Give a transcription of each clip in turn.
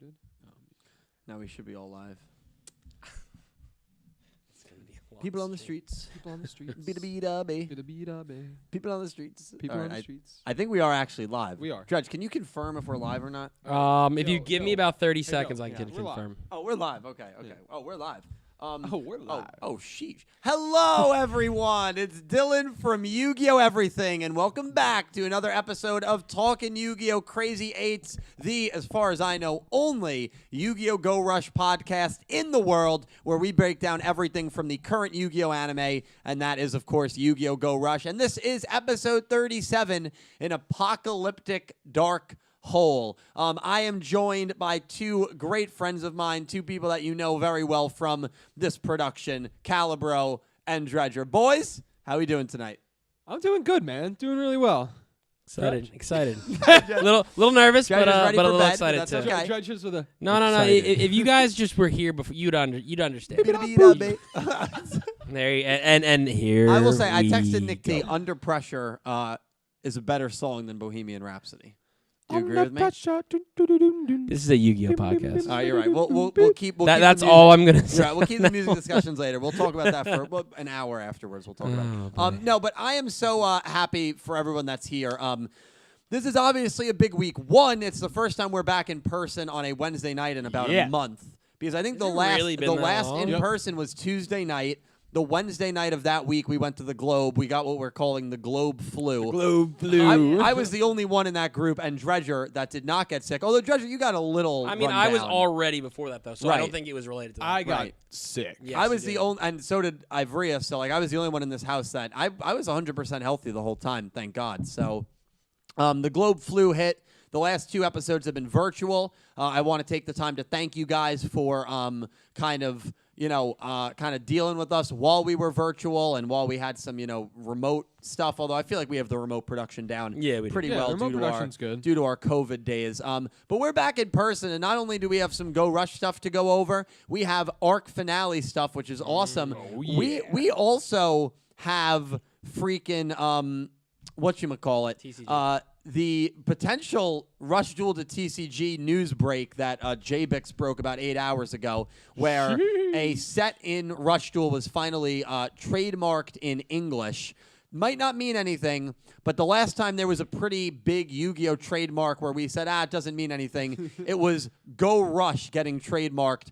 muted. Now we should be all live. It's gonna be a long People on the stream. streets. People on the streets. Bida-bida-be. Bida-bida-be. People on the streets. People All on the right, streets. I think we are actually live. We are. Dredge, can you confirm if we're live or not? If you give me about 30 seconds, I yeah, can we're live. confirm. Oh, we're live. Okay. Yeah. Oh, we're live. We're live. Oh, sheesh. Hello, everyone. It's Dylan from Yugioh Everything, and welcome back to another episode of Talkin' Yu-Gi-Oh! Crazy 8's, the, as far as I know, only Yu-Gi-Oh! Go Rush podcast in the world, where we break down everything from the current Yu-Gi-Oh! Anime, and that is, of course, Yu-Gi-Oh! Go Rush. And this is episode 37 in Apocalyptic Dark Hole. I am joined by two great friends of mine, two people that you know very well from this production, Calibro and Dredger. Boys, how are we doing tonight? I'm doing good, man. Doing really well. Excited. little nervous, Dredger's but ready a for little bed, excited but too. that's okay. Judges with a. No. Excited. If you guys just were here before, you'd understand. There you, and here I will say, I texted we Nick go. T, Under Pressure is a better song than Bohemian Rhapsody. Do you agree with me? This is a Yu-Gi-Oh podcast. All right, you're right. We'll keep That's the all music- I'm gonna You're say. right, we'll keep the music discussions later. We'll talk about that for an hour afterwards. We'll talk about it. No, but I am so happy for everyone that's here. This is obviously a big week. One, it's the first time we're back in person on a Wednesday night in about a month. Because I think Has the it last really been that long? in person was Tuesday night. The Wednesday night of that week, we went to the Globe. We got what we're calling the Globe flu. Globe flu. I was the only one in that group, and Dredger that did not get sick. Although Dredger, you got a little. I mean, run I was down. already before that though, so I Right. don't think it was related to that. I got Right. sick. Yes, I you was the did. only, and so did Ivrea. So I was the only one in this house that I was 100% healthy the whole time. Thank God. So the Globe flu hit. The last two episodes have been virtual. I want to take the time to thank you guys for kind of dealing with us while we were virtual and while we had some remote stuff. Although I feel like we have the remote production down Yeah, we do. pretty Yeah, well remote production's good. due to our COVID days. But we're back in person, and not only do we have some Go Rush stuff to go over, we have Arc Finale stuff, which is awesome. We also have freaking TCG. the potential Rush Duel to TCG news break that JBix broke about 8 hours ago, where a set in Rush Duel was finally trademarked in English. Might not mean anything, but the last time there was a pretty big Yu-Gi-Oh! Trademark where we said, it doesn't mean anything, it was Go Rush getting trademarked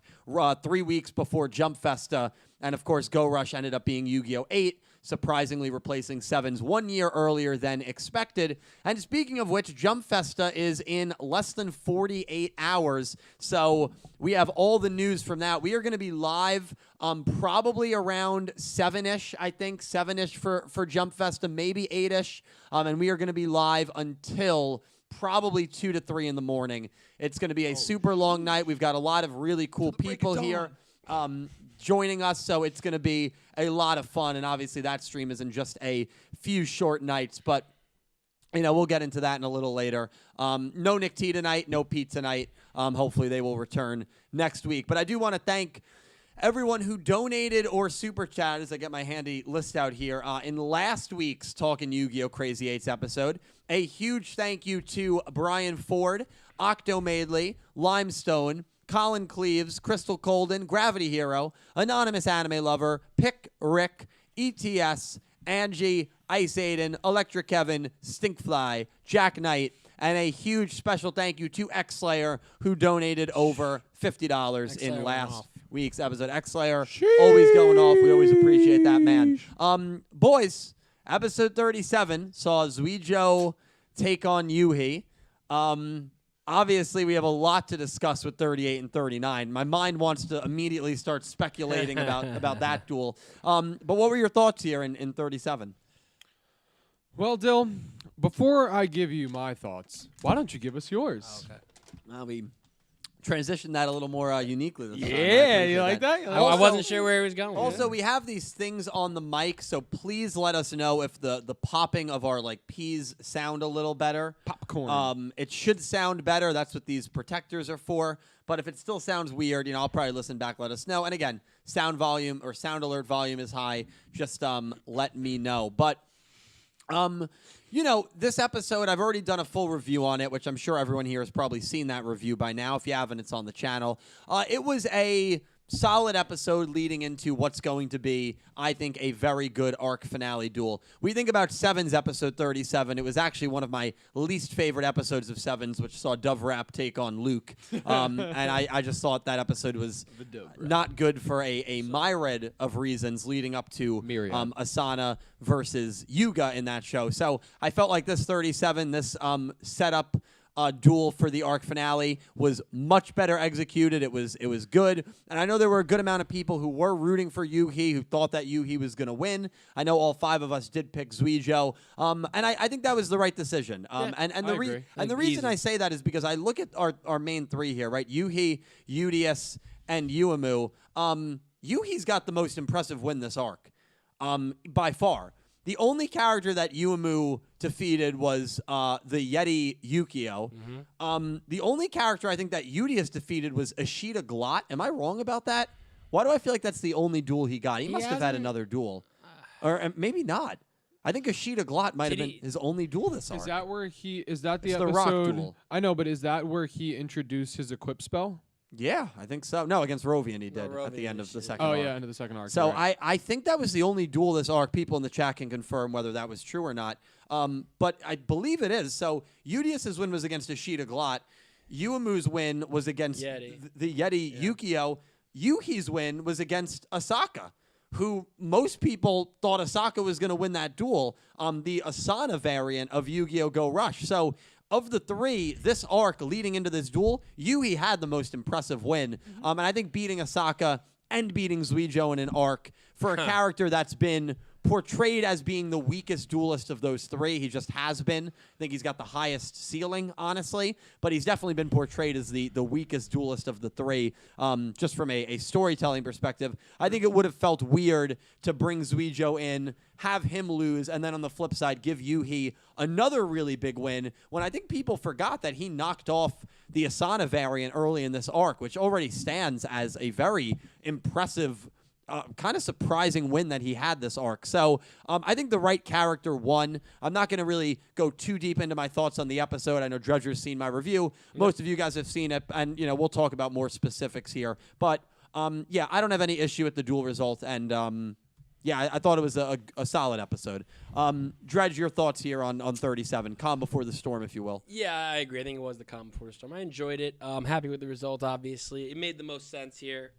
3 weeks before Jump Festa. And, of course, Go Rush ended up being Yu-Gi-Oh! 8, surprisingly replacing 7's 1 year earlier than expected. And speaking of which, Jump Festa is in less than 48 hours. So we have all the news from that. We are going to be live probably around 7-ish, I think. 7-ish for Jump Festa, maybe 8-ish. And we are going to be live until probably 2 to 3 in the morning. It's going to be a super long night. We've got a lot of really cool people here joining us, so it's going to be a lot of fun. And obviously that stream is in just a few short nights, but we'll get into that in a little later. No Nick T tonight, no Pete tonight. Hopefully they will return next week. But I do want to thank everyone who donated or super chatted, as I get my handy list out here, in last week's Talkin' Yu-Gi-Oh! Crazy 8's episode. A huge thank you to Brian Ford, Octo Maidley, Limestone, Colin Cleaves, Crystal Colden, Gravity Hero, Anonymous Anime Lover, Pick Rick, ETS, Angie, Ice Aiden, Electric Kevin, Stinkfly, Jack Knight, and a huge special thank you to X-Slayer, who donated over $50 in last week's episode. X-Slayer, always going off. We always appreciate that, man. Boys, episode 37 saw Yugioh take on Yuhi. Obviously, we have a lot to discuss with 38 and 39. My mind wants to immediately start speculating about that duel. But what were your thoughts here in 37? Well, Dill, before I give you my thoughts, why don't you give us yours? Okay. Well, we transitioned that a little more uniquely this time. I Yeah, appreciate you like that? I wasn't sure where he was going. Also, we have these things on the mic, so please let us know if the popping of our peas sound a little better. Popcorn. It should sound better. That's what these protectors are for. But if it still sounds weird, I'll probably listen back. Let us know. And again, sound volume or sound alert volume is high. Just let me know. But This episode, I've already done a full review on it, which I'm sure everyone here has probably seen that review by now. If you haven't, it's on the channel. It was a solid episode leading into what's going to be, I think, a very good arc finale duel. We think about Seven's episode 37. It was actually one of my least favorite episodes of Seven's, which saw Dove Rap take on Luke. And I just thought that episode was not good for a myriad of reasons leading up to Asana versus Yugioh in that show. So I felt like this 37, this setup duel for the arc finale was much better executed. It was good, and I know there were a good amount of people who were rooting for Yugioh, who thought that Yugioh was going to win. I know all 5 of us did pick Yugioh, and I think that was the right decision. The reason I say that is because I look at our main 3 here, right? Yugioh, Udius, and Yuumu. Yuhi's got the most impressive win this arc, by far. The only character that Yuumu defeated was the Yeti Yugioh. The only character I think that Udius defeated was Ashita Glot. Am I wrong about that? Why do I feel like that's the only duel he got? He must have had another duel. Or maybe not. I think Ashita Glot might have been his only duel this arc. Is that where is that the it's episode? The rock duel. I know, but is that where he introduced his equip spell? Yeah, I think so. No, against Rovian he did at the end of the second arc. Oh, yeah, end of the second arc. So right. I think that was the only duel this arc. People in the chat can confirm whether that was true or not. But I believe it is. So Udius's win was against Ashita Glot. Yuumu's win was against the Yeti Yugioh. Yuhi's win was against Asaka, who most people thought Asaka was going to win that duel, the Asana variant of Yu-Gi-Oh! Go Rush. So of the 3, this arc leading into this duel, Yuhi had the most impressive win. And I think beating Asaka and beating Yugioh in an arc for a character that's been portrayed as being the weakest duelist of those 3. He just has been. I think he's got the highest ceiling, honestly, but he's definitely been portrayed as the weakest duelist of the 3, just from a storytelling perspective. I think it would have felt weird to bring Yugioh in, have him lose, and then on the flip side, give Yuhi another really big win, when I think people forgot that he knocked off the Asana variant early in this arc, which already stands as a very impressive kind of surprising win that he had this arc. So I think the right character won. I'm not going to really go too deep into my thoughts on the episode. I know Dredger's seen my review. Most of you guys have seen it, and we'll talk about more specifics here. But yeah, I don't have any issue with the duel result, and yeah, I thought it was a solid episode. Dredge, your thoughts here on 37. Calm before the storm, if you will. Yeah, I agree. I think it was the calm before the storm. I enjoyed it. I'm happy with the result, obviously. It made the most sense here.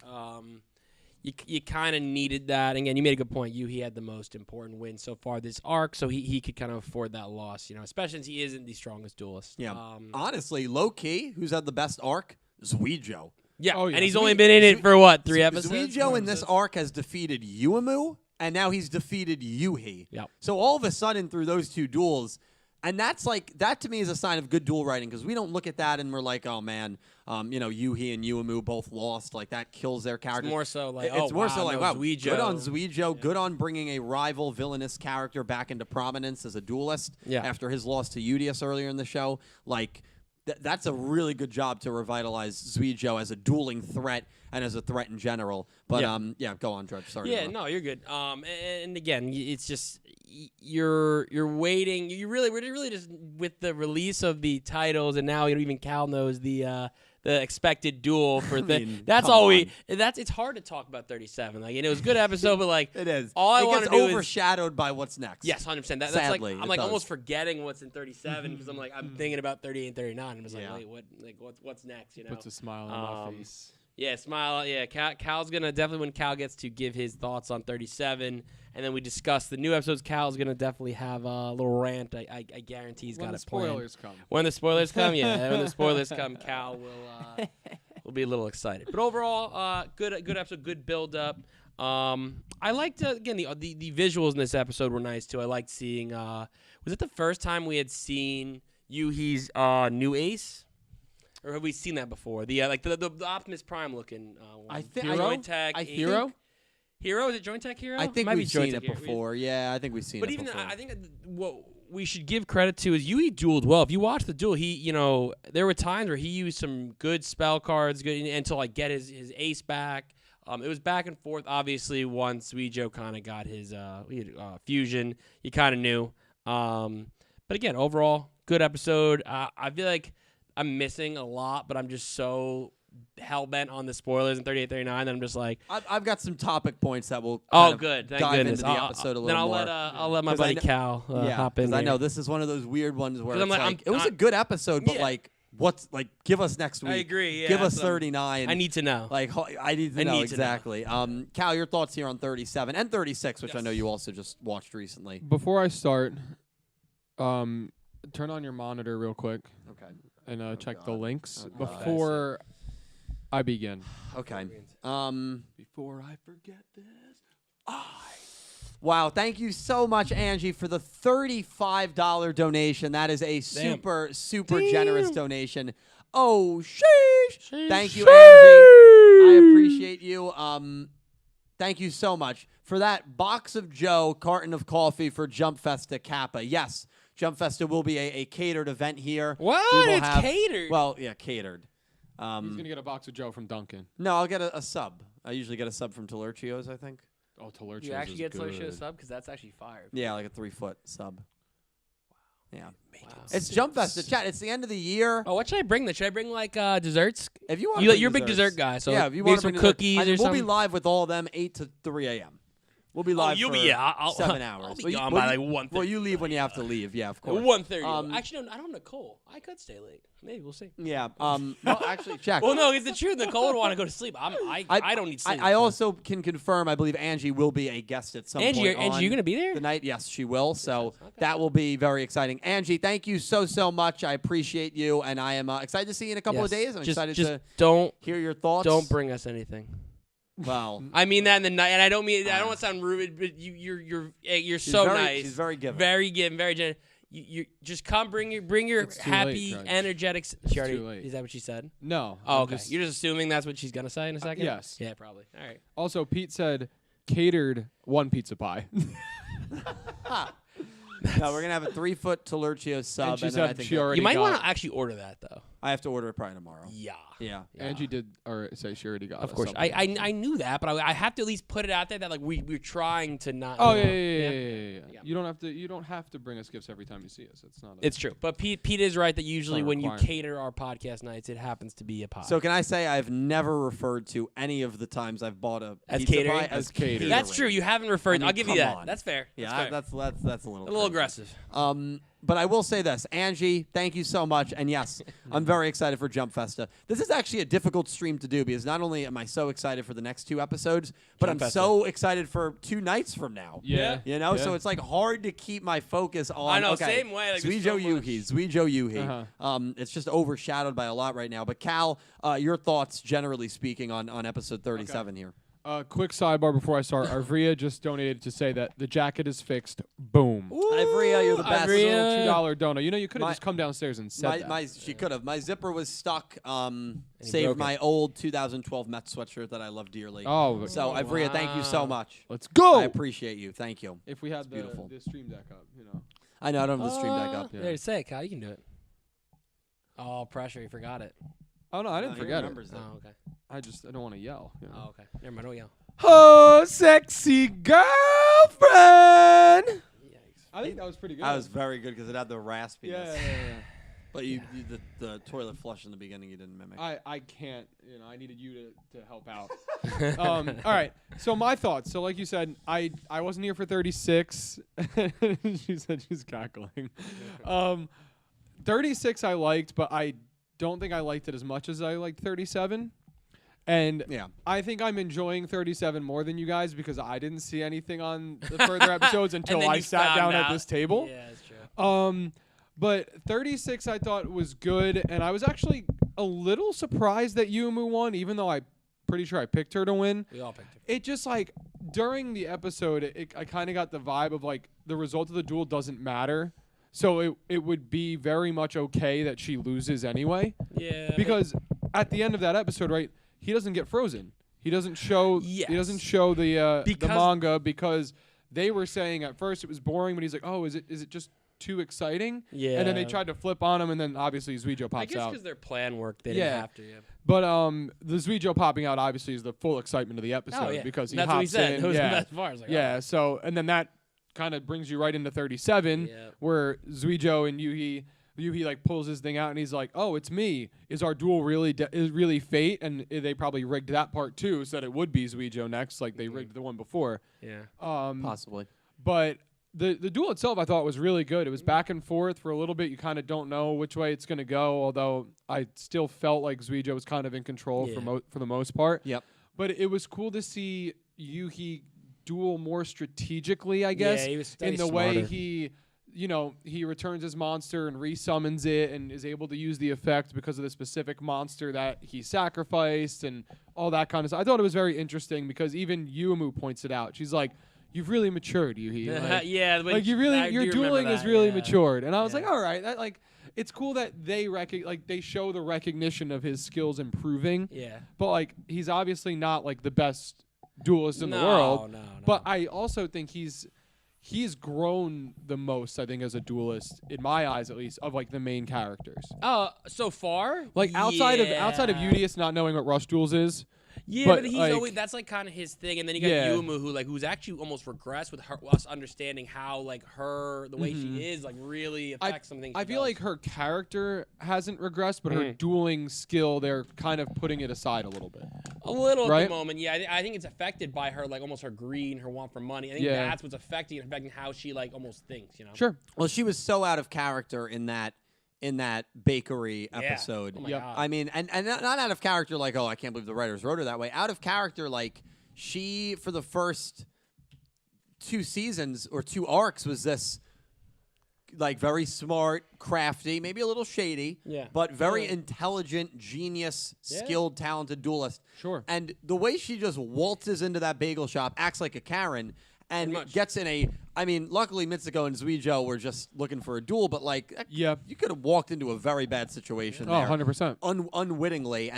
You kind of needed that. Again, you made a good point. He had the most important win so far this arc, so he could kind of afford that loss, especially since he isn't the strongest duelist. Yeah. Honestly, low-key, who's had the best arc? Yugioh. Yeah, and he's only been in it for, what, 3 episodes? Yugioh in this arc has defeated Yuumu, and now he's defeated Yuhi. Yep. So all of a sudden, through those 2 duels, and that's like, that to me is a sign of good duel writing, because we don't look at that and we're like, oh man, Yuhi and Yuumu both lost. Like, that kills their character. It's more so like, wow, Yugioh. Good on Yugioh. Good on bringing a rival villainous character back into prominence as a duelist after his loss to Udius earlier in the show. Like, that's a really good job to revitalize Yugioh as a dueling threat and as a threat in general. But yeah, go on, Dredge. Sorry. Yeah, no, you're good. And again, it's just you're waiting. We're really just with the release of the titles, and now even Cal knows the expected duel for that's all we. It's hard to talk about 37. Like, it was a good episode, but like it is. All I want to do is overshadowed by what's next. Yes, 100%. That's Sadly, like I'm like almost forgetting what's in 37 because I'm thinking about 38 and 39. I'm just like, wait, what's next? Puts a smile on my face. Yeah, smile. Yeah, Cal's gonna definitely, when Cal gets to give his thoughts on 37, and then we discuss the new episodes. Cal's gonna definitely have a little rant. I guarantee he's got it planned. When the spoilers come. When the spoilers come, yeah. When the spoilers come, Cal will be a little excited. But overall, good episode, good build up. I liked again the visuals in this episode were nice too. I liked seeing. Was it the first time we had seen Yuhi's new ace? Or have we seen that before? The the Optimus Prime looking one. I think Joint Tech Hero. Hero, is it Joint Tech Hero? I think we've seen it before. Yeah, I think we've seen it before. But even I think what we should give credit to is Yui dueled well. If you watch the duel, he there were times where he used some good spell cards, until like get his ace back. It was back and forth. Obviously, once Yugioh kind of got his fusion, you kind of knew. But again, overall, good episode. I feel like I'm missing a lot, but I'm just so hell-bent on the spoilers in 38, 39 that I'm just like... I've got some topic points that will good. Thank dive goodness. into the episode a little more. Then I'll let my buddy Cal hop in. I know this is one of those weird ones where it's it was a good episode, but give us next week. I agree. Yeah, give us 39. I need to know. I need to know exactly. Cal, your thoughts here on 37 and 36, which I know you also just watched recently. Before I start, turn on your monitor real quick. Okay. And check the links before I begin. Okay. Before I forget this, Wow, thank you so much, Angie, for the $35 donation. That is a super generous donation. Oh, sheesh. Thank you, Angie. I appreciate you. Thank you so much for that box of Joe, carton of coffee for Jump Festa Kappa. Yes, Jump Festa will be a catered event here. What? It's catered? Well, yeah, catered. He's going to get a box of Joe from Duncan. No, I'll get a sub. I usually get a sub from Talercio's, I think. Oh, Talercio's You actually get good. Talercio's sub? Because that's actually fire. Yeah, like a 3-foot sub. Wow. Yeah. Wow. It's Jump Festa. Chat, it's the end of the year. Oh, what should I bring then? Should I bring like desserts? If you want, You're a big dessert guy, so yeah, if you maybe want some to bring cookies or we'll something. be live with all of them 8 to 3 a.m. We'll be live for 7 hours. I'll be gone by like 1:30. Well, you leave when you have to leave. Yeah, of course. 1:30. Actually, no, I don't know Nicole. I could stay late. Maybe we'll see. Yeah. No, actually, check. Well, no, it's the truth. Nicole would want to go to sleep. I don't need sleep. I also can confirm. I believe Angie will be a guest at some point. Angie, you gonna be there? The night? Yes, she will. So that will be very exciting. Angie, thank you so much. I appreciate you, and I am excited to see you in a couple of days. I'm excited to hear your thoughts. Don't bring us anything. Well, I mean that in the night, and I don't mean I don't want to sound rude, but you're so nice. She's very giving. Very giving, very generous. You just come, bring your happy, energetic. Is that what she said? No. Oh, okay. You're just assuming that's what she's gonna say in a second. Yes. Yeah, probably. All right. Also, Pete said catered 1 pizza pie. No, we're gonna have a 3-foot Talercio sub. And she then said I think she already You might got want to actually order that though. I have to order it probably tomorrow. Yeah. Yeah. Angie did, or say she already got. Of course, I knew that, but I have to at least put it out there that like we're trying to not. Oh yeah. You don't have to bring us gifts every time you see us. It's not. It's true, but Pete is right that usually when you cater our podcast nights, it happens to be a pie. So can I say I've never referred to any of the times I've bought a pizza catering? pie as catering. That's true. You haven't referred. I mean, I'll give you that. on. That's fair. Yeah, that's a little aggressive. But I will say this, Angie, thank you so much. And yes, I'm very excited for Jump Festa. This is actually a difficult stream to do because not only am I so excited for the next 2 episodes, but I'm so excited for 2 nights from now. Yeah. You know, so it's like hard to keep my focus on. I know, okay, same way. Like Yugioh Yuhi. It's just overshadowed by a lot right now. But Cal, your thoughts, generally speaking, on episode 37 here. Quick sidebar before I start. Arvria just donated to say that the jacket is fixed. Boom. Arvria, you're the best. Little $2 donut. You know, you could have just come downstairs and said that. She could have. My zipper was stuck. Saved my old 2012 Mets sweatshirt that I love dearly. Oh, so Arvria, thank you so much. Let's go. I appreciate you. Thank you. If we had beautiful. the stream deck up, you know. I know I don't have the stream deck up. Yeah. Say it, Kyle. You can do it. Oh, pressure. You forgot it. Oh no, I didn't forget it. Oh, okay. I don't want to yell. You know? Oh, okay. Never mind. Don't yell. Oh, sexy girlfriend! Yikes. I think that was pretty good. That was very good because it had the raspiness. Yeah. But the toilet flush in the beginning you didn't mimic. I can't. You know, I needed you to help out. All right. So my thoughts. So like you said, I wasn't here for 36. She said she's cackling. 36 I liked, but I don't think I liked it as much as I liked 37. And I think I'm enjoying 37 more than you guys because I didn't see anything on the further episodes until I sat down at this table. Yeah, that's true. But 36 I thought was good, and I was actually a little surprised that Yumu won, even though I'm pretty sure I picked her to win. We all picked her. It just like during the episode, I kind of got the vibe of like the result of the duel doesn't matter. So it would be very much okay that she loses anyway. Yeah. Because at the end of that episode, right, he doesn't get frozen. He doesn't show. Yes. He doesn't show the manga because they were saying at first it was boring, but he's like, oh, is it just too exciting? Yeah. And then they tried to flip on him, and then obviously Yugioh pops out. I guess because their plan worked, they didn't have to. Yeah. But the Yugioh popping out obviously is the full excitement of the episode because he that's hops what he said. in. It was the best part. So and then that kind of brings you right into 37, where Yugioh and Yuhi like pulls his thing out and he's like, "Oh, it's me. Is our duel really fate?" And they probably rigged that part too, so that it would be Yugioh next, like they rigged the one before. Yeah. Possibly. But the duel itself, I thought was really good. It was back and forth for a little bit. You kind of don't know which way it's gonna go. Although I still felt like Yugioh was kind of in control for the most part. Yep. But it was cool to see Yuhi duel more strategically, I guess, in the way he returns his monster and resummons it and is able to use the effect because of the specific monster that he sacrificed and all that kind of stuff. I thought it was very interesting because even Yuumu points it out. She's like, "You've really matured, Yuhi." Like, your dueling has really matured. And I was like, all right, that like it's cool that they show the recognition of his skills improving. Yeah. But like he's obviously not like the best duelist in the world. No. But I also think he's grown the most, I think, as a duelist, in my eyes at least, of like the main characters. So far? Like outside of Udius not knowing what Rush Duels is. Yeah, but he's always, that's like kind of his thing. And then you got Yuumu, who's actually almost regressed with us understanding how like the way she is like really affects some things. I feel like her character hasn't regressed, but her dueling skill, they're kind of putting it aside a little bit. A little at the moment, yeah. I think it's affected by her, like almost her greed and her want for money. I think that's what's affecting how she like almost thinks, you know? Sure. Well, she was so out of character in that bakery episode. Oh my God. I mean, and not out of character like, oh, I can't believe the writers wrote her that way. Out of character, like she, for the first 2 seasons or 2 arcs, was this like very smart, crafty, maybe a little shady, but very intelligent, genius, skilled, talented duelist. Sure. And the way she just waltzes into that bagel shop, acts like a Karen, and gets in a... I mean, luckily Mitsuko and Yugioh were just looking for a duel, but like, you could have walked into a very bad situation there. 100%. Unwittingly,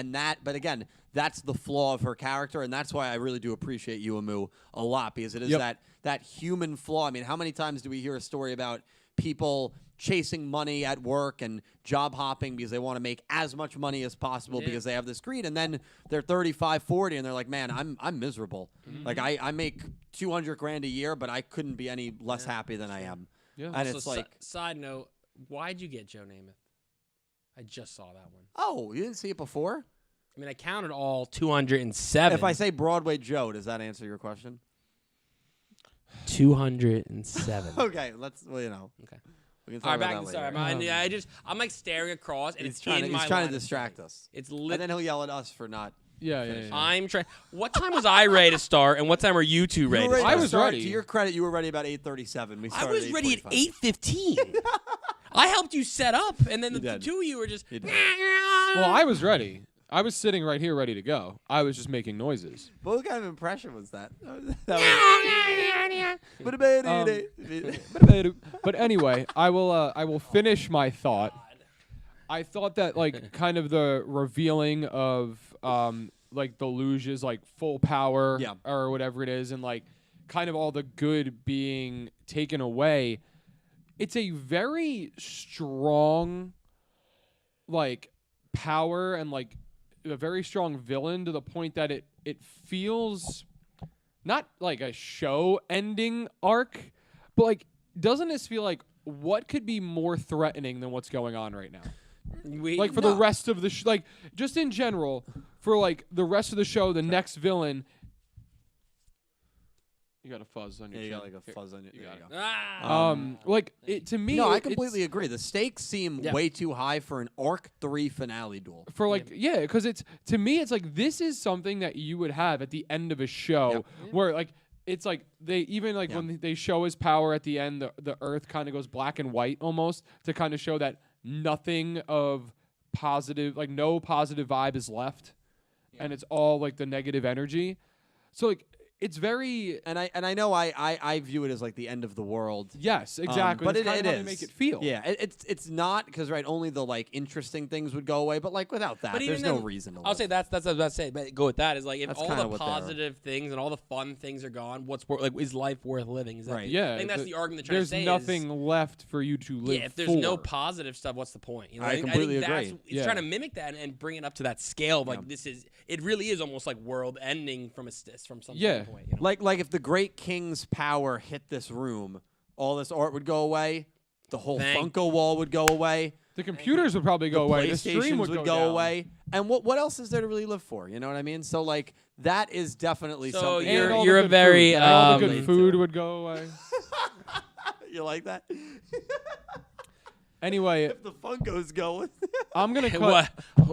but again, that's the flaw of her character, and that's why I really do appreciate Yuumu a lot, because it is that human flaw. I mean, how many times do we hear a story about people chasing money at work and job hopping because they want to make as much money as possible because they have this greed, and then they're 35, 40, and they're like, man, I'm miserable. Like, I make $200,000 a year, but I couldn't be any less happy than I am. Yeah. And so it's like... Side note, why'd you get Joe Namath? I just saw that one. Oh, you didn't see it before? I mean, I counted all 207. If I say Broadway Joe, does that answer your question? 207. Okay, well, you know. Okay. We can talk about that later. I'm like staring across, and he's trying to distract us. It's and then he'll yell at us for not. Yeah. I'm trying. What time was I ready to start, and what time are you two ready? I was ready. To your credit, you were ready about 8:37. We started. I was ready at 8:15. I helped you set up, and then the two of you were just. Well, I was ready. I was sitting right here ready to go. I was just making noises. What kind of impression was that? But anyway, I will finish my thought. I thought that like kind of the revealing of like the Luge's like full power or whatever it is, and like kind of all the good being taken away. It's a very strong like power and like a very strong villain to the point that it feels not like a show ending arc, but like doesn't this feel like what could be more threatening than what's going on right now? The rest of the like just in general for like the rest of the show, the next villain. You got a fuzz on your chin. You got like a fuzz on your. You got like it to me. No, I completely agree. The stakes seem way too high for an Arc 3 finale duel. For like, because it's to me, it's like this is something that you would have at the end of a show where like it's like they even like when they show his power at the end, the Earth kind of goes black and white almost to kind of show that nothing of positive, like no positive vibe is left, and it's all like the negative energy. So like. It's very, and I know I view it as like the end of the world. Yes, exactly. But it's it is. How make it feel. Yeah, it's not because only the like interesting things would go away. But like without that, there's no reason to live. I'll say that's what I was about to say. But go with that is like if all the positive things and all the fun things are gone, is life worth living? Is that right? I think that's the argument they're trying to say. There's nothing left for you to live. Yeah, if there's no positive stuff, what's the point? You know, I completely agree. It's trying to mimic that and bring it up to that scale of like this is. It really is almost like world ending from something. Yeah, step away. You know? Like if the Great King's power hit this room, all this art would go away. The whole Funko wall would go away. The computers would probably go away. The stream would go away. And what else is there to really live for? You know what I mean? So like that is definitely something. You're a very all the good food would go away. You like that? Anyway, if the Funkos go, I'm gonna cut.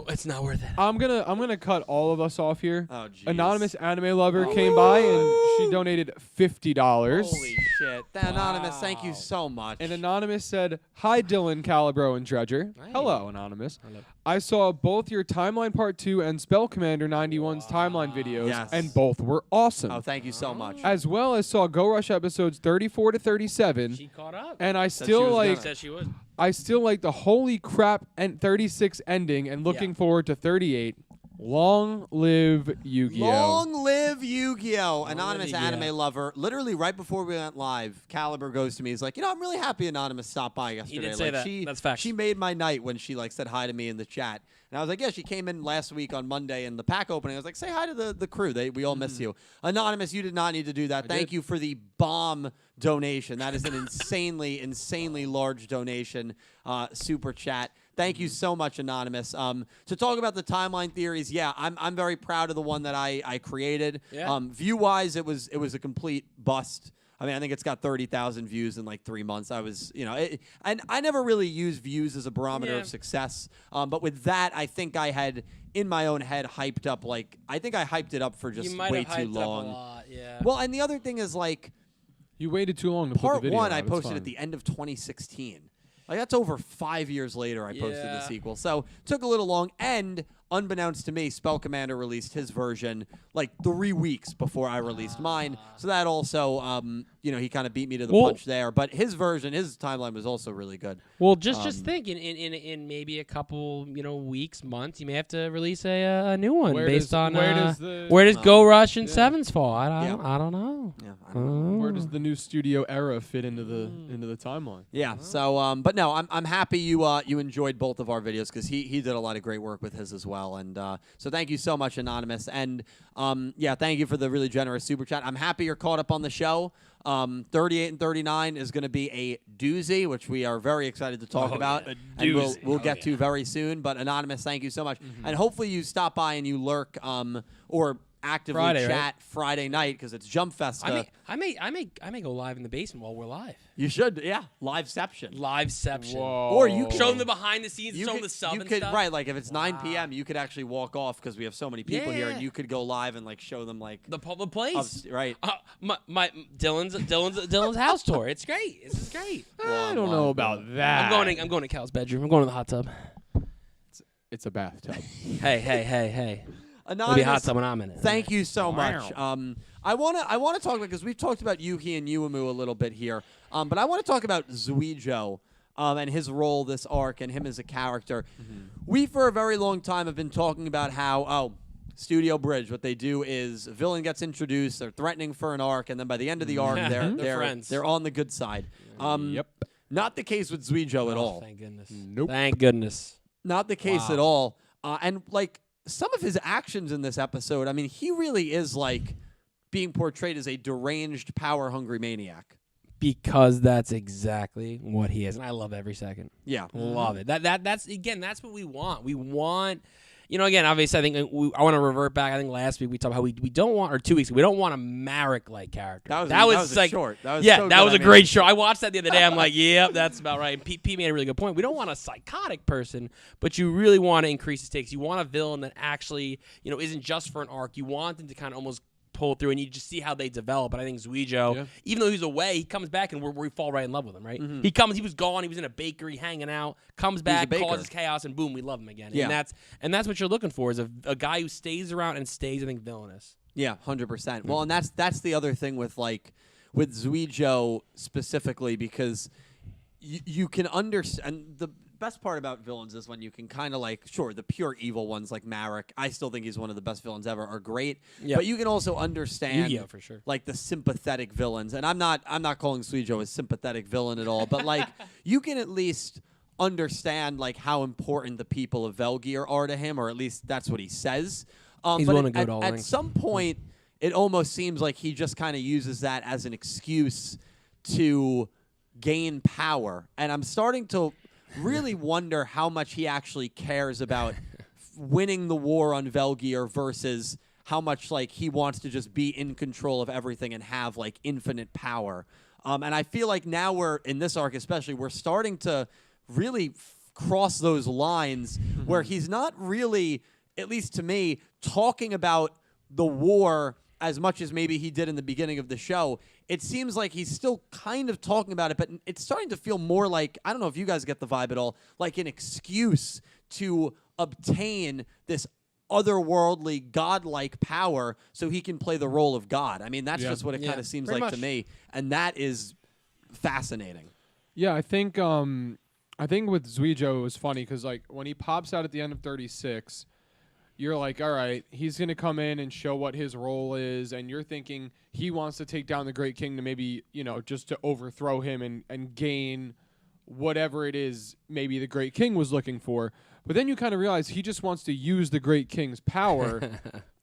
It's not worth it. I'm gonna cut all of us off here. Oh, geez. Anonymous anime lover came by and she donated $50. Holy shit! Anonymous, thank you so much. And Anonymous said, "Hi, Dylan, Calibro, and Dredger. Hey. Hello, Anonymous. I saw both your Timeline Part 2 and Spell Commander 91's timeline videos, and both were awesome. Oh, thank you so much. As well as saw Go Rush episodes 34 to 37. She caught up. And I still Said she would. I still like the holy crap and 36 ending, and looking forward to 38. Long live Yugioh. Long live Yugioh. Anonymous anime lover. Literally right before we went live, Caliber goes to me. He's like, you know, I'm really happy Anonymous stopped by yesterday. He did say that. That's facts. She made my night when she like said hi to me in the chat. And I was like, yeah, she came in last week on Monday in the pack opening. I was like, say hi to the crew. We all miss you. Anonymous, you did not need to do that. Thank you for the bomb donation. That is an insanely large donation. Super chat. Thank you so much, Anonymous. To talk about the timeline theories, yeah, I'm very proud of the one that I created. Yeah. View-wise, it was a complete bust. I mean, I think it's got 30,000 views in like 3 months. I was, and I never really use views as a barometer of success. But with that, I think I had in my own head hyped up I think I hyped it up for just way too long. Up a lot, yeah. Well, and the other thing is like you waited too long to put the part video one out. I posted at the end of 2016. Like that's over 5 years later I posted the sequel. So took a little long, and unbeknownst to me, Spell Commander released his version like 3 weeks before I released mine. So that also, he kind of beat me to the punch there. But his version, his timeline was also really good. Well, just think in maybe a couple weeks, months, you may have to release a new one based on where does Go Rush and Sevens fall? I don't know. Yeah, I don't know. Where does the new studio era fit into the timeline? Yeah. So, but no, I'm happy you enjoyed both of our videos because he did a lot of great work with his as well. And so thank you so much, Anonymous. And thank you for the really generous super chat. I'm happy you're caught up on the show. 38 and 39 is going to be a doozy, which we are very excited to talk about. And we'll get to very soon. But Anonymous, thank you so much. And hopefully you stop by and you lurk or actively chat Friday night because it's Jump Festa. I may go live in the basement while we're live. You should, yeah. Liveception. Whoa. Or you can show them the behind the scenes, show them the sub and stuff. Right, like if it's 9 p.m., you could actually walk off because we have so many people here, and you could go live and like show them like the public place. Right. My Dylan's house tour. It's great. This is great. I don't know about that. I'm going to Cal's bedroom. I'm going to the hot tub. It's a bathtub. Hey. Anonymous, it'll be a hot tub when I'm in it. Thank you so much. I want to talk about, because we've talked about Yuki and Yuumu a little bit here, but I want to talk about Yugioh and his role this arc and him as a character. We for a very long time have been talking about how Studio Bridge, what they do is a villain gets introduced, they're threatening for an arc, and then by the end of the arc they're on the good side. Yep. Not the case with Yugioh at all. Thank goodness. Nope. Thank goodness. Not the case at all. And like some of his actions in this episode, I mean, he really is like being portrayed as a deranged, power-hungry maniac. Because that's exactly what he is, and I love every second. Yeah, love it. That's what we want. We want, again, obviously, I think I want to revert back. I think last week we talked about how we don't want, or 2 weeks ago, we don't want a Marek-like character. That was like short. That was that was a great show. I watched that the other day. I'm like, yep, that's about right. And Pete made a really good point. We don't want a psychotic person, but you really want to increase the stakes. You want a villain that actually, isn't just for an arc. You want them to kind of almost pull through, and you just see how they develop. And I think Yugioh, even though he's away, he comes back, and we fall right in love with him, right? He was gone, he was in a bakery hanging out, comes back, causes chaos, and boom, we love him again. Yeah. And that's what you're looking for, is a guy who stays around and stays, I think, villainous. Yeah, 100%. Well, and that's the other thing with Yugioh specifically, because you can understand the best part about villains is when you can kind of the pure evil ones like Marek, I still think he's one of the best villains ever, are great. Yep. But you can also understand Yugioh, for sure, like the sympathetic villains. And I'm not calling Yugioh a sympathetic villain at all, but like you can at least understand like how important the people of Velgear are to him, or at least that's what he says. He's willing to go to all at lengths. some point it almost seems like he just kind of uses that as an excuse to gain power. And I'm starting to really wonder how much he actually cares about winning the war on Velgear versus how much like he wants to just be in control of everything and have like infinite power. And I feel like now we're in this arc, especially, we're starting to really cross those lines where he's not really, at least to me, talking about the war as much as maybe he did in the beginning of the show. It seems like he's still kind of talking about it, but it's starting to feel more like, I don't know if you guys get the vibe at all, like an excuse to obtain this otherworldly, godlike power so he can play the role of God. I mean, that's just what it kind of seems like to me, and that is fascinating. Yeah, I think with Yugioh it was funny because like when he pops out at the end of 36, you're like, all right, he's going to come in and show what his role is, and you're thinking he wants to take down the Great King to maybe, just to overthrow him and gain whatever it is maybe the Great King was looking for. But then you kind of realize he just wants to use the Great King's power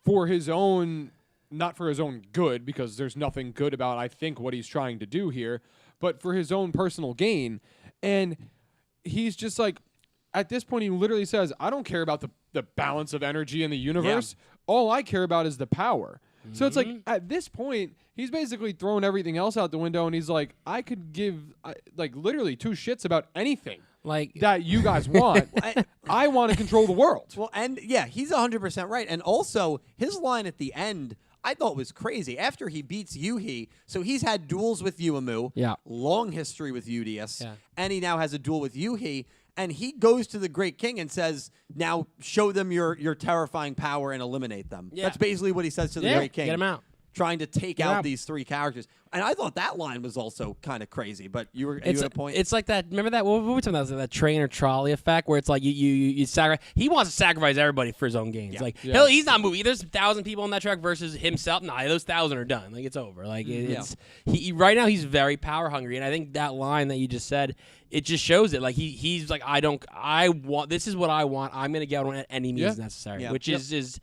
for his own, not for his own good, because there's nothing good about, I think, what he's trying to do here, but for his own personal gain. And he's just like, at this point, he literally says, I don't care about the balance of energy in the universe. Yeah. All I care about is the power. Mm-hmm. So it's like, at this point, he's basically throwing everything else out the window, and he's like, I could give, literally 2 shits about anything that you guys want. I want to control the world. Well, and yeah, he's 100% right. And also, his line at the end, I thought was crazy. After he beats Yuhi, so he's had duels with Yuumu, long history with Udius, and he now has a duel with Yuhi, and he goes to the Great King and says, now show them your terrifying power and eliminate them. Yeah. That's basically what he says to the Great King. Get him out. Trying to take out these 3 characters. And I thought that line was also kind of crazy, but you had a point. It's like that, remember that, what were we talking about, that train or trolley effect, where it's like you sacrifice, he wants to sacrifice everybody for his own gains. Yeah. Like, he's not moving. There's 1,000 people on that track versus himself. Nah, those 1,000 are done. Like, it's over. Like, he right now he's very power hungry, and I think that line that you just said, it just shows it. Like, he's like, this is what I want. I'm going to get on at any means necessary, which is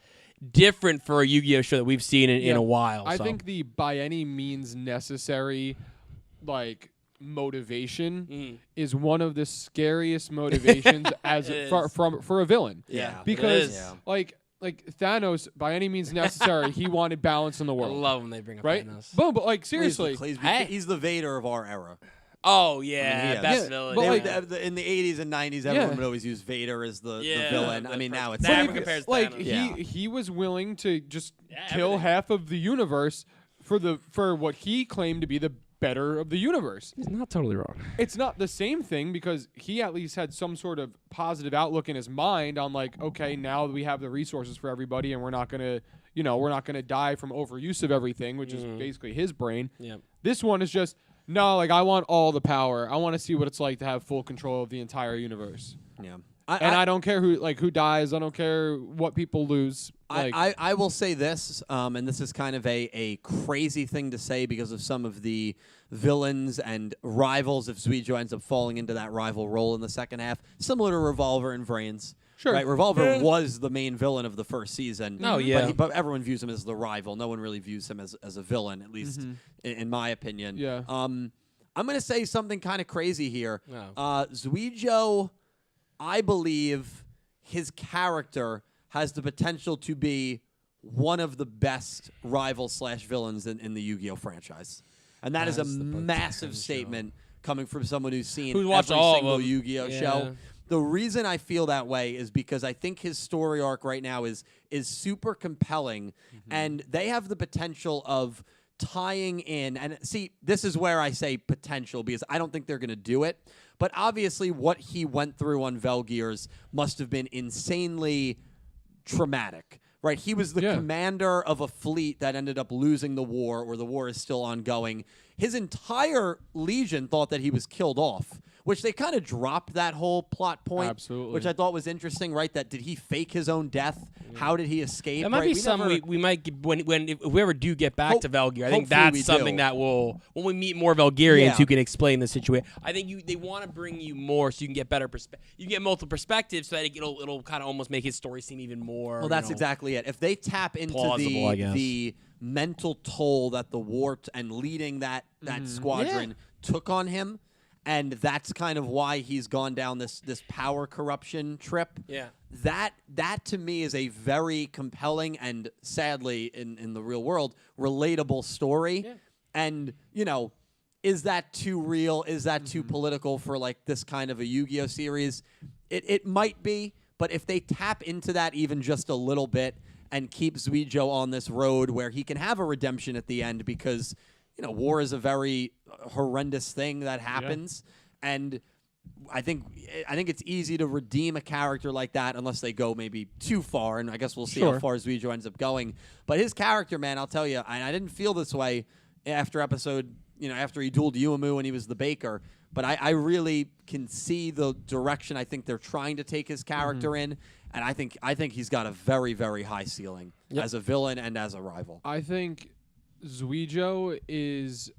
different for a Yu-Gi-Oh show that we've seen in a while. I think the by any means necessary motivation is one of the scariest motivations for a villain. Yeah, because like Thanos, by any means necessary, he wanted balance in the world. I love when they bring up Thanos. Boom, but seriously, he's the Vader of our era. Oh, yeah, best villain. But in the 80s and 90s, everyone would always use Vader as the villain. I mean, now it's he was willing to just kill half of the universe for what he claimed to be the better of the universe. He's not totally wrong. It's not the same thing because he at least had some sort of positive outlook in his mind on okay, now we have the resources for everybody and we're not going to die from overuse of everything, which is basically his brain. Yep. This one is just, no, I want all the power. I want to see what it's like to have full control of the entire universe. Yeah. I don't care who dies. I don't care what people lose. I will say this, and this is kind of a crazy thing to say because of some of the villains and rivals if Yugioh ends up falling into that rival role in the second half, similar to Revolver and Vrains. Sure. Right, Revolver was the main villain of the first season. Oh, yeah. But everyone views him as the rival. No one really views him as a villain, at least in my opinion. Yeah. I'm going to say something kind of crazy here. Oh. Yugioh, I believe his character has the potential to be one of the best rival/villains in the Yu-Gi-Oh franchise. And that is a massive statement coming from someone who's seen every single Yu-Gi-Oh show. The reason I feel that way is because I think his story arc right now is super compelling, and they have the potential of tying in. And see, this is where I say potential because I don't think they're going to do it. But obviously what he went through on Velgears must have been insanely traumatic. Right, he was the commander of a fleet that ended up losing the war, or the war is still ongoing. His entire legion thought that he was killed off, which they kind of dropped that whole plot point. Absolutely. Which I thought was interesting, right? That did he fake his own death How did he escape? That might be something we might get, if we ever do get back to Valgyr. I think that's something that will, when we meet more Valgyrians who can explain the situation. I think they want to bring you more so you can get better perspective. You can get multiple perspectives so that it'll kind of almost make his story seem even more. Well, that's exactly it. If they tap into the mental toll that the war and leading that squadron took on him, and that's kind of why he's gone down this power corruption trip. Yeah. That to me is a very compelling and sadly in the real world relatable story. Yeah. And is that too real? Is that too political for like this kind of a Yu-Gi-Oh series? It might be, but if they tap into that even just a little bit and keep Yugioh on this road where he can have a redemption at the end, because war is a very horrendous thing that happens, and I think it's easy to redeem a character like that unless they go maybe too far, and I guess we'll see how far Yugioh ends up going. But his character, man, I'll tell you, I didn't feel this way after episode, after he dueled Yuumu and he was the baker, but I really can see the direction I think they're trying to take his character in, and I think he's got a very, very high ceiling as a villain and as a rival. I think Yugioh is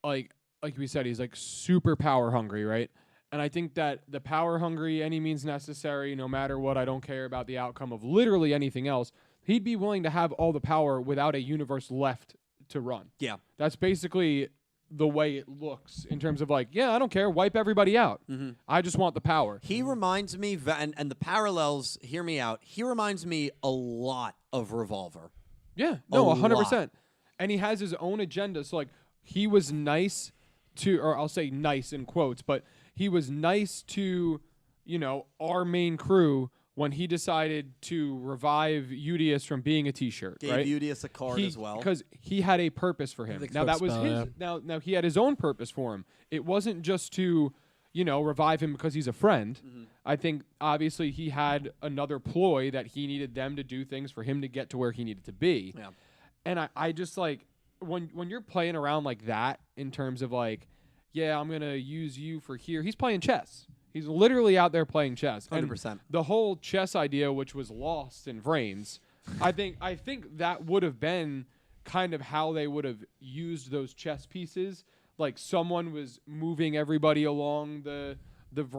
like we said, he's like super power hungry, right? And I think that the power hungry, any means necessary, no matter what, I don't care about the outcome of literally anything else. He'd be willing to have all the power without a universe left to run. Yeah. That's basically the way it looks in terms of like, I don't care, wipe everybody out. I just want the power. He reminds me, and the parallels, hear me out, he reminds me a lot of Revolver. Yeah, no, 100%. And he has his own agenda. So, like, he was nice to, or I'll say nice in quotes, but he was nice to, our main crew when he decided to revive Udius from being a T-shirt. Gave Udius a card as well. Because he had a purpose for him. Now, that was his. Now he had his own purpose for him. It wasn't just to, revive him because he's a friend. I think, obviously, he had another ploy that he needed them to do things for him to get to where he needed to be. Yeah. And I just, like, when you're playing around like that in terms of, like, I'm going to use you for here. He's playing chess. He's literally out there playing chess. 100%. And the whole chess idea, which was lost in Vrains, I think that would have been kind of how they would have used those chess pieces. Like, someone was moving everybody along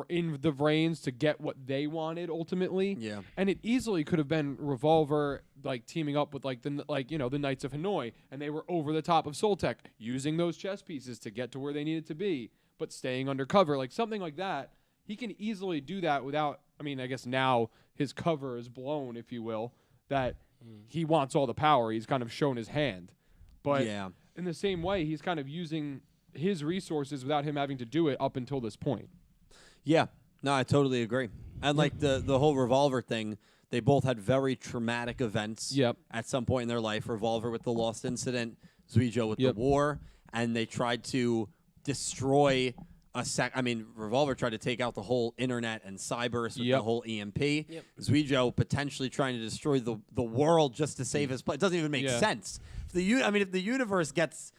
in the Vrains to get what they wanted ultimately. Yeah. And it easily could have been Revolver like teaming up with the Knights of Hanoi, and they were over the top of Soltec using those chess pieces to get to where they needed to be, but staying undercover, like something like that. He can easily do that without, I guess now his cover is blown, if you will, that he wants all the power. He's kind of shown his hand. But in the same way, he's kind of using his resources without him having to do it up until this point. Yeah. No, I totally agree. And like the whole Revolver thing, they both had very traumatic events at some point in their life. Revolver with the Lost Incident, Yugioh with the war, and they tried to destroy Revolver tried to take out the whole internet and cyber with the whole EMP. Yugioh potentially trying to destroy the world just to save his planet. It doesn't even make sense. If the universe gets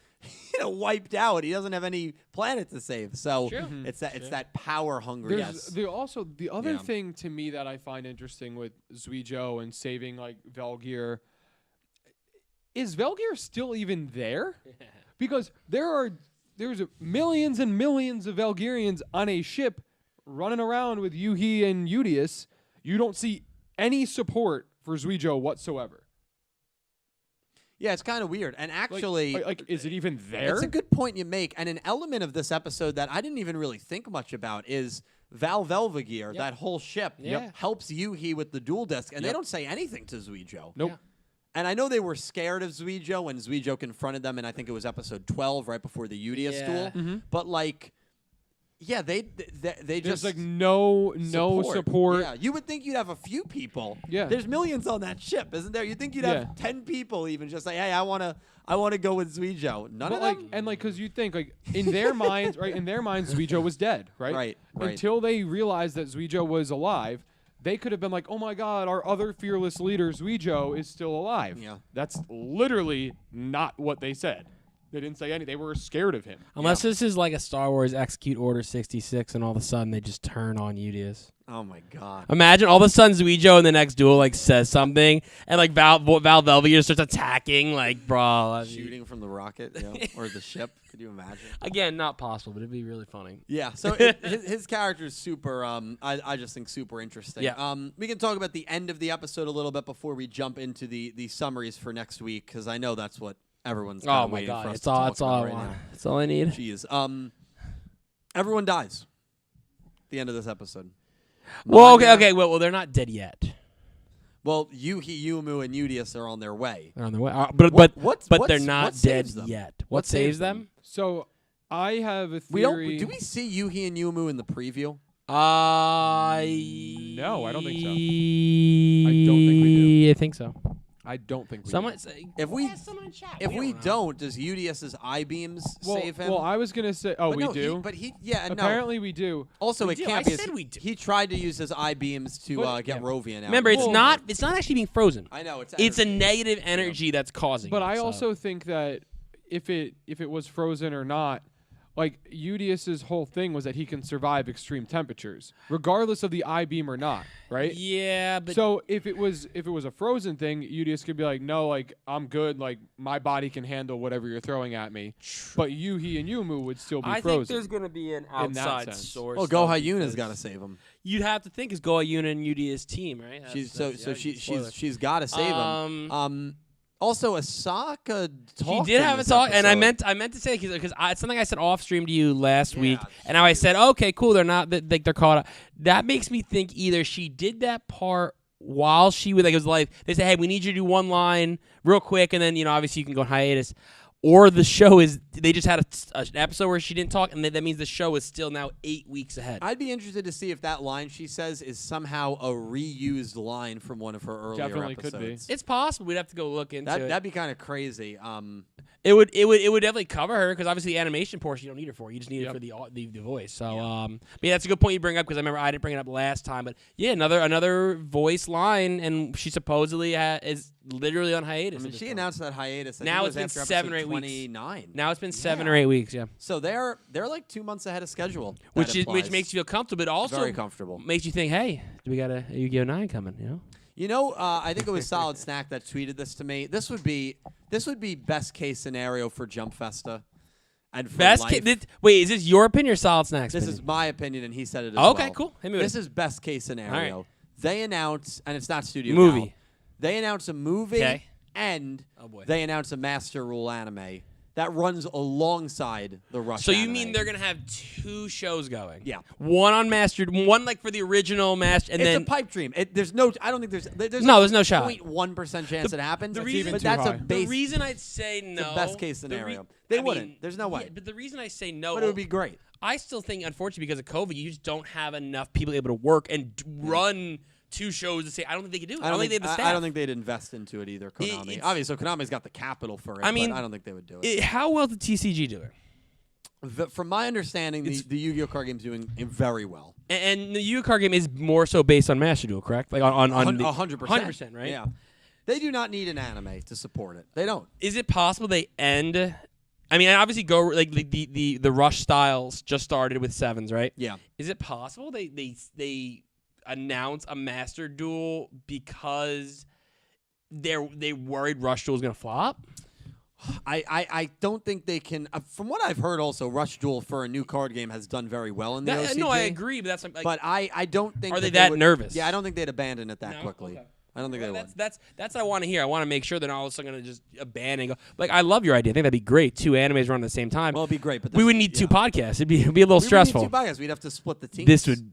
wiped out, he doesn't have any planet to save. So it's that power hungry. The other thing to me that I find interesting with Yugioh and saving like Valgyr, is Valgyr still even there? Because there's millions and millions of Valgyrians on a ship running around with Yuhi and Udius. You don't see any support for Yugioh whatsoever. Yeah, it's kind of weird. And actually, is it even there? It's a good point you make. And an element of this episode that I didn't even really think much about is Val Velvagear, that whole ship, helps Yuhi with the dual disc, and they don't say anything to Yugioh. Nope. Yeah. And I know they were scared of Yugioh when Yugioh confronted them, and I think it was episode 12, right before the Udius duel. But they There's just like no support. Yeah, you would think you'd have a few people. Yeah, there's millions on that ship, isn't there? You'd think you'd have 10 people even just say, hey, I wanna go with Yugioh. None of them. Because you think in their minds, right? In their minds, Yugioh was dead, right? Right. Until they realized that Yugioh was alive. They could have been like, oh, my God, our other fearless leader, Yugioh, is still alive. Yeah. That's literally not what they said. They didn't say anything. They were scared of him. Unless this is like a Star Wars Execute Order 66 and all of a sudden they just turn on Yugioh. Oh, my God. Imagine all of a sudden Yugioh in the next duel like says something and like Val Velvia just starts attacking like, bro. Shooting from the rocket or the ship. Could you imagine? Again, not possible, but it'd be really funny. Yeah, so his character is super, I just think super interesting. Yeah. We can talk about the end of the episode a little bit before we jump into the summaries for next week, because I know that's what everyone's kind of waiting for us to talk about right now. That's all I need. Jeez. Everyone dies at the end of this episode. Well, okay. Well, they're not dead yet. Well, Yuhi, Yumu, and Yugioh are on their way. They're on their way. But they're not dead them? yet. What saves them? So I have a theory. Do we see Yuhi and Yumu in the preview? No, I don't think so. I don't think we do. I think so. I don't think we Someone do. say, If we if we don't, does Udious's I-beams save him? Well, I was gonna say, but we no, do. Apparently we do. Also, We it do. can't I be. said we do. He tried to use his I-beams to get Rovian out. Remember, it's not actually being frozen. I know it's It's a energy. negative energy that's causing But it. I so. also think that if it was frozen or not, like Udious's whole thing was that he can survive extreme temperatures, regardless of the I-beam or not, right? Yeah, but So if it was a frozen thing, Yugioh could be like, no, like I'm good, like my body can handle whatever you're throwing at me. But Yuhi and Yumu would still be I frozen. think there's going to be an in that outside sense. source. Well, though, Gohayuna's because got to save him. You'd have to think is Gohayuna and Yudio's team, right? She's got to save him. Also, Asaka talked. She did in have a this talk, and episode. I meant to say because it's something I said off stream to you last week, Yeah, and now I said, okay, cool, they're not like they're caught up. That makes me think either she did that part while she was like it was live. They said, hey, we need you to do one line real quick, and then obviously you can go on hiatus. Or the show is they just had an episode where she didn't talk, and that means the show is still now 8 weeks ahead. I'd be interested to see if that line she says is somehow a reused line from one of her earlier Definitely episodes. could be. It's possible. We'd have to go look into it. That'd be kind of crazy. It would definitely cover her because obviously the animation portion you don't need her for. You just need it for the voice. So but yeah, that's a good point you bring up because I remember I didn't bring it up last time. But yeah, another voice line, and she supposedly is literally on hiatus. I mean, she announced that hiatus. I Now think it's it been was after 7 or 8 episode weeks. 29. Now it's been 7 or 8 weeks. Yeah, So they're like 2 months ahead of schedule. which makes you feel comfortable, but also very comfortable. makes you think, hey, do we got a Yu-Gi-Oh 9 coming? I think it was Solid Snack that tweeted this to me. This would be best case scenario for Jump Festa. And for Best life. wait, is this your opinion or Solid Snacks? This opinion? is my opinion, and he said it as Okay, well. cool. Hit me with This it. is best case scenario. All They announce, and it's not Studio Movie. Gal. They announce a movie, Okay. and Oh, boy. they announce a Master Rule anime that runs alongside the Rush. So you anime. mean they're gonna have 2 shows going? Yeah. One on Mastered, one like for the original Master, and It's then a pipe dream. There's no. I don't think there's No, there's no shot. 0.1% chance it happens. the reason- but too that's a high. base. the reason I'd say no. the best case the scenario. They I wouldn't. mean, There's no way. yeah, but the reason I say no, But it would be great. I still think, unfortunately, because of COVID, you just don't have enough people able to work and run 2 shows to say. I don't think they could do it. I don't think they have the staff. I don't think they'd invest into it either. Konami. it's- Obviously, Konami's got the capital for it. I mean, but I don't think they would do it. How well did TCG do it? From my understanding, the Yu-Gi-Oh card game's doing very well. And the Yu card game is more so based on Master Duel, correct? Like on 100%. 100%, right? Yeah. They do not need an anime to support it. They don't. Is it possible they end? I mean, obviously, the Rush styles just started with 7s, right? Yeah. Is it possible they announce a Master Duel because they worried Rush Duel was gonna flop? I don't think they can. From what I've heard, also Rush Duel for a new card game has done very well in the OCG. No, I agree, but that's like. But I don't think. Are they that that nervous? Yeah, I don't think they'd abandon it that No? quickly. Okay. I don't think they would. That's what I want to hear. I want to make sure they're not all of a sudden going to just abandon and go. Like, I love your idea. I think that'd be great. 2 animes run at the same time. Well, it'd be great, but we would need 2 podcasts. It'd be a little stressful. We would need 2 podcasts. We'd have to split the teams. This would.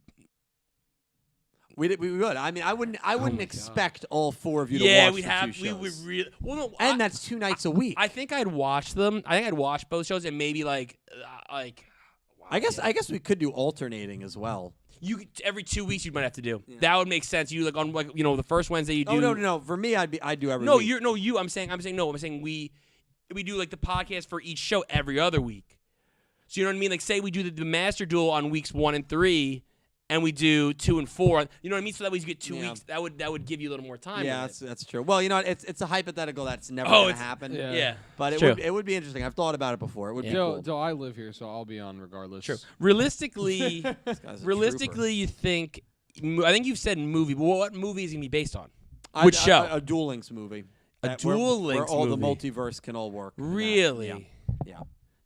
We would. I mean, I wouldn't my expect all 4 of you to Yeah, watch we'd the have. 2 We shows. would really. Well, no. And that's 2 nights a week. I think I'd watch them. I think I'd watch both shows and maybe like. Wow, I guess we could do alternating as well. You every 2 weeks you might have to do. Yeah. That would make sense. You like on the first Wednesday you do. Oh no. For me, I'd do every No, week. you. I'm saying no. I'm saying we do like the podcast for each show every other week. So you know what I mean? Like say we do the Master Duel on weeks 1 and 3, and we do 2 and 4. You know what I mean? So that way you get 2 Yeah. weeks. That would give you a little more time. Yeah, with it. that's true. Well, it's a hypothetical that's never going to happen. Yeah. But True. it would be interesting. I've thought about it before. It would be cool. Joe, I live here, so I'll be on regardless. True. Realistically, This guy's a trooper. you think? I think you've said movie, but what movie is gonna be based on? Which show? A Duel Links movie. A Duel where Links all movie. the multiverse can all work. Really? Yeah.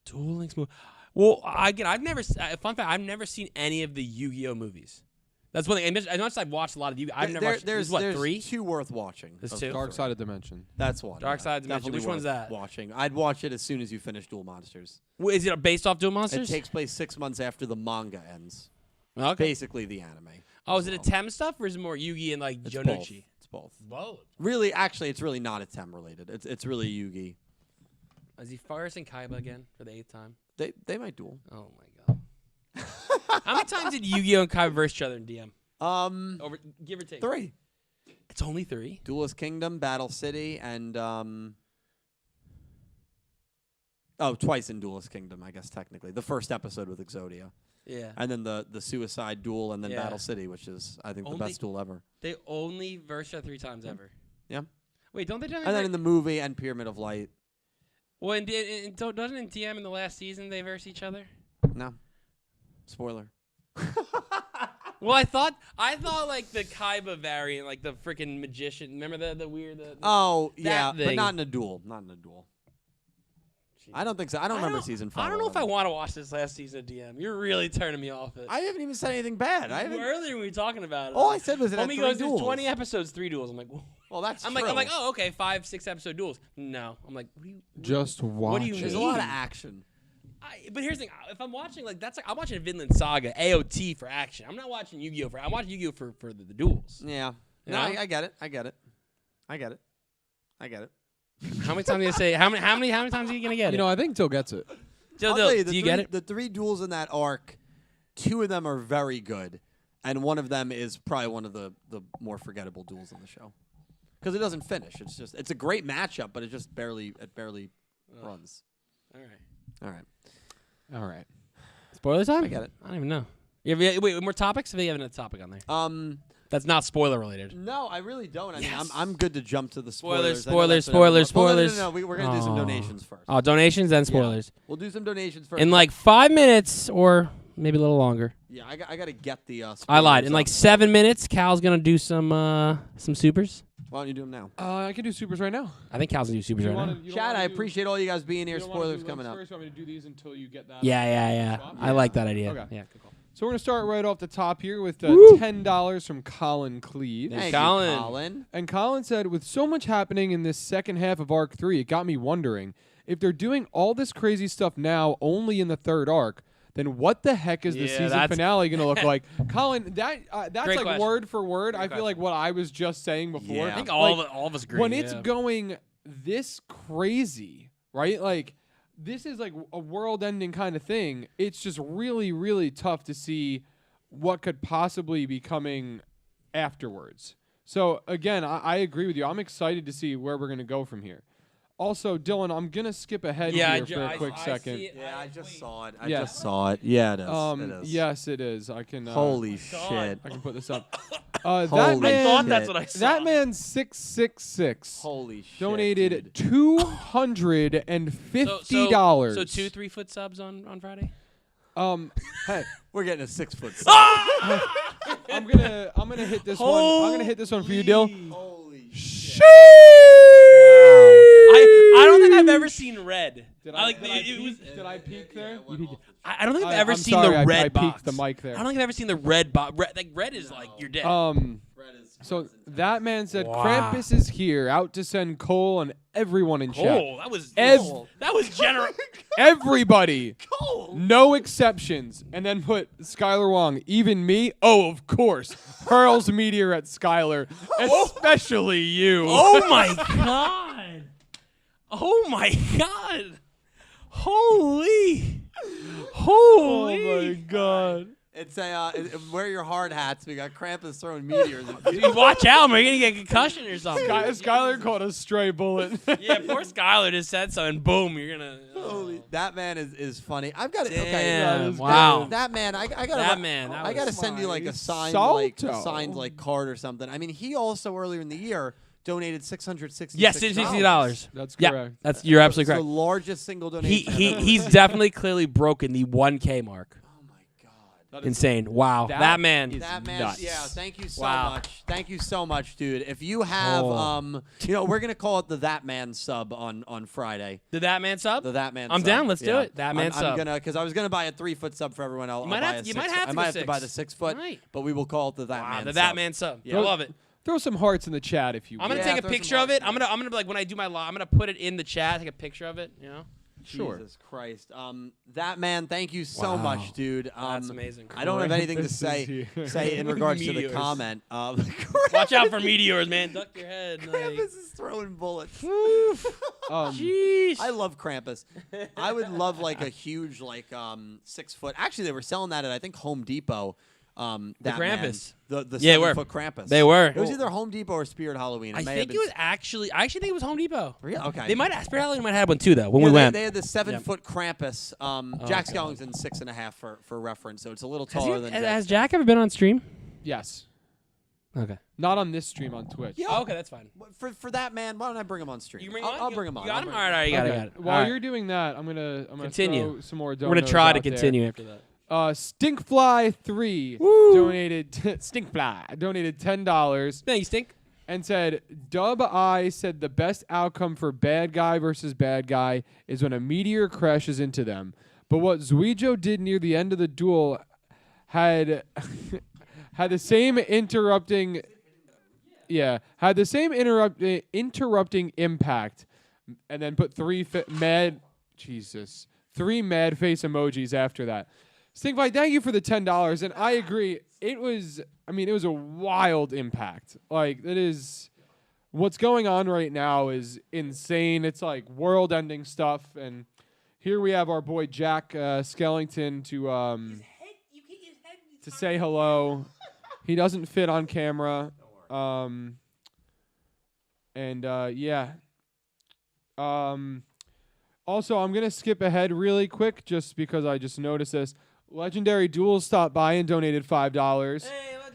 Duel Links movie. Well, I've never. Fun fact: I've never seen any of the Yu-Gi-Oh movies. That's one thing. I know I've watched a lot of Yu-Gi-Oh. I've never watched. There's 3? 2 worth watching. There's of 2? Dark Side of Dimension. That's one. Dark Side of Dimension. Definitely Which one's worth that? Watching. I'd watch it as soon as you finish Duel Monsters. Is it based off Duel Monsters? It takes place 6 months after the manga ends. Okay. Basically the anime. Oh, is it a TEM stuff or is it more Yugi and like It's Jonuchi? both. Both. Really, actually, it's really not a TEM related. It's really Yugi. Is he versing Kaiba again for the 8th time? They might duel. Oh my god. How many times did Yu-Gi-Oh and Kaiba verse each other in DM? Over, give or take. 3. It's only 3. Duelist Kingdom, Battle City, and twice in Duelist Kingdom, I guess technically. The first episode with Exodia. Yeah. And then the Suicide Duel, and then Yeah. Battle City, which is I think the best duel ever. They only verse each other 3 times ever. Yeah. Wait, don't they? And then in the movie and Pyramid of Light. Well, doesn't in DM in the last season they verse each other? No. Spoiler. Well, I thought like the Kaiba variant, like the freaking magician. Remember the weird. Oh yeah, but thing. not in a duel. Not in a duel. I don't think so. I don't remember season 5. I don't know if I want to watch this last season of DM. You're really turning me off it. I haven't even said anything bad. Earlier when we were talking about it. All I said was it had Homie 3 goes, duels. there's 20 episodes, 3 duels. I'm like, whoa. Well, that's I'm true. like, oh, okay, 5-6 episode duels. No, I'm like, what do you? Just watch What do you it. There's a mean? lot of action. But here's the thing: if I'm watching I'm watching Vinland Saga AOT for action. I'm not watching Yu-Gi-Oh I'm watching Yu-Gi-Oh for the duels. Yeah. You No, know? I get it. How many times do you say? How many times are you gonna get it? I think Till gets it. Jill, I'll tell you, do you get it? The 3 duels in that arc, 2 of them are very good, and one of them is probably one of the more forgettable duels in the show. Because it doesn't finish. It's a great matchup, but it barely runs. All right. All right. All right. Spoiler time? I get it. I don't even know. Wait, more topics? If you have another topic on there. That's not spoiler related. No, I really don't. I mean, Yes. I'm good to jump to the Spoilers, spoilers. spoilers. Well, no. We're gonna do some donations first. Oh, donations and spoilers. We'll do some donations first. In like 5 minutes or maybe a little longer. Yeah, I got to get the. I lied. In spoilers like up. 7 minutes, Cal's gonna do some supers. Why don't you do them now? I can do supers right now. I think Cal's gonna do supers right now. Chad, I appreciate all you guys being here. Spoilers coming up. First, you want me to do these until you get that? Yeah. Swap? I like that idea. Okay. Yeah, cool. So we're gonna start right off the top here with Woo! $10 from Colin Cleve. Thank Thank Colin. you, Colin. And Colin said, with so much happening in this second half of Arc 3, it got me wondering, if they're doing all this crazy stuff now only in the third arc, then what the heck is the Yeah, season that's- finale going to look like? Colin, that's Great like question. word for word. Great I feel like what I was just saying before. Yeah. I think Like, all of us agree. when it's yeah. going this crazy, right? Like, this is like a world-ending kind of thing. It's just really, really tough to see what could possibly be coming afterwards. So, again, I agree with you. I'm excited to see where we're going to go from here. Also, Dylan, I'm going to skip ahead here for a quick second. Yeah, I just saw it. Yeah. saw it. Yeah, it is. It is. Yes, it is. I can. Holy God. shit. I can put this up. Holy That man, I thought shit. that's what I saw. that man 666 Holy shit. donated dude. $250. So 2 3-foot subs on Friday. Hey, We're getting a 6 foot. I'm gonna hit this one. I'm gonna hit this one for you, Dill. Holy Sheesh. I don't think I've ever seen red. Did I like did it was. Did I peek there? I don't think I've ever I'm seen sorry, the I red box. peeked the mic there. I don't think I've ever seen the red box. Like red is like you're dead. So that man said, Wow. Krampus is here, out to send Cole and everyone in chat. Oh, that was Ev- that was generous. Everybody. Cole. No exceptions. And then put Skylar Wong, even me? Oh, of course. Hurls meteor at Skylar. Especially you. Oh my god. Oh my god. Holy. Oh my god. It's a wear your hard hats. We got Krampus throwing meteors. Dude, watch out, man. You're going to get a concussion or something. Skylar caught a stray bullet. Yeah, poor Skylar just said so, and boom, you're going to... Holy, that man is funny. I've got it. Okay, Damn, wow. That man, I got That man, that I got to was send you like a signed card or something. I mean, he also earlier in the year donated $666. Yes, $60. That's Yeah, correct. you're absolutely It's correct. the largest single donation. He's definitely clearly broken the 1K mark. Oh my God. Insane. Wow. That man. is man, nuts. yeah. Thank you so Wow. much. Thank you so much, dude. If you have, we're gonna call it the That Man sub on Friday. The That Man sub? The That Man. I'm sub. down. Let's do Yeah. it. That Man I'm sub. gonna because I was gonna buy a 3-foot sub for everyone else. You might have to go buy the 6. 6-foot, Right. but we will call it the That Wow, Man. the sub. That Man sub. Yeah. I love it. Throw some hearts in the chat if you I'm will. gonna Yeah, take a throw some picture of it. hearts. I'm gonna like when I do my live. I'm gonna put it in the chat. Take a picture of it. You know. Sure. Jesus Christ. That man, thank you so much, dude. That's amazing. I don't have anything to Krampus say is in regards to the Meteors. comment. Watch out for meteors, man. Duck your head. Krampus Like. is throwing bullets. Jeez. I love Krampus. I would love like a huge 6-foot. Actually, they were selling that at I think Home Depot. That Krampus. Man, the Yeah, they were. 7-foot Krampus. They were. It was either Home Depot or Spirit Halloween. I think it was actually. I actually think it was Home Depot. Really? Okay. They might. Spirit Halloween might have one too, though. When Yeah, we went. They had the 7-foot Krampus. Jack Skellington's 6.5 for reference, so it's a little taller than. Has Jack ever been on stream? Yes. Okay. Not on this stream on Twitch. Yeah. Oh, okay, that's fine. For that man, why don't I bring him on stream? You bring I'll bring him on. You got I'll him. bring All right, you got Okay. it. While All right. you're doing that, I'm gonna Continue. throw some more. We're gonna try to continue after that. Stinkfly3 donated Stinkfly donated $10 No, you stink. and said Dub I said the best outcome for bad guy versus bad guy is when a meteor crashes into them. But what Yugioh did near the end of the duel had the same interrupting impact, and then put three mad face emojis after that. Stinkfly, thank you for the $10, and I agree. It was a wild impact. Like, it is, what's going on right now is insane. It's like world-ending stuff, and here we have our boy Jack Skellington to say hello. He doesn't fit on camera. Also, I'm going to skip ahead really quick just because I just noticed this. Legendary Duels stopped by and donated $5.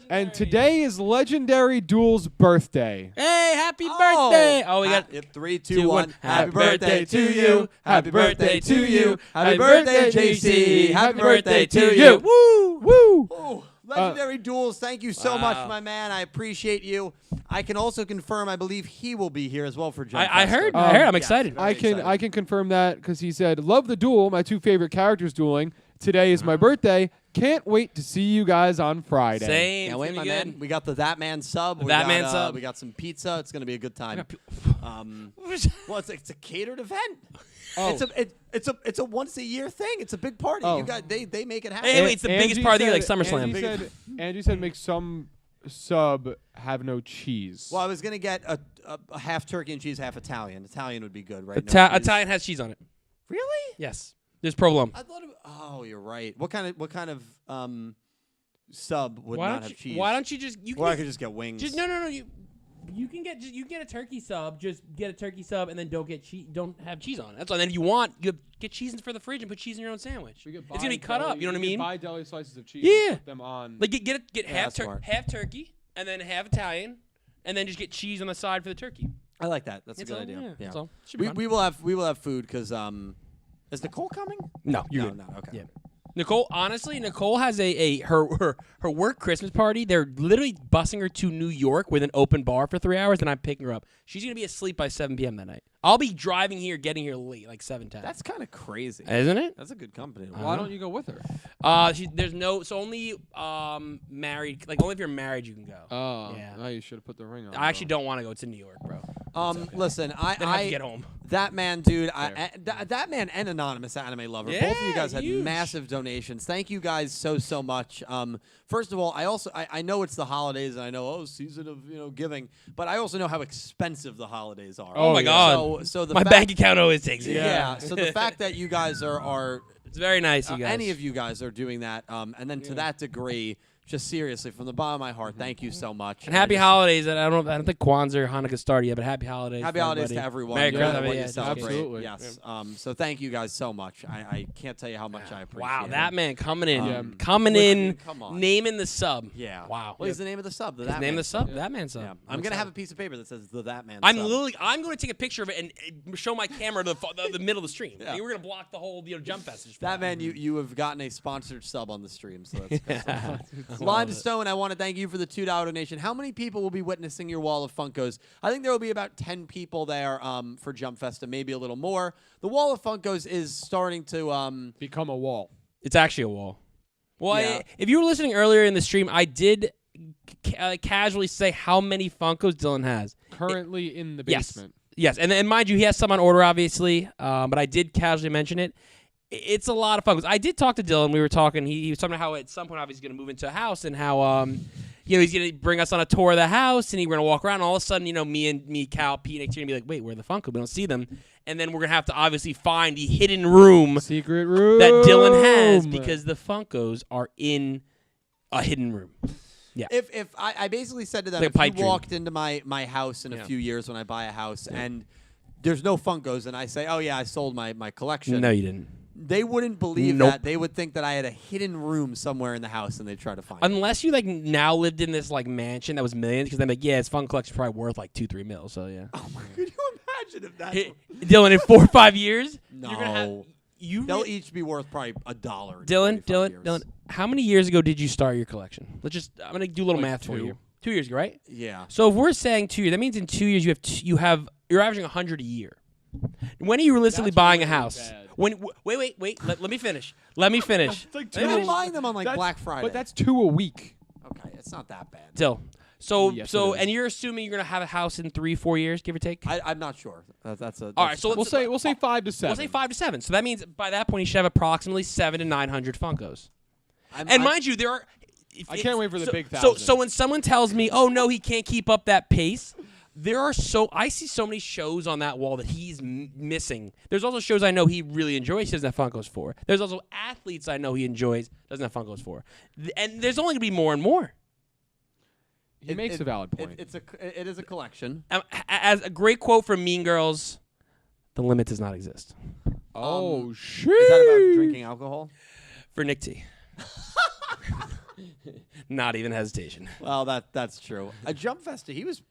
And today is Legendary Duels' birthday. Hey, happy birthday! Oh, we got 3, 2, 1. Happy birthday to you. Happy birthday to you. Happy birthday, JC. Happy birthday to you. Woo! Woo! Oh, Legendary Duels, thank you so much, my man. I appreciate you. I can also confirm, I believe he will be here as well for Jump I heard. I'm excited. I can confirm that because he said, love the duel, my two favorite characters dueling. Today is my birthday. Can't wait to see you guys on Friday. Same. Can't wait, my man. We got the That Man sub. Sub. We got some pizza. It's going to be a good time. Well, it's a catered event. Oh. It's a once a year thing. It's a big party. Oh. You got they make it happen. Hey, wait, it's the biggest part of the year, like SummerSlam. Angie said make some sub have no cheese. Well, I was gonna get a half turkey and cheese, half Italian. Italian would be good, right? No cheese. Italian has cheese on it. Really? Yes. There's provolone. I thought. Oh, you're right. What kind of sub would not have cheese? Why don't you just Or I could just get wings. No. You can get a turkey sub. Just get a turkey sub and then don't have cheese on it. That's all. And then if you want, you get cheese for the fridge and put cheese in your own sandwich. It's gonna be cut up. You know what I mean? Buy deli slices of cheese. Yeah. And put them on. Like get half smart. half turkey and then half Italian and then just get cheese on the side for the turkey. I like that. That's a That's good all, idea. yeah, Yeah. that's all. Should be fun. We will have food because is Nicole coming? No, No. Okay. Yeah. Nicole has her work Christmas party. They're literally busing her to New York with an open bar for 3 hours, and I'm picking her up. She's gonna be asleep by 7 p.m. that night. I'll be driving here, getting here late, like 7:10. That's kind of crazy. Isn't it? That's a good company. Why don't you go with her? Only married, like only if you're married you can go. Oh, Yeah. Oh, you should have put the ring on. I actually don't want to go to New York, bro. Listen, Then I have to get home. That man, dude, that man and Anonymous Anime Lover. Both of you Yeah, guys had huge. massive donations. Thank you guys so much. First of all, I know it's the holidays, and I know season of giving, but I also know how expensive the holidays are. Oh my yeah. God. So the My fact, bank account always takes it. yeah. So the fact that you guys are It's very nice, you guys. Any of you guys are doing that, and then to that degree, just seriously, from the bottom of my heart, thank you so much. And happy holidays. And I don't think Kwanzaa or Hanukkah started yet, but happy holidays. Happy holidays to everyone. Merry Christmas. Christmas. What you Yeah, celebrate. absolutely. Yes. So thank you guys so much. I can't tell you how much I appreciate Wow, it. that man coming in, come on. naming the sub. Yeah. Wow. What is the name of the sub? The His That name Man the sub. That man sub. Yeah. I'm gonna have a piece of paper that says the That Man. I'm sub. I'm going to take a picture of it and show my camera to the middle of the stream. Yeah. We're going to block the whole jump message. That man, you have gotten a sponsored sub on the stream, so that's good. Yeah. Limestone, I want to thank you for the $2 donation. How many people will be witnessing your wall of Funkos? I think there will be about 10 people there for Jump Festa, maybe a little more. The wall of Funkos is starting to become a wall. It's actually a wall. Well, Yeah. if you were listening earlier in the stream, I did casually say how many Funkos Dylan has. Currently in the basement. Yes, and mind you, he has some on order, obviously, but I did casually mention it. It's a lot of Funkos. I did talk to Dylan. We were talking. He was talking about how at some point, obviously, he's going to move into a house and how he's going to bring us on a tour of the house and we're going to walk around. And all of a sudden, me, Cal, Pete, and Nick are going to be like, wait, where are the Funkos? We don't see them. And then we're going to have to obviously find the hidden room Secret room that Dylan has because the Funkos are in a hidden room. Yeah. If I basically said to them, Like a if you pipe dream. walked into my house in a few years when I buy a house and there's no Funkos and I say, oh yeah, I sold my collection. No, you didn't. They wouldn't believe Nope. that. They would think that I had a hidden room somewhere in the house and they'd try to find it. Unless you now lived in this mansion that was millions, because then his fun collection's probably worth like 2-3 mil. So yeah. Oh my! Could you imagine if that's Dylan, in 4 or 5 years, no? you're gonna have They'll each be worth probably $1. Dylan, how many years ago did you start your collection? I'm gonna do a little math for you. 2 years ago, right? Yeah. So if we're saying 2 years, that means in 2 years you're averaging 100 a year. When are you realistically buying a house? bad. Wait. Let me finish. Let me finish. It's like They're not buying them on Black Friday. But that's 2 a week. okay. It's not that bad. Still. So Yes, it is. and you're assuming you're gonna have a house in 3-4 years, give or take. I'm not sure. That's All right, so We'll say 5 to 7. We'll say 5 to 7. So that means by that point you should have approximately 700 to 900 Funkos. Mind you, there are. I can't wait for the big 1,000. So when someone tells me, "Oh no, he can't keep up that pace," I see so many shows on that wall that he's missing. There's also shows I know he really enjoys, he doesn't have Funkos for. There's also athletes I know he enjoys, doesn't have Funkos for. And there's only gonna be more and more. He makes a valid point. It is a collection. As a great quote from Mean Girls, "The limit does not exist." Oh shit! Is that about drinking alcohol? For Nick T. Not even hesitation. Well, that's true. A Jump Festa, he was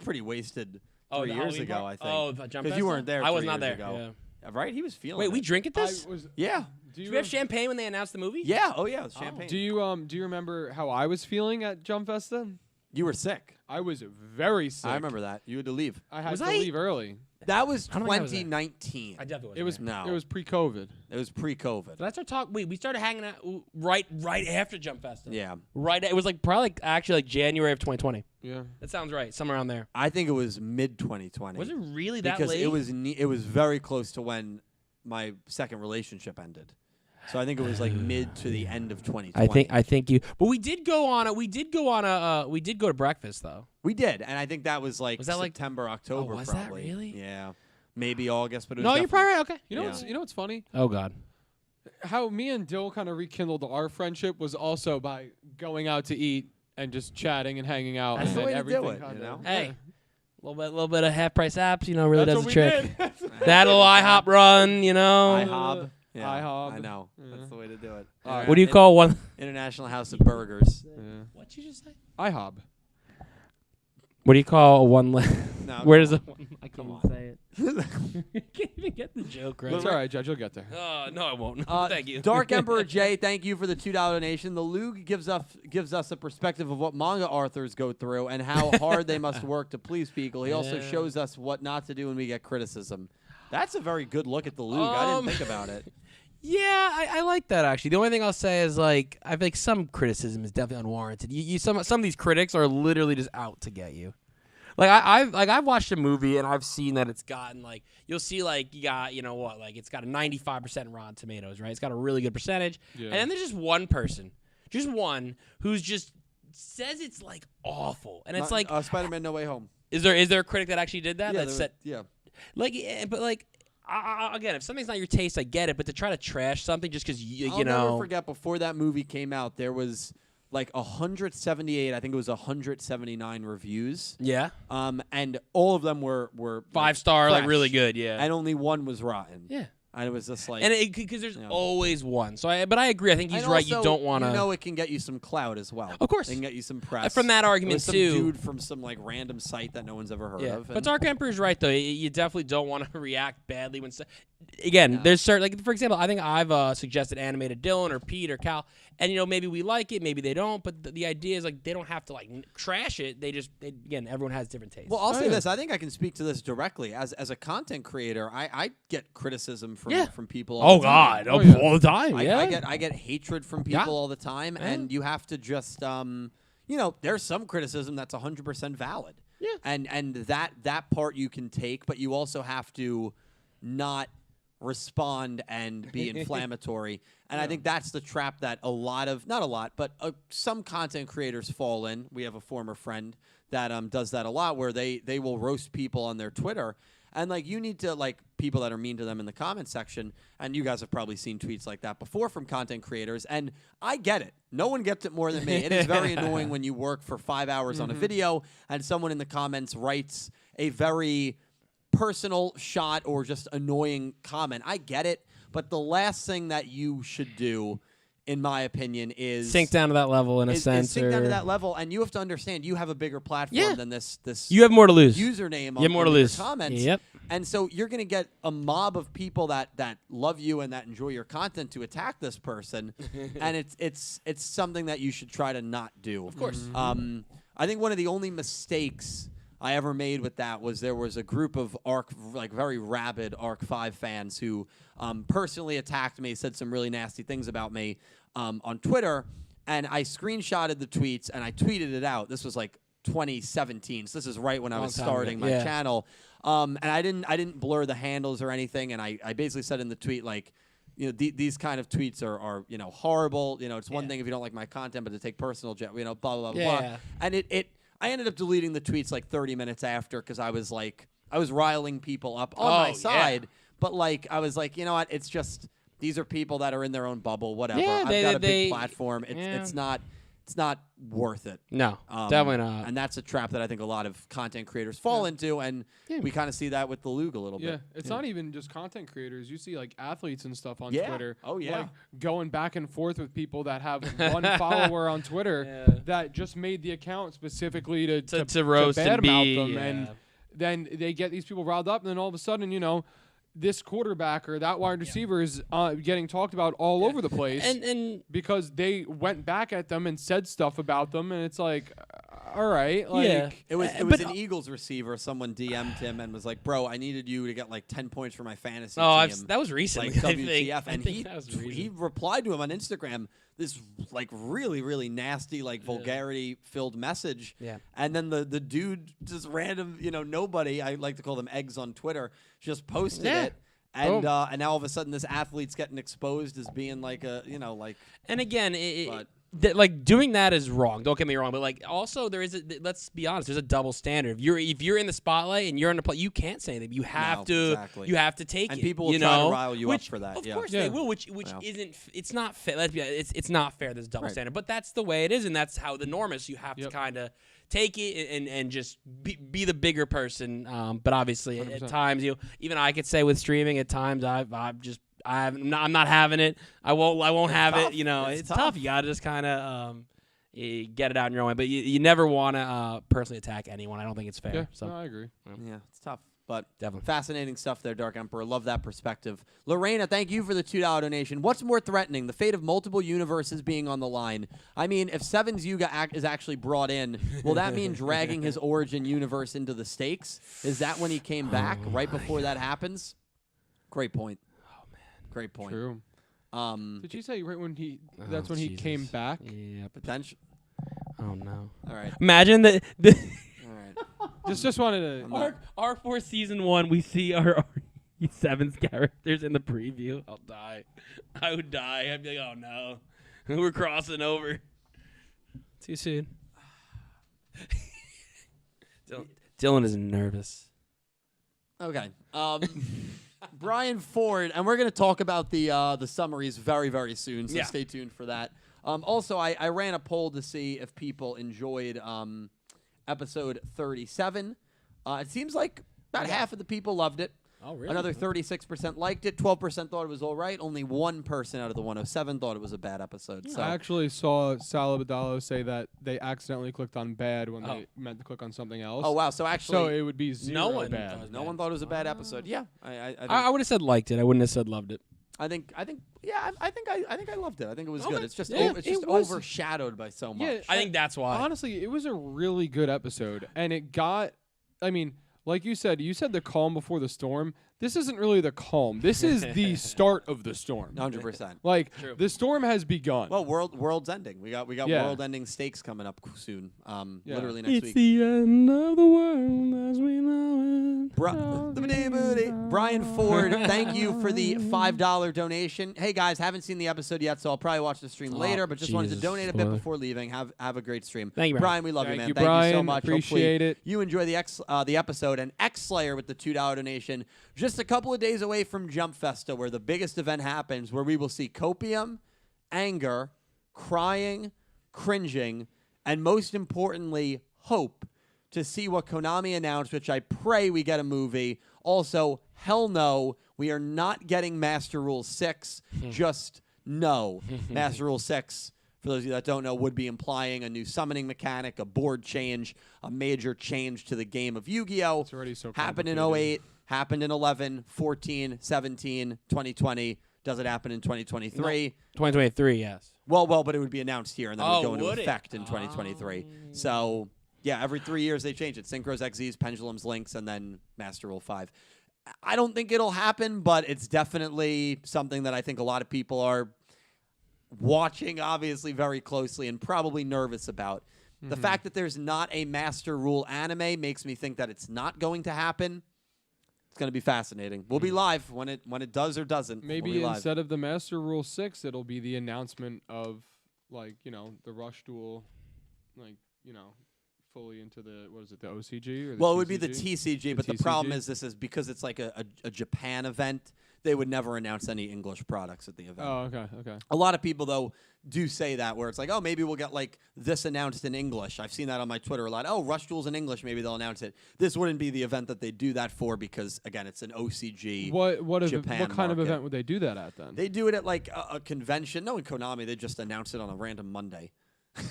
pretty wasted 3 years ago, I think. Oh, the Jump because you Festa? weren't there. I was 3 not years there. ago. Yeah. Right? He was feeling. Wait, we it. drink at this? Yeah. Did we have champagne when they announced the movie? Yeah. Oh yeah. It was champagne. Do you remember how I was feeling at Jump Festa? You were sick. I was very sick. I remember that. You had to leave. I had Was to I? leave early. That was I don't think I was there. 2019. I definitely It was No. It was pre-COVID. It was pre-COVID. Did I start talking? Wait, we started hanging out right after Jump Festa. Yeah. Right. It was probably actually January of 2020. Yeah. That sounds right. Somewhere around there. I think it was mid 2020. Was it really that because late? it was very close to when my second relationship ended. So I think it was mid to the end of 2020. I think you. But we did go to breakfast though. We did, and I think that was Was that September, October. was that probably. really? Yeah, maybe August, but it was No, you're probably right. Okay. You know Yeah. what's funny? Oh God. How me and Dill kind of rekindled our friendship was also by going out to eat and just chatting and hanging out. That's and the way to everything do it, kinda- you know? Hey. Little bit of half price apps, really That's does what the we trick. did. That little IHOP run, IHOB. Yeah, IHOB. I know. Yeah. That's the way to do it. All right. What do you call one? International House of Burgers? Yeah. What'd you just say? IHOB. What do you call a one? No, Where come does on. it? I can't Come even say it. You can't even get the joke right. That's all right, Judge. You'll get there. No, I won't. Thank you. Dark Emperor J, thank you for the $2 donation. The Lug gives us a perspective of what manga authors go through and how hard they must work to please people. He also Yeah. shows us what not to do when we get criticism. That's a very good look at the Lug. I didn't think about it. Yeah, I like that actually. The only thing I'll say is I think some criticism is definitely unwarranted. Some of these critics are literally just out to get you. I've watched a movie and I've seen that it's gotten you'll see you got it's got a 95% Rotten Tomatoes, right? It's got a really good percentage. Yeah. And then there's just one person, who's just says it's awful. And it's Spider-Man No Way Home. is there a critic that actually did that? Yeah, that said yeah. but again, if something's not your taste, I get it. But to try to trash something just because you I'll know, never forget before that movie came out, there was like 178. I think it was 179 reviews. Yeah. And all of them were 5-star, like fresh, really good. Yeah. and only one was rotten. Yeah. And it was just like, And because there's always one. So, but I agree. I think he's and right. also, You don't want to. You know, it can get you some clout as well. Of course. It can get you some press. From that argument, some too. dude from some like random site that no one's ever heard of. But Dark Emperor's right though. You definitely don't want to react badly when. Again, there's certain, like, for example, I think I've suggested Animated Dylan or Pete or Cal, and maybe we like it, maybe they don't. But the idea is like they don't have to like trash it. Again, everyone has different tastes. Well, I'll say this. I think I can speak to this directly as a content creator. I get criticism from people. All the time. all the time. I get hatred from people all the time, and you have to just there's some criticism that's 100% valid. Yeah. And that part you can take, but you also have to not respond and be inflammatory. And I think that's the trap that not a lot, but some content creators fall in. We have a former friend that does that a lot, where they will roast people on their Twitter. And like you need to like people that are mean to them in the comment section, and you guys have probably seen tweets like that before from content creators, and I get it. No one gets it more than me. It is very annoying when you work for 5 hours on a video and someone in the comments writes a very personal shot or just annoying comment. I get it, but the last thing that you should do, in my opinion, is sink down to that level in a sense. Sink down to that level, and you have to understand you have a bigger platform than this. You have more to lose. Username. You have more to lose. Comments. Yep. And so you're going to get a mob of people that love you and that enjoy your content to attack this person, and it's something that you should try to not do. Of course. I think one of the only mistakes I ever made with that was there was a group of very rabid Arc 5 fans who personally attacked me, said some really nasty things about me on Twitter, and I screenshotted the tweets and I tweeted it out. This was like 2017, so this is right when I was starting my channel. And I didn't blur the handles or anything, and I basically said in the tweet like, these kind of tweets are horrible. It's one thing if you don't like my content, but to take personal blah blah blah blah. And I ended up deleting the tweets like 30 minutes after because I was riling people up on my side. Yeah. But like I was like, you know what? It's just these are people that are in their own bubble. Whatever. Yeah, I've got a big platform. It's not worth it. No, definitely not. And that's a trap that I think a lot of content creators fall into, and we kind of see that with the Loog a little bit. Yeah, it's not even just content creators. You see like athletes and stuff on Twitter. Oh, yeah. Like going back and forth with people that have one follower on Twitter that just made the account specifically to roast and badmouth them. And then they get these people riled up, and then all of a sudden, this quarterback or that wide receiver is getting talked about all over the place, and because they went back at them and said stuff about them, and it's like, all right, like it was an Eagles receiver. Someone DM'd him and was like, "Bro, I needed you to get like 10 points for my fantasy team." That was recently. Like WTF, I and think he replied to him on Instagram this like really really nasty like vulgarity filled message. Yeah, and then the dude just random nobody, I like to call them eggs on Twitter, just posted it. And now all of a sudden this athlete's getting exposed as being like a and again like doing that is wrong. Don't get me wrong, but like also there is let's be honest, there's a double standard. If you're in the spotlight and you're in the play, you can't say anything. You have to take and it. people will try to rile you up for that. Of course they will, which isn't. It's not fair. Let's be honest, it's not fair. There's a double standard, but that's the way it is, and that's how the norm is. You have to kind of take it and just be the bigger person. But obviously 100%. At times even I could say with streaming at times I'm not having it. I won't have tough. it. It's tough. You gotta just kind of get it out in your own way. But you never want to personally attack anyone. I don't think it's fair. Yeah, So no, I agree. Yeah, it's tough. But definitely fascinating stuff there, Dark Emperor. Love that perspective. Lorena, thank you for the $2 donation. What's more threatening, the fate of multiple universes being on the line? I mean, if Seven's Yuga is actually brought in, will that mean dragging his origin universe into the stakes? Is that when he came back, right before that happens? Great point. Oh, man. Great point. True. Did you say right when he? That's when Jesus. he came back. Yeah. Potential. Oh no. All right. Imagine the. All right. Just wanted to. R4 season 1, we see our Seven's characters in the preview. I'll die. I would die. I'd be like, oh no, we're crossing over. Too soon. Don't Dylan is nervous. Okay. Brian Ford, and we're going to talk about the summaries very, very soon, so stay tuned for that. Also, I ran a poll to see if people enjoyed episode 37. It seems like about half of the people loved it. Oh, really? Another 36% liked it. 12% thought it was all right. Only 1% out of the 107 thought it was a bad episode. So I actually saw Sal Abdallah say that they accidentally clicked on bad when they meant to click on something else. Oh wow! So actually, it would be zero bad. No one thought it was a bad episode. Yeah, I would have said liked it. I wouldn't have said loved it. I think I loved it. I think it was good. It's just it was overshadowed by so much. Yeah, I think that's why. Honestly, it was a really good episode, and it got. I mean, like you said the calm before the storm. This isn't really the calm. This is the start of the storm. 100%. Like the storm has begun. Well, world's ending. We got world-ending stakes coming up soon. Literally next week. It's the end of the world as we know it. Brian Ford, thank you for the $5 donation. Hey guys, haven't seen the episode yet, so I'll probably watch the stream later. But just wanted to donate a bit before leaving. Have a great stream. Thank you, Brian. We love you, man. Thank you so much. Hopefully Appreciate it. you enjoy the episode. And X Slayer with the $2 donation. Just a couple of days away from Jump Festa, where the biggest event happens, where we will see copium, anger, crying, cringing, and most importantly, hope to see what Konami announced, which I pray we get a movie. Also, hell no, we are not getting Master Rule 6. Just no. Master Rule 6, for those of you that don't know, would be implying a new summoning mechanic, a board change, a major change to the game of Yu-Gi-Oh! It's already so Happened in complicated. 08, happened in 11, 14, 17, 2020. Does it happen in 2023? 2023, yes. Well, but it would be announced here, and then it would go into would it? effect in 2023. So, yeah, every 3 years they change it. Synchros, XZs, Pendulums, Links, and then Master Rule 5. I don't think it'll happen, but it's definitely something that I think a lot of people are watching, obviously, very closely and probably nervous about. The fact that there's not a Master Rule anime makes me think that it's not going to happen. It's going to be fascinating. We'll be live when it does or doesn't. Maybe instead of the Master Rule 6, it'll be the announcement of, like, the Rush Duel, like, fully into the, what is it, the OCG? Or the Well, TCG? it would be the TCG, but the problem is this is because it's like a Japan event, they would never announce any English products at the event. Oh, okay. A lot of people, though, do say that, where it's like, oh, maybe we'll get, like, this announced in English. I've seen that on my Twitter a lot. Oh, Rush Duel's in English. Maybe they'll announce it. This wouldn't be the event that they do that for because, again, it's an OCG What Japan kind of market. event would they do that at, then? They do it at, like, a convention. No, in Konami, they just announce it on a random Monday.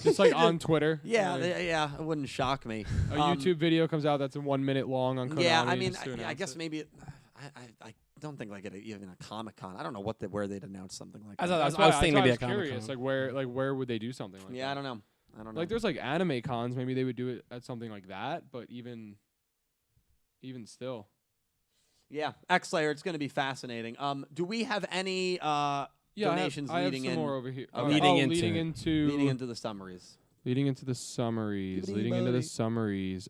Just, like, on Twitter? Yeah, Like, it wouldn't shock me. a YouTube video comes out that's 1 minute long on Konami. Yeah, I mean, just to I announce guess it. maybe I don't think like even a Comic-Con. I don't know where they'd announce something like I that. thought- I was thinking maybe that's a why I was Comic-Con. curious, where would they do something like that? Yeah, I don't know. Like, there's, like, anime cons. Maybe they would do it at something like that, but even still. Yeah, X-Slayer, it's going to be fascinating. Do we have any donations I have leading some in? more over here. Okay. Leading leading into into the summaries. Leading into the summaries. Gibbity Leading into the buddy. summaries.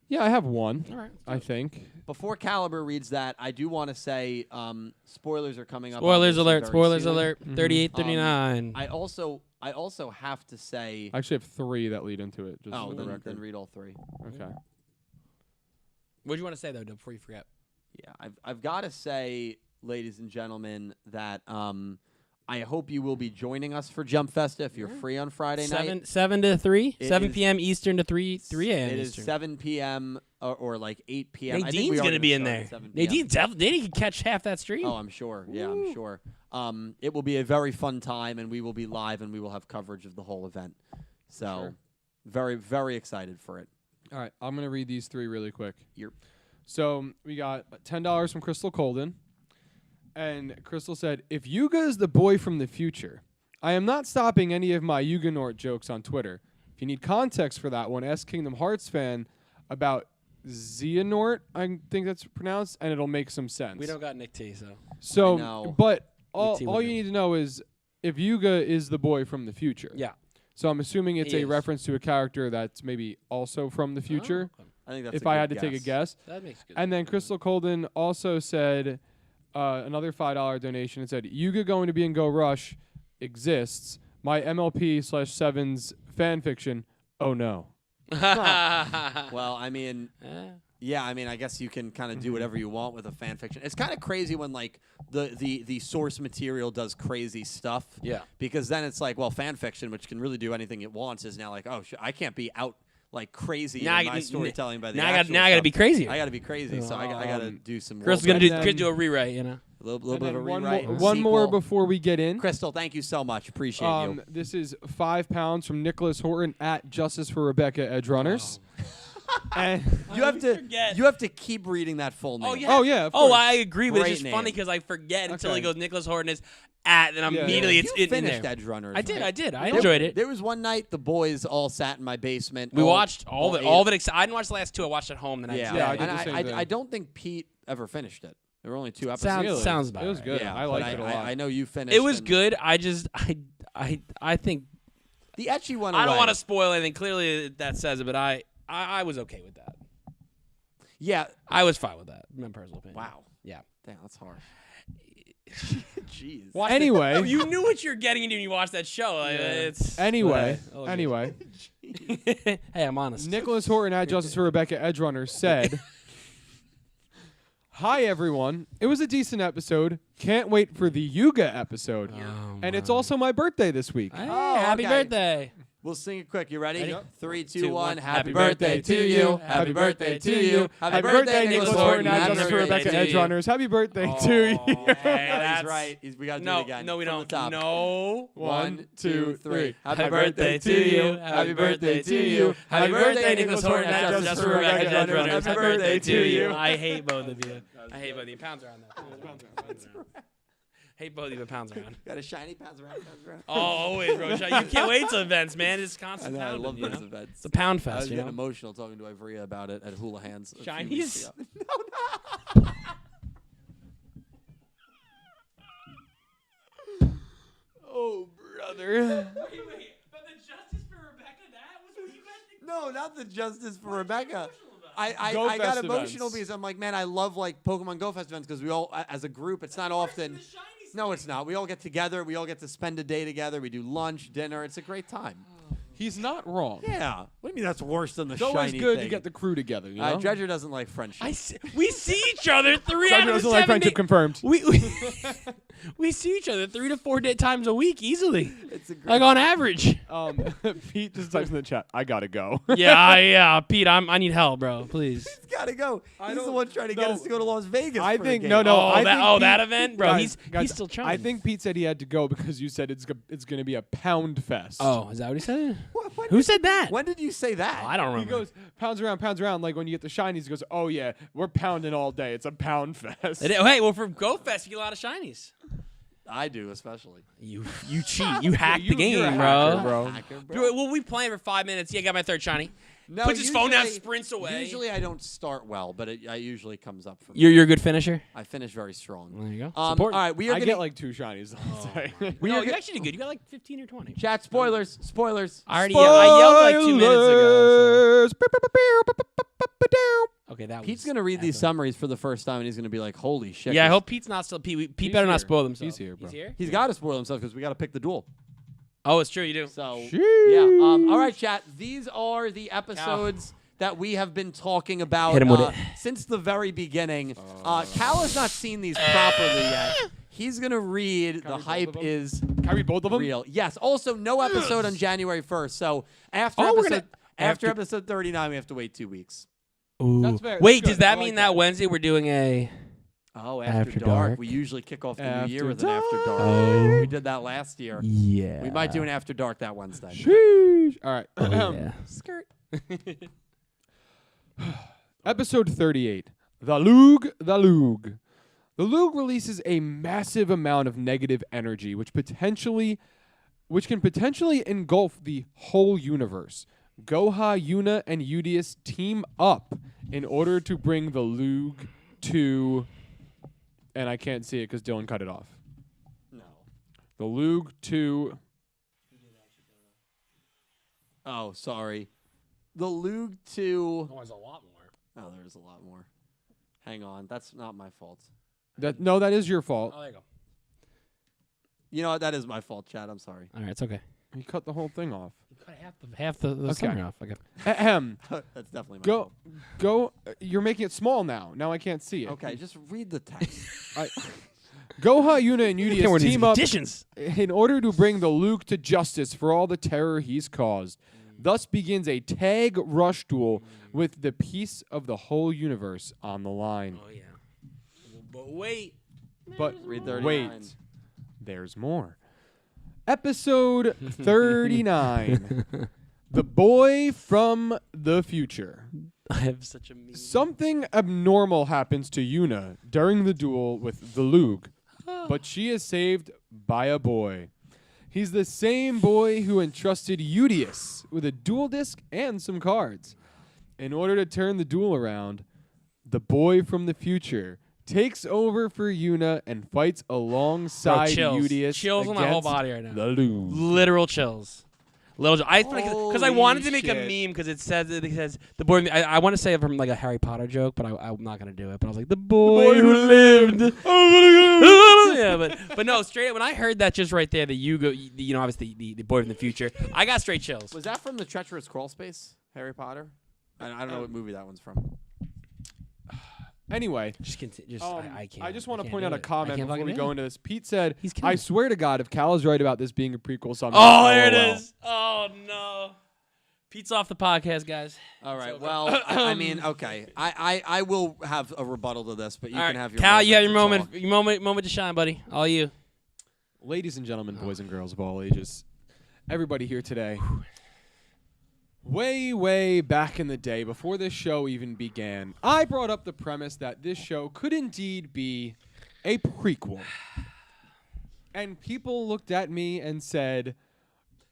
Yeah, I have one. All right. I think. Before Caliber reads that, I do want to say spoilers are coming up. Spoilers obviously alert. very Spoilers soon. alert. 38, 39. I also have to say. I actually have 3 that lead into it. Just Oh, for the then record. read all 3. Okay. What do you want to say, though, before you forget? Yeah, I've got to say, ladies and gentlemen, that I hope you will be joining us for Jump Festa if you're free on Friday night. 7 to 3? It 7 is- p.m. Eastern to 3 a.m. It is Eastern. 7 p.m. Or like 8 p.m. I think we Nadine's are going to be in start there. at 7 p.m. Nadine can catch half that stream. Oh, I'm sure. Yeah, I'm sure. It will be a very fun time, and we will be live, and we will have coverage of the whole event. So, Sure. very, very excited for it. All right. I'm going to read these 3 really quick. You're So we got $10 from Crystal Colden. And Crystal said, if Yuga is the boy from the future, I am not stopping any of my Yugonort jokes on Twitter. If you need context for that one, ask Kingdom Hearts fan about Xehanort, I think that's pronounced, and it'll make some sense. We don't got Nick T, so. I So, know. but T all would you know. need to know is if Yuga is the boy from the future. Yeah. So I'm assuming it's He a is. reference to a character that's maybe also from the future, Oh, okay. I think that's if a I good had to take a guess. That makes good And then sense. Crystal Colden also said another $5 donation. It said, Yuga going to be in Go Rush exists. My MLP/7's fan fiction. Oh, no. Well, I mean, Yeah, I mean, I guess you can kind of do whatever you want with a fan fiction. It's kind of crazy when like the source material does crazy stuff. Yeah. Because then it's like, well, fan fiction, which can really do anything it wants, is now like, oh, I can't be out like crazy in my storytelling by the now I got stuff. to be crazy. I got to be crazy, so I got to do some. Chris is gonna do a rewrite, you know. A little bit of a rewrite. One more before we get in. Crystal, thank you so much. Appreciate you. This is £5 from Nicholas Horton at Justice for Rebecca Edge Runners. And you have to keep reading that full name. Oh yeah. Of course. I agree, but it's Great just name. funny because I forget until Okay. he goes Nicholas Horton is at, and immediately it's you in finished there. Edge Runners. I did. right? I enjoyed it. There was one night the boys all sat in my basement. We watched all of it. I didn't watch the last two. I watched at home the next day. Yeah, I did and the same thing. I don't think Pete ever finished it. There were only 2 episodes. Sounds about It was right. good. Yeah, I liked it a lot. I know you finished. It was and good. I think The ecchi went I don't away. want to spoil anything. Clearly that says it, but I was okay with that. Yeah. I was fine with that. My personal opinion. Wow. Yeah. Damn, that's harsh. Jeez. Anyway. You knew what you were getting into when you watched that show. Like, it's Anyway. Hey, I'm honest. Nicholas Horton at Justice for Rebecca Edge Runners said, "Hi everyone. It was a decent episode. Can't wait for the Yugioh episode. And it's also my birthday this week. Hey, Oh, happy okay. birthday. We'll sing it quick. You ready? Ready? 3, 2, 2, 1. 1. Happy birthday to you. Happy birthday to you. Happy birthday, Nicholas Horton at Happy Justice for birthday Rebecca to Edge you. Runners. Happy birthday to you." Hey, He's that's right. We got to do No, it again. no, we From don't. the top. No. 1, 2, 3. Happy birthday to you. Happy birthday to you. Happy birthday, Nicholas Horton at Justice for Rebecca Edge Runners. Happy birthday to you. I hate both of you. I hate both of you. Pounds around that. Hate both of you, but pounds around. Got a shiny pounds around. Oh, always, bro. You can't wait to events, man. It's I constant know. I pounding, love you those know? events. It's a pound I was fest, you getting know? emotional talking to Ivrea about it at Hula Hands. a few Shinies? weeks ago. Oh, brother. Wait. But the Justice for Rebecca, that was what you guys No, not the Justice for Rebecca. I Go got Fest emotional events. because I'm like, man, I love like Pokemon Go Fest events because we all, as a group, it's not often. No, it's not. We all get together. We all get to spend a day together. We do lunch, dinner. It's a great time. He's not wrong. Yeah. What do you mean that's worse than the It's always shiny good thing? to get the crew together, you know? Dredger doesn't like friendship. We see each other 3 Dredger out of the doesn't like 7 friendship days. confirmed. We see each other 3 to 4 times a week easily. It's a great Like on average. Pete just types in the chat, "I gotta go." Yeah, Pete, I need help, bro. Please. He's got to go. He's the don't- one trying to get no. us to go to Las Vegas. I for a think game. no. I that, think that Pete- event, bro. Guys, He's still trying. I think Pete said he had to go because you said it's going to be a pound fest. Oh, is that what he said? When Who did- said that? When did you say that? Oh, I don't He remember. goes pounds around. Like when you get the shinies, he goes, "Oh yeah, we're pounding all day. It's a pound fest." Hey, well, for GoFest, you get a lot of shinies. I do, especially. You cheat. You hacked the you're a game, hacker, bro. bro. Hacker, Well, we playing for 5 minutes. Yeah, got my 3rd shiny. No, Puts his phone down, usually- sprints away. Usually I don't start well, but it usually comes up for me. You're a good finisher. I finish very strong. There you go. All Support. right, we are I gonna get like 2 shinies all day. No, you actually did good. You got like 15 or 20. chat spoilers. I already I yelled like 2 minutes ago. So. Spoilers. Okay, that Pete's was gonna read these epic. summaries for the first time, and he's gonna be like, "Holy shit!" Yeah, I this- hope Pete's not still. Pete He's better not here. spoil himself. He's here, bro. He's here. he's got to spoil himself because we got to pick the duel. Oh, it's true. You do. So Sheesh. yeah. All right, chat. These are the episodes that we have been talking about Hit him with it. since the very beginning. Cal has not seen these properly yet. He's gonna read. The read both of hype them? is Can I read both of them? real. Yes. Also, no episode on January 1st. So after Oh, we're episode gonna- after after- episode 39, we have to wait 2 weeks. Ooh. That's fair. Wait, That's does good. that I like mean that that. Wednesday we're doing a? Oh, After dark. Dark. We usually kick off the new After year with an after dark. Oh. We did that last year. Yeah. We might do an after dark that Wednesday. Sheesh. All right. Oh, yeah. Skirt. Episode 38. The Lug. The Lug. The Lug releases a massive amount of negative energy, which can potentially engulf the whole universe. Goha, Yuna, and Udius team up in order to bring the Lug to, and I can't see it because Dylan cut it off. No. The Lug to. Oh, sorry. The Lug 2. Oh, there's a lot more. Oh, there's a lot more. Hang on. That's not my fault. That is your fault. Oh, there you go. You know what? That is my fault, Chad. I'm sorry. All right, it's okay. You cut the whole thing off. You cut half the summary off. Okay. Ahem. That's definitely my Go. You're making it small now. Now I can't see it. Okay, just read the text. Goha, Yuna, and Yugioh team up Additions. in order to bring the Luke to justice for all the terror he's caused. Thus begins a tag rush duel with the peace of the whole universe on the line. Oh, yeah. But wait. But Read 39. wait, there's more. Episode 39. The Boy from the Future. I have such a meme. Something abnormal happens to Yuna during the duel with the Luke, but she is saved by a boy. He's the same boy who entrusted Yugioh with a duel disc and some cards. In order to turn the duel around, the boy from the future takes over for Yuna and fights alongside Yugioh. Chills on my whole body right now. The Luke. Literal chills. Because I wanted to make a meme because it says the boy. I want to say it from like a Harry Potter joke, but I'm not gonna do it. But I was like the boy who lived. Yeah, but no, straight up when I heard that just right there, the Yugioh, obviously the boy from the future, I got straight chills. Was that from the Treacherous Crawl Space, Harry Potter? I don't know what movie that one's from. Anyway, I can't. I just want to can't point do out a it. comment I can't before we fucking go do it. into this. Pete said, He's killing I me. swear to God, if Cal is right about this being a prequel, someday. Oh, there it is. Oh no. Pete's off the podcast, guys. All right. Well, I mean, okay. I will have a rebuttal to this, but you can have your Cal, moment you have your to moment. talk. Your moment to shine, buddy. All you. Ladies and gentlemen, boys and girls of all ages, everybody here today. Way, way back in the day, before this show even began, I brought up the premise that this show could indeed be a prequel. And people looked at me and said,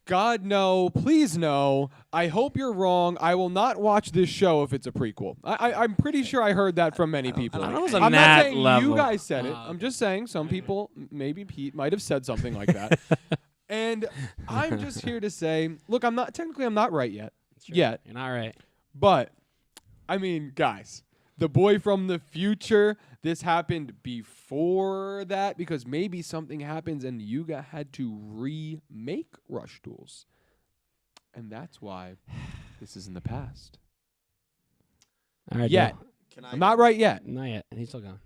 God, no, please no. I hope you're wrong. I will not watch this show if it's a prequel. I'm pretty sure I heard that from many people. I don't know if it was I'm on not that saying level. you guys said it. I'm just saying some people, maybe Pete, might have said something like that. And I'm just here to say, look, I'm not right yet. Yet. You're not right. But, I mean, guys, the boy from the future, this happened before that because maybe something happens and Yuga had to remake Rush Duels. And that's why this is in the past. All right. Yet. Bill. I'm not right yet. Not yet. He's still gone.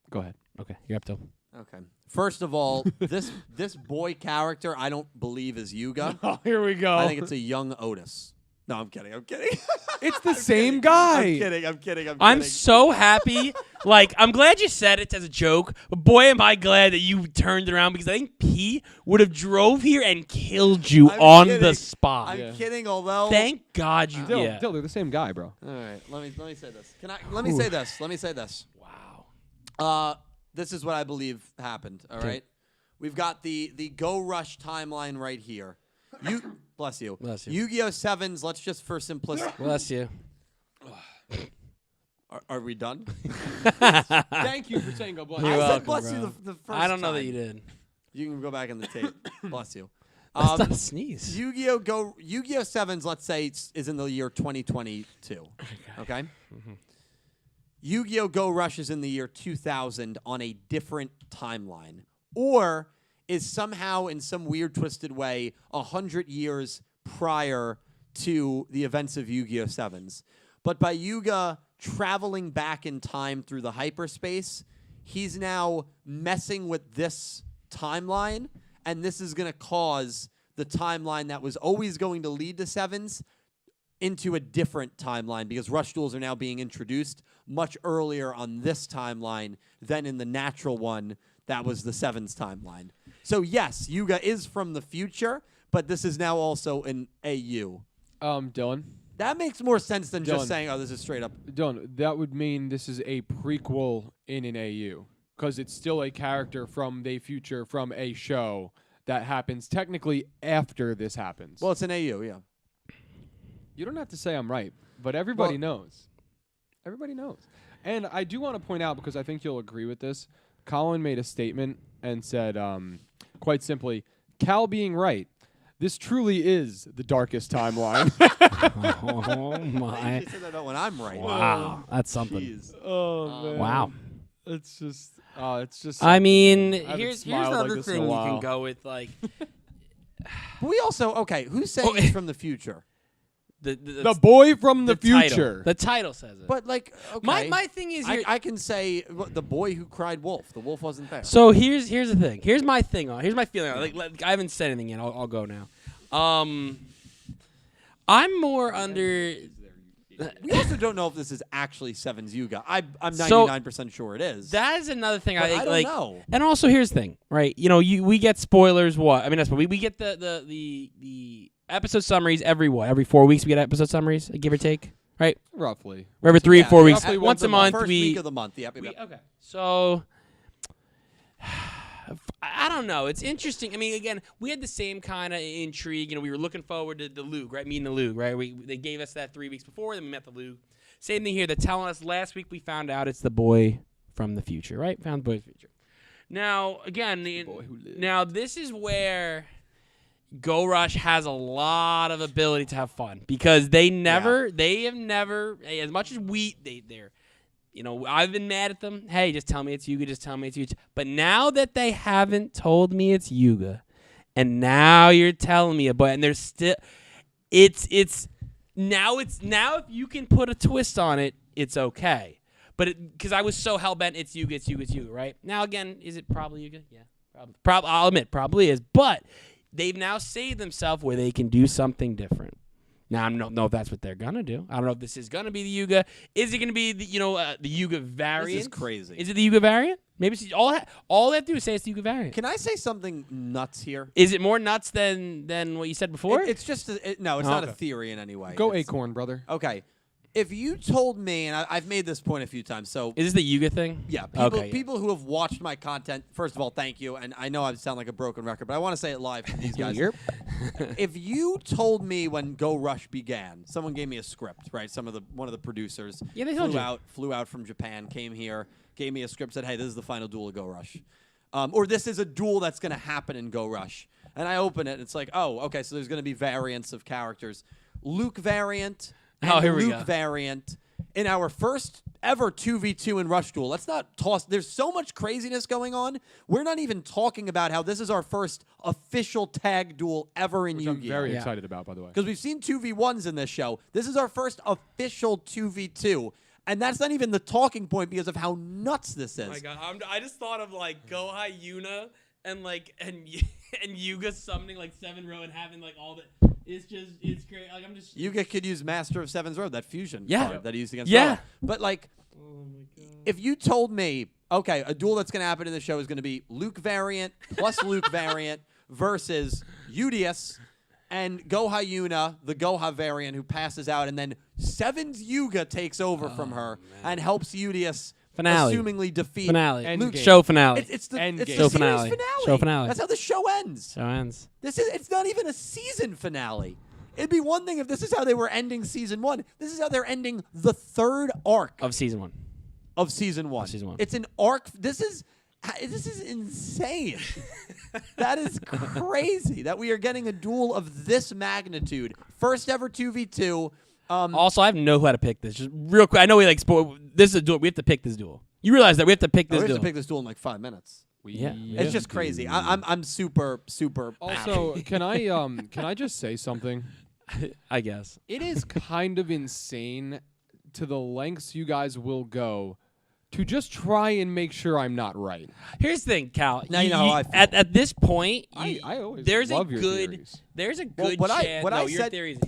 Go ahead. Okay. You're up, Bill. Okay. First of all, this boy character I don't believe is Yuga. Oh, here we go. I think it's a young Otis. No, I'm kidding. It's the same guy. I'm kidding. I'm so happy. Like, I'm glad you said it as a joke, but boy, am I glad that you turned it around because I think P would have drove here and killed you I'm the kidding. spot. I'm kidding, although. Thank God you Dill, they're the same guy, bro. All right, let me say this. Let me say this. Wow. This is what I believe happened. All right, we've got the Go Rush timeline right here. Bless you. Bless you. Yugioh 7's. Let's just for simplicity. Bless you. Are we done? Thank you for saying God bless. You're I said welcome, bless bro. you the first I don't know that time. you did. You can go back in the tape. Bless you. That's not a sneeze. Yugioh 7's. Let's say is in the year 2022. Okay. Mm-hmm. Yu-Gi-Oh! Go Rush is in the year 2000 on a different timeline, or is somehow in some weird twisted way 100 years prior to the events of Yu-Gi-Oh! 7's. But by Yuga traveling back in time through the hyperspace, he's now messing with this timeline, and this is going to cause the timeline that was always going to lead to 7's into a different timeline because Rush Duels are now being introduced much earlier on this timeline than in the natural one that was the 7's timeline. So yes, Yuga is from the future, but this is now also an AU. Dylan. That makes more sense than Dylan. just saying, oh, this is straight up. Dylan, that would mean this is a prequel in an AU because it's still a character from the future from a show that happens technically after this happens. Well, it's an AU, yeah. You don't have to say I'm right, but everybody knows. Everybody knows. And I do want to point out, because I think you'll agree with this, Colin made a statement and said, quite simply, Cal being right, this truly is the darkest timeline. Oh, my. You said that when I'm right. Wow. That's something. Jeez. Oh, man. Wow. It's just. I mean, haven't here's smiled the like other this in a thing you while. can go with, like, But we also who's saying he's from the future? The boy from the future. The title says it. But like, my thing is, I can say the boy who cried wolf. The wolf wasn't there. So here's the thing. Here's my thing. Here's my feeling. Like I haven't said anything yet. I'll go now. I'm more under. We also don't know if this is actually 7's Yugioh. I'm 99% sure it is. That is another thing. I don't know. And also, here's the thing, right? We get spoilers. What? I mean, that's what we get the episode summaries every 4 weeks. We get episode summaries, give or take, right? Roughly. Every 3 or 4 weeks. Roughly Once a month. First week of the month. Yep. Okay. So. I don't know. It's interesting. I mean, again, we had the same kind of intrigue. We were looking forward to the Lug, right? Meeting the Lug, right? They gave us that 3 weeks before, then we met the Lug. Same thing here. They're telling us last week we found out it's the boy from the future, right? Found the boy from the future. Now, again, this is where Go Rush has a lot of ability to have fun because they have never, as much as they're. I've been mad at them. Hey, just tell me it's Yugioh. Just tell me it's Yugioh. But now that they haven't told me it's Yugioh, and now you're telling me about it, and there's still, it's now if you can put a twist on it, it's okay. But because I was so hell bent, it's Yugioh, right? Now again, is it probably Yugioh? Yeah, probably. I'll admit, probably is. But they've now saved themselves where they can do something different. Now, I don't know if that's what they're going to do. I don't know if this is going to be the Yugioh. Is it going to be the Yugioh variant? This is crazy. Is it the Yugioh variant? Maybe it's all they have to do is say it's the Yugioh variant. Can I say something nuts here? Is it more nuts than what you said before? It's just no, it's not a theory in any way. Go Acorn, brother. Okay. If you told me, and I've made this point a few times, so is this the Yugioh thing? Yeah. People who have watched my content, first of all, thank you, and I know I sound like a broken record, but I want to say it live for these guys. If you told me when Go Rush began, someone gave me a script, right? One of the producers flew out from Japan, came here, gave me a script, said, "Hey, this is the final duel of Go Rush," or this is a duel that's going to happen in Go Rush, and I open it, and it's like, oh, okay, so there's going to be variants of characters, Luke variant. And here we Luke go. variant in our first ever 2v2 in Rush Duel. Let's not toss. There's so much craziness going on. We're not even talking about how this is our first official tag duel ever in Yu-Gi-Oh! I'm very excited about, by the way. Because we've seen 2v1s in this show. This is our first official 2v2. And that's not even the talking point because of how nuts this is. Oh my God, I just thought of Go Hyuna and Yugioh summoning 7 row and having all the. It's great. I'm just. Yugioh could use Master of Seven's Road, that fusion card that he used against Roa. But oh my God. If you told me, okay, a duel that's going to happen in the show is going to be Luke variant plus Luke variant versus Udius and Go Hyuna, the Goha variant who passes out, and then 7's Yugioh takes over from her and helps Udius assumingly defeat Luke. Show finale. It's the show series finale. Show finale. That's how the show ends. Show ends. It's not even a season finale. It'd be one thing if this is how they were ending season 1. This is how they're ending the 3rd arc of season 1. Of season 1. It's an arc. This is insane. That is crazy that we are getting a duel of this magnitude. First ever 2v2. Also, I have no clue how to pick this. Just real quick, I know we spoil. This is a duel. We have to pick this duel. You realize that we have to pick this duel. We have to pick this duel in 5 minutes. It's just crazy. I'm super Also, happy. can I just say something? I guess it is kind of insane to the lengths you guys will go to just try and make sure I'm not right. Here's the thing, Cal. Now you know how I feel. At this point, I always there's love a your good theories. There's a good chance.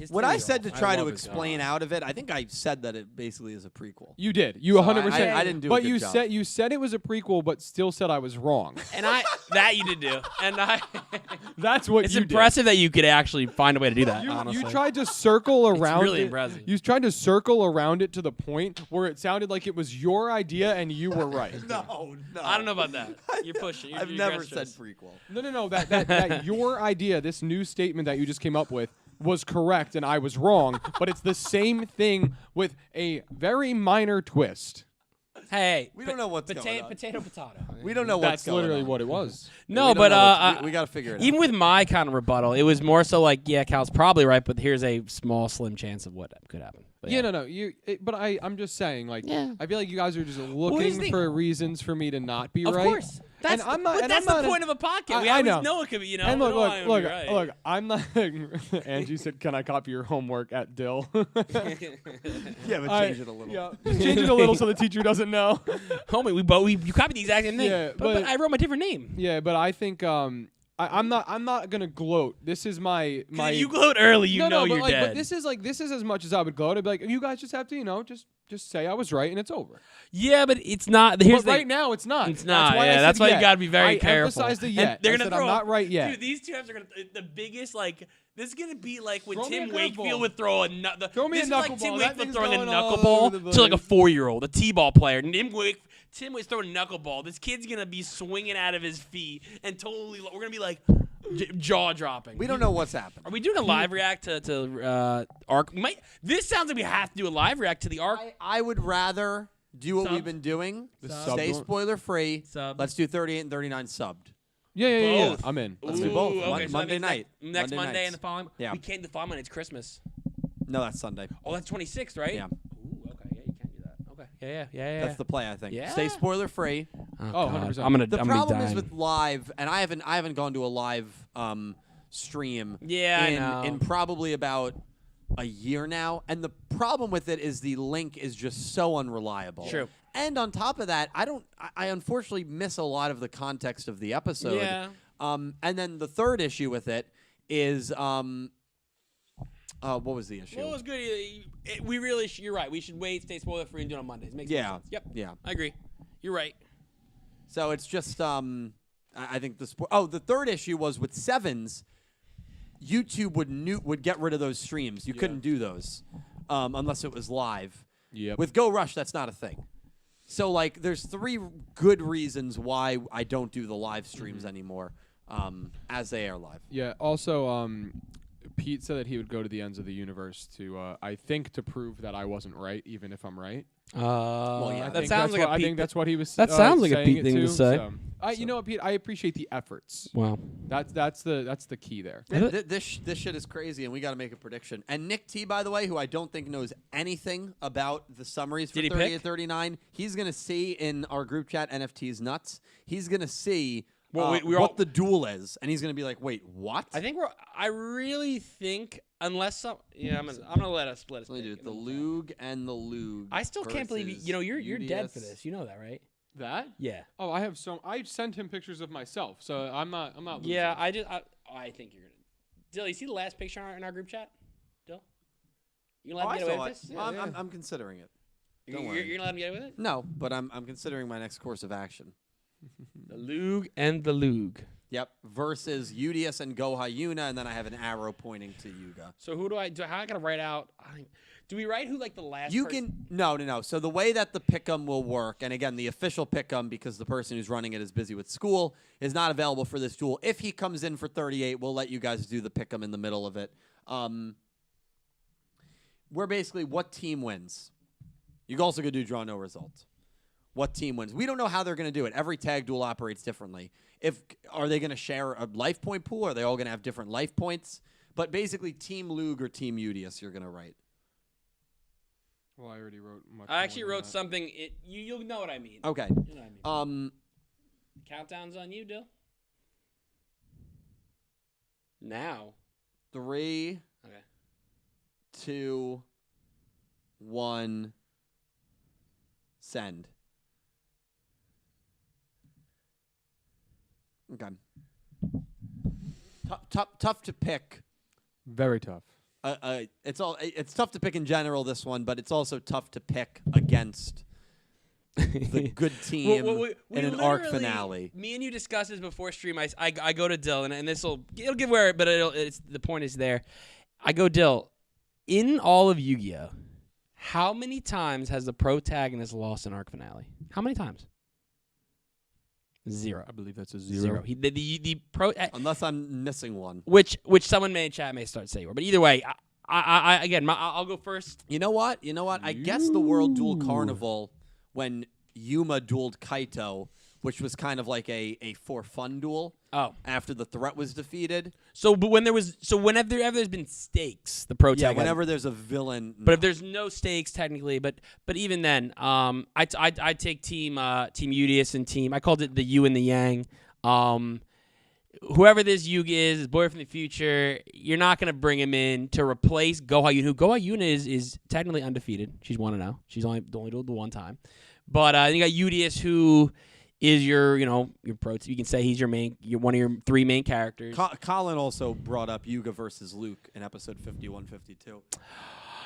What I said to try to it. explain out of it, I think I said that it basically is a prequel. You did. You 100%. I didn't do but a good job. you said it was a prequel, but still said I was wrong. And that you did do. And that's what it's you impressive that you could actually find a way to do that. You tried to circle around it's really it. impressive. You tried to circle around it to the point where it sounded like it was your idea and you were right. No. I don't know about that. You're pushing. I've never said prequel. No. That your idea, this new statement that you just came up with, was correct and I was wrong, but it's the same thing with a very minor twist. Hey, we don't know what's going on. Potato. We don't know what's going on. That's literally what it was. No, but we got to figure it out. Even with my kind of rebuttal, it was more so Cal's probably right, but here's a small, slim chance of what could happen. But no. I'm just saying, I feel like you guys are just looking for reasons for me to not be right. Of course. That's, I'm not. but and that's I'm the not point of a podcast. We I always know. know it could be. You know. And we don't want it to be look, right. look. I'm not. Angie said, "Can I copy your homework at Dill?" Yeah, but change it a little. Yeah, just change it a little so the teacher doesn't know. Homie, you copied the exact same thing. Yeah, but I wrote my different name. Yeah, but I think I'm not gonna gloat. This is my. If you gloat early, no, know but you're like, dead. But this is as much as I would gloat. I'd be like, you guys just have to, just say I was right and it's over. Yeah, but it's not. Here's But right now, it's not. It's not. Why that's why you got to be very I careful. emphasized the And yet. they're I gonna said throw I'm not right yet. Dude, these two times are gonna the biggest like. This is gonna be like when Throw me Tim a Wakefield curveball. would throw Throw me this a is like knuckleball. Tim That Wakefield thing's throwing a going all knuckleball over the to like a place. 4-year-old, a t-ball player. Tim was throwing a knuckleball. This kid's gonna be swinging out of his feet and totally. We're gonna be like jaw dropping. We don't know what's happening. Are we doing a live react to Arc? This sounds like we have to do a live react to the Arc. I would rather do what Subs? we've been doing. Sub Stay door? spoiler free. Sub. Let's do 38 and 39 subbed. Yeah. Both. I'm in. Let's do both. Okay, so that Monday means night. Next Monday nights. and the following. Yeah. We can't. The following Monday. It's Christmas. No, that's Sunday. Oh, that's 26th, right? Yeah. Ooh, okay. Yeah, you can't do that. Okay. Yeah. That's the play, I think. Yeah. Stay spoiler free. Oh, God. 100%. I'm gonna. The I'm gonna problem be is dying. with live, and I haven't gone to a live stream Yeah, I in, know. in probably about a year now. And the problem with it is the link is just so unreliable. True. And on top of that, I unfortunately miss a lot of the context of the episode. Yeah. And then the third issue with it is what was the issue? Well, it was good. We really. You're right. We should wait. Stay spoiler free and do it on Mondays. Makes Yeah. sense. Yep. Yeah. I agree. You're right. So it's just I think the third issue was with Sevens. YouTube would get rid of those streams. You couldn't do those unless it was live. Yep. With Go Rush, that's not a thing. So like, there's 3 good reasons why I don't do the live streams anymore as they air live. Yeah. Also, Pete said that he would go to the ends of the universe to, I think, to prove that I wasn't right, even if I'm right. Well, yeah, that sounds like a I Pete. think that's what he was. That sounds like a saying Pete it thing to say. So. You know what, Pete? I appreciate the efforts. Wow. That's the key there. This shit is crazy, and we got to make a prediction. And Nick T, by the way, who I don't think knows anything about the summaries for Did he 38 pick? 39, he's going to see in our group chat, NFT's nuts, he's going to see Well, what the duel is, and he's going to be like, wait, what? I really think unless some. Yeah, I'm gonna let us Let me pick do it. and The then Lug and the Lug. I still can't believe you're dead for UDS. this. You know that, right? That? Yeah. Oh, I sent him pictures of myself, so I'm not. Losing. Yeah. I think you're gonna. Dill, you see the last picture in our group chat? Dill, you gonna let I me get away saw with it. this? I'm considering it. Don't You're worry. gonna let me get away with it? No, but I'm considering my next course of action. The Lug and the Lug. Yep. Versus UDS and Go Hyuna, and then I have an arrow pointing to Yuga. So who do I? How I gotta write out? Do we write who like the last? You person? can no. So the way that the pick'em will work, and again, the official pick'em, because the person who's running it is busy with school, is not available for this duel. If he comes in for 38, we'll let you guys do the pick'em in the middle of it. We're basically what team wins. You can also go do draw no result. What team wins? We don't know how they're going to do it. Every tag duel operates differently. Are they going to share a life point pool? Are they all going to have different life points? But basically, Team Lug or Team Udius, you're going to write. Well, I already wrote. Much I actually more than wrote that. something. You'll know what I mean. Okay. You know what I mean. Countdown's on you, Dill. Now. 3, Okay. 2, 1, send. Okay. Tough to pick. Very tough. It's tough to pick in general, this one, but it's also tough to pick against the good team we in an arc literally- finale. Me and you discussed this before stream. I go to Dill, and it'll give where, but it's the point is there. I go Dill. In all of Yu-Gi-Oh, how many times has the protagonist lost an arc finale? How many times? 0. I believe that's a 0. Unless I'm missing one. Which someone in chat may start saying, but either way, I'll go first. You know what? I guess the World Duel Carnival, when Yuma dueled Kaito, which was kind of like a for fun duel. Oh, After the threat was defeated. so but whenever there's been stakes, the pro tag. Whenever there's a villain. But if there's no stakes technically, but even then, I take team Yugioh and team. I called it the Yu and the Yang. Whoever this Yugioh is, his boy from the future, you're not gonna bring him in to replace Goha Yuna. Who Goha Yuna is technically undefeated. She's 1-0. She's only did the one time. But you got Yugioh, who is your pro. You can say he's you're one of your 3 main characters. Colin also brought up Yugioh versus Luke in episode 51, 52.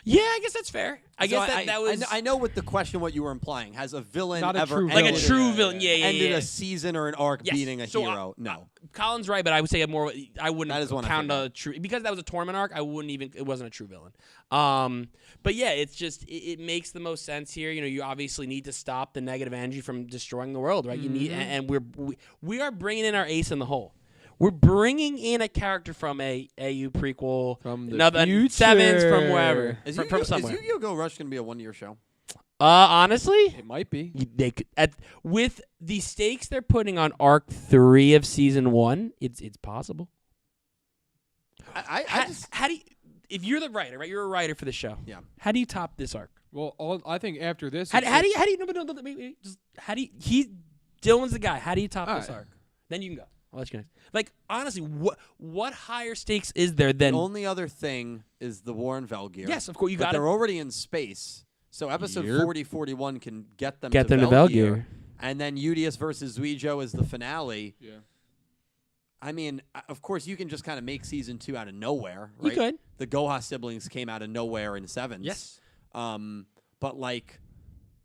Yeah, I guess that's fair. I guess that was. I know with the question what you were implying. Has a villain Not a ever true like villain. a true villain? Yeah, ended a season or an arc Yes. beating a So, hero? No. Colin's right, but I would say I wouldn't That is one I count forgot. a true because that was a tournament arc. It wasn't a true villain. But yeah, it's just it makes the most sense here. You obviously need to stop the negative energy from destroying the world, right? You need, and we are bringing in our ace in the hole. We're bringing in a character from a AU prequel, From the another future. Sevens from wherever, Is from Yu-Gi-Oh! somewhere. Is Yu-Gi-Oh! Go Rush going to be a 1-year show? Honestly, It might be. they could, with the stakes they're putting on arc 3 of season 1, it's possible. How do you, if you're the writer, right? You're a writer for the show. Yeah. How do you top this arc? Well, I think after this, How it's do you no, wait, just how do you, Dylan's the guy. How do you top this Alright. arc? Then you can go. I'll let you guys. Like honestly, what higher stakes is there than The only other thing is the war in Velgear. Yes, of course you But got they're already in space. So episode Yep. 40, 41 can get them to to Velgear. And then Yugioh versus Yugioh is the finale. Yeah. I mean, of course, you can just kind of make season 2 out of nowhere, You right? could. The Goha siblings came out of nowhere in Sevens. Yes. But, like,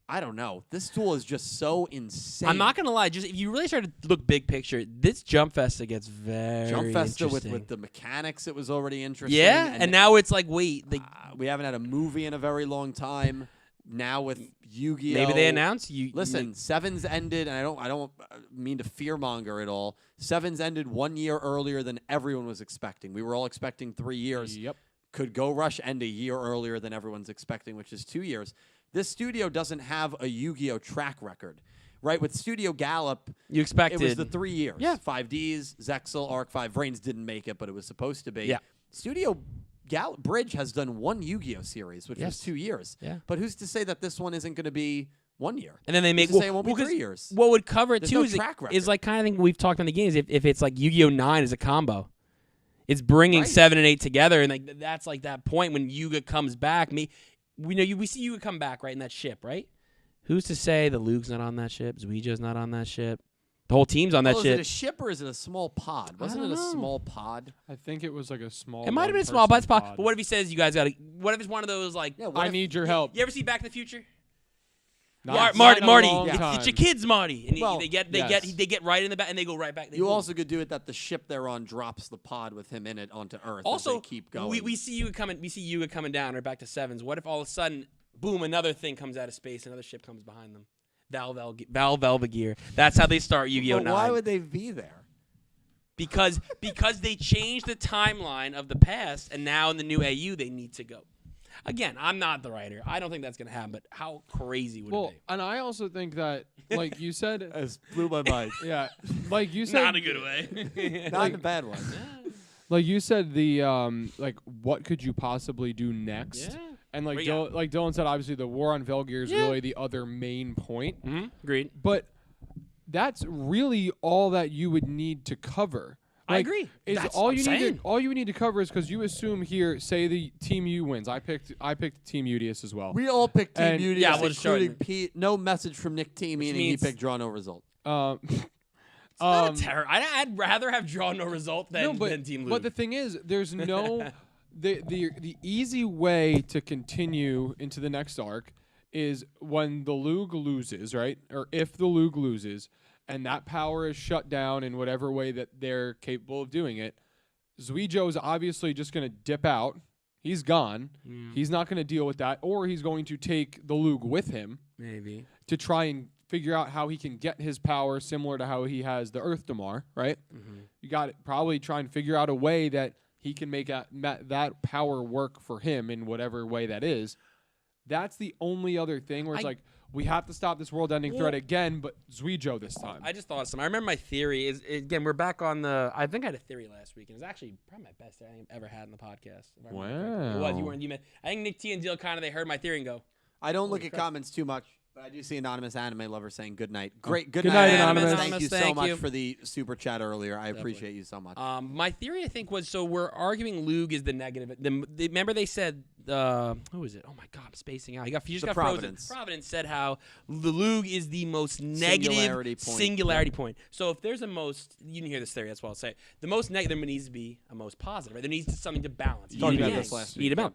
I don't know. This duel is just so insane. I'm not gonna lie. Just if you really start to look big picture, this Jump Festa gets very Jump Festa interesting. with the mechanics, it was already interesting. Yeah, and now it's like, wait, we haven't had a movie in a very long time. Now with Yu-Gi-Oh! maybe they announce you. Listen, Sevens ended, and I don't mean to fearmonger at all. Sevens ended 1 year earlier than everyone was expecting. We were all expecting 3 years. Yep. Could Go Rush end a year earlier than everyone's expecting, which is 2 years. This studio doesn't have a Yu-Gi-Oh! Track record, right? With Studio Gallop, You expected it was the 3 years. Yeah. 5Ds, Zexel, Arc 5. Vrains didn't make it, but it was supposed to be. Yeah. Studio Gallop Bridge has done one Yu-Gi-Oh! Series, which was Yes. 2 years. Yeah. But who's to say that this one isn't going to be 1 year? And then they make Who's to say it won't be 'cause 3 years? What would cover it There's too no is track record. is like kind of thing we've talked on the games. If it's like Yu-Gi-Oh 9 is a combo, it's bringing Right. 7 and 8 together, and like that's like that point when Yuga comes back. We see Yuga come back right in that ship, right? Who's to say the Luke's not on that ship? Zuijo's not on that ship. The whole team's on that Is ship. it a ship or is it a small pod? Wasn't it don't a know. small pod? I think it was like a small. It might have been a small spot. But what if he says you guys got to? What if it's one of those like? Yeah, I need your help. You ever see Back to the Future? Not Marty, in a long it's time. your kids, Marty, and Well, they get right in the back, and they go right back. They You move. also could do it that the ship they're on drops the pod with him in it onto Earth. Also, as they keep going. we see Yuga coming. We see Yuga coming down or back to Sevens. What if all of a sudden, boom, another thing comes out of space, another ship comes behind them? Val Velvegear. That's how they start Yu-Gi-Oh! But 9. why would they be there? Because they changed the timeline of the past, and now in the new AU they need to go. Again, I'm not the writer. I don't think that's gonna happen. But how crazy would it be? And I also think that, like you said, It blew my mind. yeah, like you said, Not a good way. Not in a bad one. like you said, the like what could you possibly do next? Yeah. And like What you got? like Dylan said, obviously the war on Velgear is Yeah. really the other main point. Mm-hmm. Agreed. But that's really all that you would need to cover. I Like, agree. Is That's all what I'm you need saying. to, all you need to cover is because you assume here, say the Team U wins. I picked Team Udius as well. We all picked Team And- Beauty, Yeah, we'll show including it. Pete. No message from Nick T, meaning he means- picked draw no result. Not a terror. I'd rather have drawn no result than, than Team Luke. But the thing is, there's no the easy way to continue into the next arc is when the Lug loses, right? Or if the Lug loses, and that power is shut down in whatever way that they're capable of doing it, Zuijoh is obviously just going to dip out. He's gone. He's not going to deal with that, or he's going to take the Lug with him maybe. to try and figure out how he can get his power similar to how he has the Earth Damar, right? You got to probably try and figure out a way that he can make that power work for him in whatever way that is. That's the only other thing where it's like, we have to stop this world-ending threat again, but Yugioh this time. I just thought of something. I remember my theory is, again, we're back on the, I think I had a theory last week, and it was actually probably my best theory I've ever had in the podcast. Wow. It was. I think Nick T and Dill they heard my theory and go. I don't look at comments too much, but I do see Anonymous Anime Lover saying good night. Great. Good night, night, Anonymous. Thank you so Thank much you. for the super chat earlier. I appreciate you so much. My theory, I think, was so we're arguing Lug is the negative. Remember they said, who is it? Oh my God, I'm spacing out. He just got Providence. frozen. Providence said how the Lug is the most negative singularity point. So if there's a most, you didn't hear this theory, that's what I'll say. The most negative, there needs to be a most positive. Right? There needs to be something to balance. Talked about this last week. Yugioh.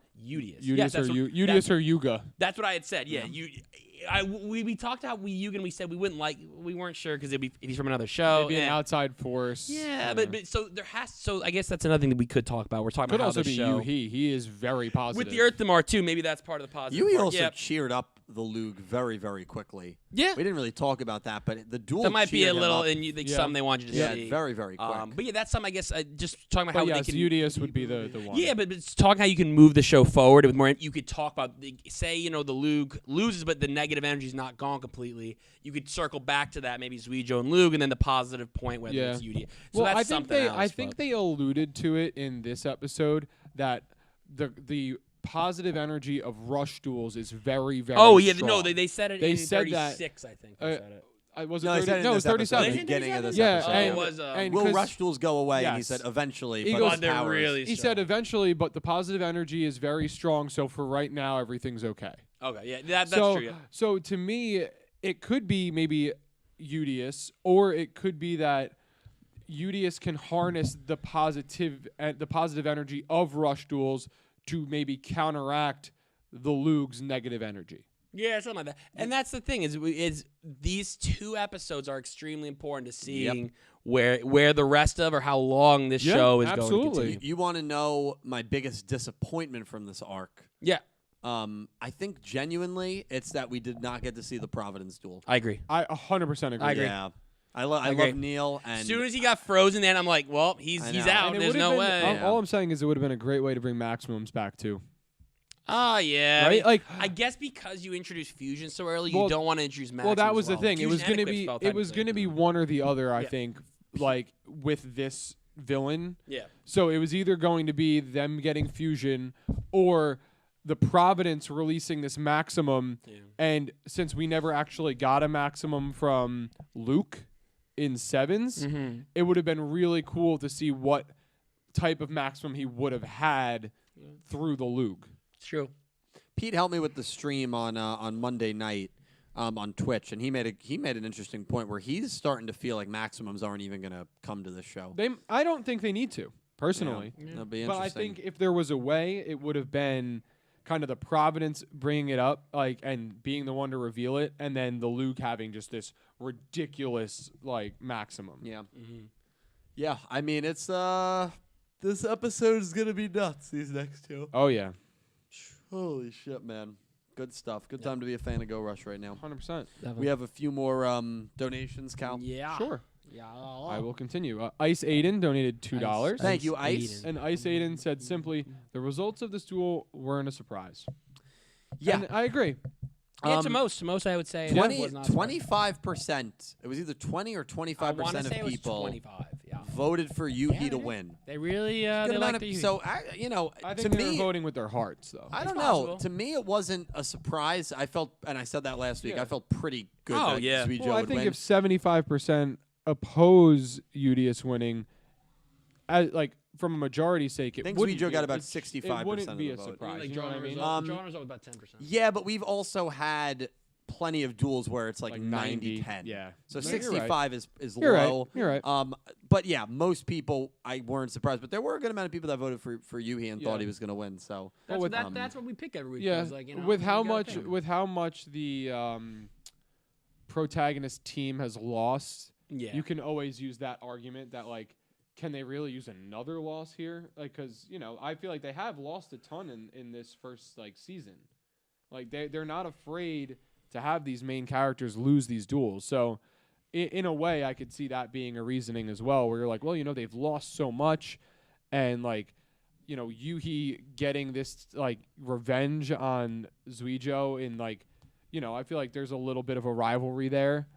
Yugioh or Yuga. That's what I had said. Yeah, we talked about Yugioh and we said we weren't sure because if he's from another show, Maybe an outside force. Yeah, but so there has. So I guess that's another thing that we could talk about. We're talking Could about also how be the show He is very positive. with the Earth Damar too. Maybe that's part of the positive. Yui part. also Yep. cheered up the Lug very, very quickly. Yeah. We didn't really talk about that, but the duel That might be a cheered him little, up. and something they want you to see. Very, very quick. But yeah, that's something I guess. Just talking about But how yes, they can. Yugioh would be the one. Yeah, but it's talking how you can move the show forward with more. You could talk about, say, the Lug loses, but the negative energy is not gone completely. You could circle back to that, maybe Yugioh and Lug, and then the positive point whether it's Yugioh. So well, that's something else. I think they alluded to it in this episode that the positive energy of rush duels is very, very strong. no, they said it in said 36, I think. They said it. Was it No, he 30? said it in No, it this was episode, 37. at the beginning of this Yeah, episode. and- and, it was, and Will 'cause rush duels go away? And he yes. said eventually. He but goes, his they're powers- really he said eventually, but the positive energy is very strong. So for right now, everything's okay. Okay, yeah, that's so, true. Yeah. So to me, it could be maybe Yugioh, or it could be that Yugioh can harness the positive energy of rush duels to maybe counteract the Lug's negative energy. Yeah, something like that. And that's the thing is these two episodes are extremely important to seeing where the rest of or how long this show is going to continue. You want to know my biggest disappointment from this arc? Yeah. I think genuinely it's that we did not get to see the Providence duel. I agree. I 100% agree. I agree. Yeah. I love Neil. And As soon as he got frozen, then I'm like, well, he's I know. out. And it There's would've no been- way. All I'm saying is it would have been a great way to bring Maximums back too. Oh, yeah. Right? Like, I guess because you introduced Fusion so early, Well, you don't want to introduce Max. well, that was the thing. It was going to be one or the other. I think, like with this villain. Yeah. So it was either going to be them getting Fusion, or the Providence releasing this Maximum. Yeah. And since we never actually got a Maximum from Luke in Sevens, it would have been really cool to see what type of Maximum he would have had through the Luke. True. Pete helped me with the stream on Monday night on Twitch, and he made an interesting point where he's starting to feel like Maximums aren't even going to come to this show. I don't think they need to, personally. Yeah. That'll be But interesting. I think if there was a way, it would have been kind of the Providence bringing it up, like, and being the one to reveal it, and then the Luke having just this ridiculous Maximum. Yeah. Yeah, I mean, it's this episode is going to be nuts, these next two. Oh yeah, Holy shit, man. Good stuff. Good time to be a fan of Go Rush right now. 100%. We have a few more donations, Cal. Yeah. Sure. Yeah. I will continue. Ice Aiden donated $2. Thank you, Ice. And Ice Aiden said simply, the results of this duel weren't a surprise. Yeah. And I agree. Yeah, to most, I would say. 25%. It was either 20 or 25% of people 25. Yeah. voted for Yuhi to win. They really Good they amount like of- the so, I to think they were me, voting with their hearts, though. I It's don't know. possible. To me, it wasn't a surprise. I felt, and I said that last week, Yeah. I felt pretty good Oh, that yeah. Sweet Joe Well, I would think win. if 75% oppose Udius winning, from a majority's sake, I it think wouldn't Sweet Joe be got a- about it's- 65% It wouldn't of be the a vote. surprise. You know what I mean? John was about 10%. Yeah, but we've also had plenty of duels where it's like 90, 90-10. yeah. So No, you're 65 is You're low. right. You're right. But yeah, most people I weren't surprised, but there were a good amount of people that voted for Yuhi and Yeah. thought he was going to win. So That's, with- that's what we pick every week. Yeah, 'cause, with how you gotta much pick. the protagonist team has lost, Yeah. you can always use that argument that can they really use another loss here? Because I feel like they have lost a ton in this first season. They're not afraid to have these main characters lose these duels. So in a way, I could see that being a reasoning as well, where you're like, well, they've lost so much, and Yuhi getting this like revenge on Yugioh in like, I feel like there's a little bit of a rivalry there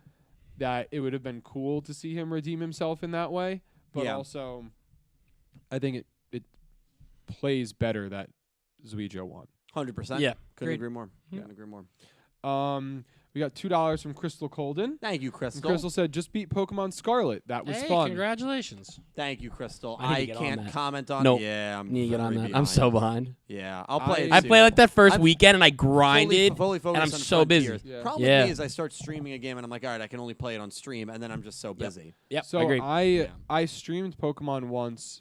that it would have been cool to see him redeem himself in that way. But also, I think it plays better that Yugioh won. 100%. Yeah. Couldn't agree more. Couldn't agree more. We got $2 from Crystal Colden. Thank you, Crystal. And Crystal said, just beat Pokemon Scarlet. That was Hey, fun. congratulations. Thank you, Crystal. I need to I get on can't that. comment on Nope. it. Yeah, I'm Need to get on very that. behind. I'm so behind. Yeah, I'll play it I soon. played like that 1st I've weekend and I grinded. fully focused and I'm on so busy. Frontiers. Yeah. Problem Yeah. with me is I start streaming a game and I'm like, all right, I can only play it on stream, and then I'm just so busy. Yep. So agreed. I streamed Pokemon once,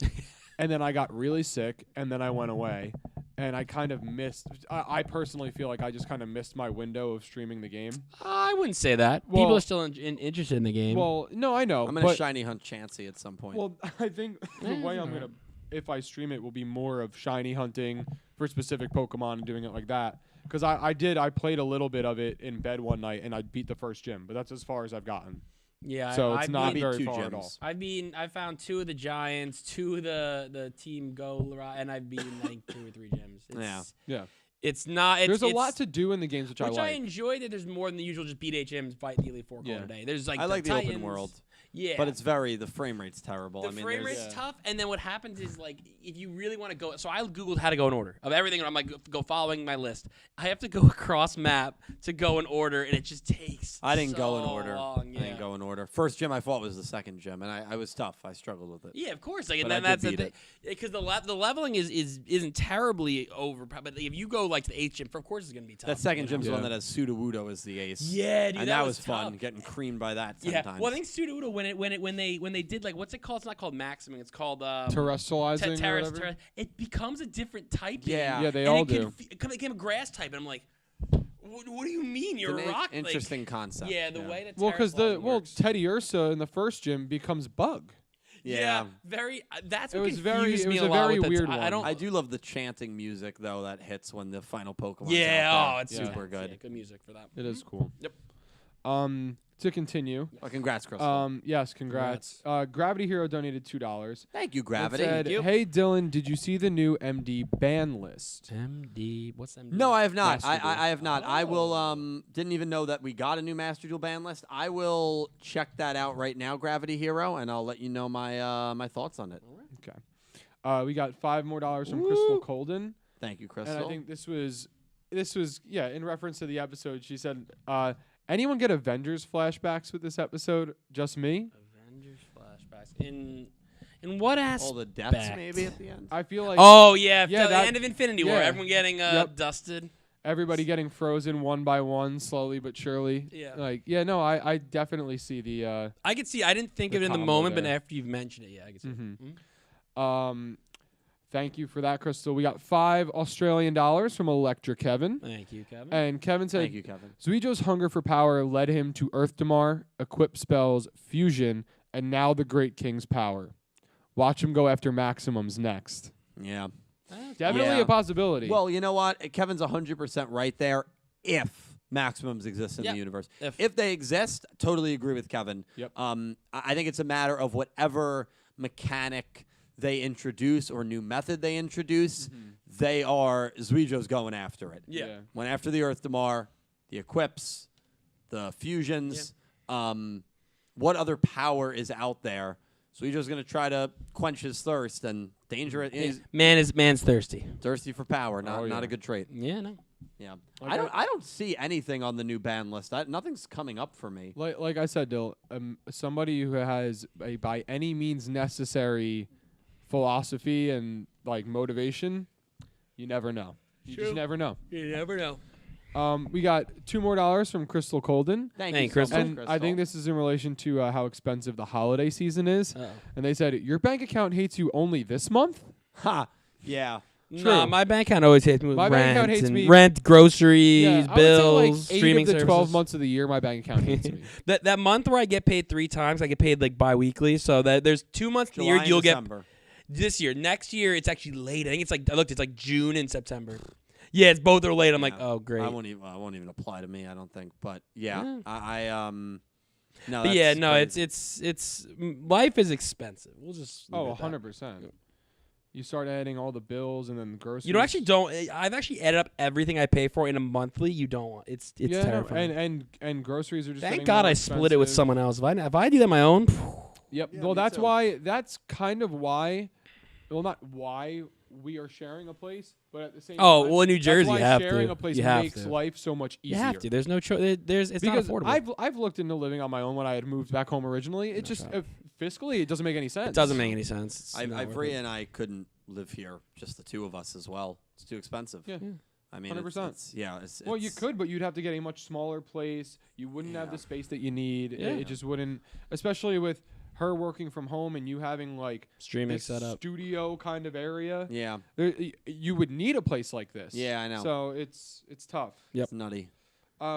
and then I got really sick, and then I went away, and I kind of missed. I personally feel like I just kind of missed my window of streaming the game. I wouldn't say that. Well- People are still interested in the game. Well, no, I know. I'm gonna but, shiny hunt Chansey at some point. Well, I think the way I'm gonna, if I stream it, will be more of shiny hunting for specific Pokemon and doing it like that. Because I played a little bit of it in bed one night, and I beat the first gym, but that's as far as I've gotten. yeah. So I it's not beat very 2 far at all. gyms. I found 2 of the Giants, 2 of the Team Go, and I've beaten like 2 or 3 gyms. It's, Yeah. It's not. There's a lot to do in the games, which I I like. enjoy that there's more than the usual just beat HMs, fight the Elite Four call Yeah. a day. There's like I like the Titans. open world. Yeah. But it's the frame rate's terrible. The I mean, frame there's- rate's tough, and then what happens is like if you really want to go. So I googled how to go in order of everything, and I'm like go following my list. I have to go across map to go in order, and it just takes. I didn't so go in order. long, yeah. I didn't go in order. First gym I fought was the second gym, and I was tough. I struggled with it. Yeah, of course. Like, But and then I that's did the beat thing, because the leveling isn't terribly over. But if you go like to the 8th gym, of course it's gonna be tough. That second you know? gym's the one Yeah. that has Sudowoodo as the ace. Yeah, dude, and that that was fun, tough. getting creamed by that 10 Yeah, times. well, I think Sudowoodo when they did like what's it called? It's not called maximum. It's called Terrestrializing or whatever? It becomes a different type. Yeah. Yeah, they and all it do. It became a grass type, and I'm like, what do you mean you're It's a an rock? interesting like, concept. Yeah, the way that Well, because Terraforming works. Teddy Ursa in the first gym becomes Bug. Yeah. very. That's It what was confused very- me it was a a lot very with the weird I one. don't. I do love the chanting music though that hits when the final Pokemon. yeah. Oh, it's Yeah. super good. Yeah, good music for that. It is cool. Yep. To continue. Well, congrats, Crystal. Yes, congrats. Gravity Hero donated $2. Thank you, It Gravity. said, you. hey Dylan, did you see the new MD ban list? MD. What's MD? No, I have not. Master Duel. I have not. I will. Oh. Didn't even know that we got a new Master Duel ban list. I will check that out right now, Gravity Hero, and I'll let you know my my thoughts on it. Okay. We got $5 more from Crystal Colden. Thank you, Crystal. And I think this was in reference to the episode. She said, anyone get Avengers flashbacks with this episode? Just me? Avengers flashbacks. In what aspect? all the deaths maybe at the end. I feel like Oh yeah, Yeah, the that- end of Infinity War. yeah. Everyone getting Yep. dusted. everybody getting frozen one by one, slowly but surely. Yeah. Like, yeah, no, I definitely see the I could see. I didn't think The of it in the combo moment, but there. after you've mentioned it, yeah, I could see. Mhm. Mhm. Thank you for that, Crystal. We got $5 Australian from Electra Kevin. Thank you, Kevin. And Kevin said, Thank you, Kevin. Zuijo's hunger for power led him to Earth Damar, equip spells, fusion, and now the Great King's power. Watch him go after maximums next. Yeah. Definitely Yeah. a possibility. Well, you know what? Kevin's 100% right there. If maximums exist in Yep. the universe, If. if they exist, totally agree with Kevin. Yep. I think it's a matter of whatever mechanic they introduce or new method they introduce. They are Zuijo's going after it. Yeah. Went after the Earth Damar, the equips, the fusions. What other power is out there? Zuijo's going to try to quench his thirst, and danger is Man's thirsty. thirsty for power. Not Oh, not yeah. a good trait. Yeah, no. Yeah, Like I don't see anything on the new ban list. Nothing's coming up for me. like I said, Dill, somebody who has a by any means necessary philosophy and like motivation, you never know. You just never know. You never know. We got $2 more from Crystal Colden. Thank Hey, you, so Crystal. much, And Crystal. I think this is in relation to how expensive the holiday season is. Uh-oh. And they said, your bank account hates you only this month? Ha. Yeah. Nah, True. my bank account always hates me with My bank account rent hates and me- rent, groceries, I would say bills, like 8 streaming of the 12 services. months of the year, my bank account hates me. That month where I get paid 3 times, I get paid like bi-weekly. So that there's 2 months in the year July and you'll December. get this year. Next year it's actually late. I think it's like I looked. It's like June and September. Yeah, it's both are late. I'm like, Yeah. oh great. I won't even apply to me. I don't think. But yeah, Yeah. no. But yeah, that's no, crazy. it's life is expensive. We'll just leave Oh, it at that. 100%. you start adding all the bills and then the groceries. You don't actually don't. I've actually added up everything I pay for in a monthly. You don't want. It's yeah, terrifying. No, and groceries are just. Thank getting God more I split it with expensive. someone else. If I do that on my own. Yep. Yeah, well, me that's too. why. That's kind of why. Well, not why we are sharing a place, but at the same Oh, time, well, in New Jersey, that's why you have sharing to. a place You have makes to. life so much You easier. have to. There's no choice. It's Because not affordable. I've looked into living on my own when I had moved back home originally. It just fiscally, it doesn't make any sense. It doesn't make any sense. It's not worth Ivrea it. and I couldn't live here, just the two of us as well. It's too expensive. Yeah. I mean, 100%. It's Well, you could, but you'd have to get a much smaller place. You wouldn't have the space that you need. Yeah. It just wouldn't, especially with her working from home and you having like Streaming this set up. studio kind of area. Yeah. You would need a place like this. Yeah, I know. So it's tough. Yep. It's nutty.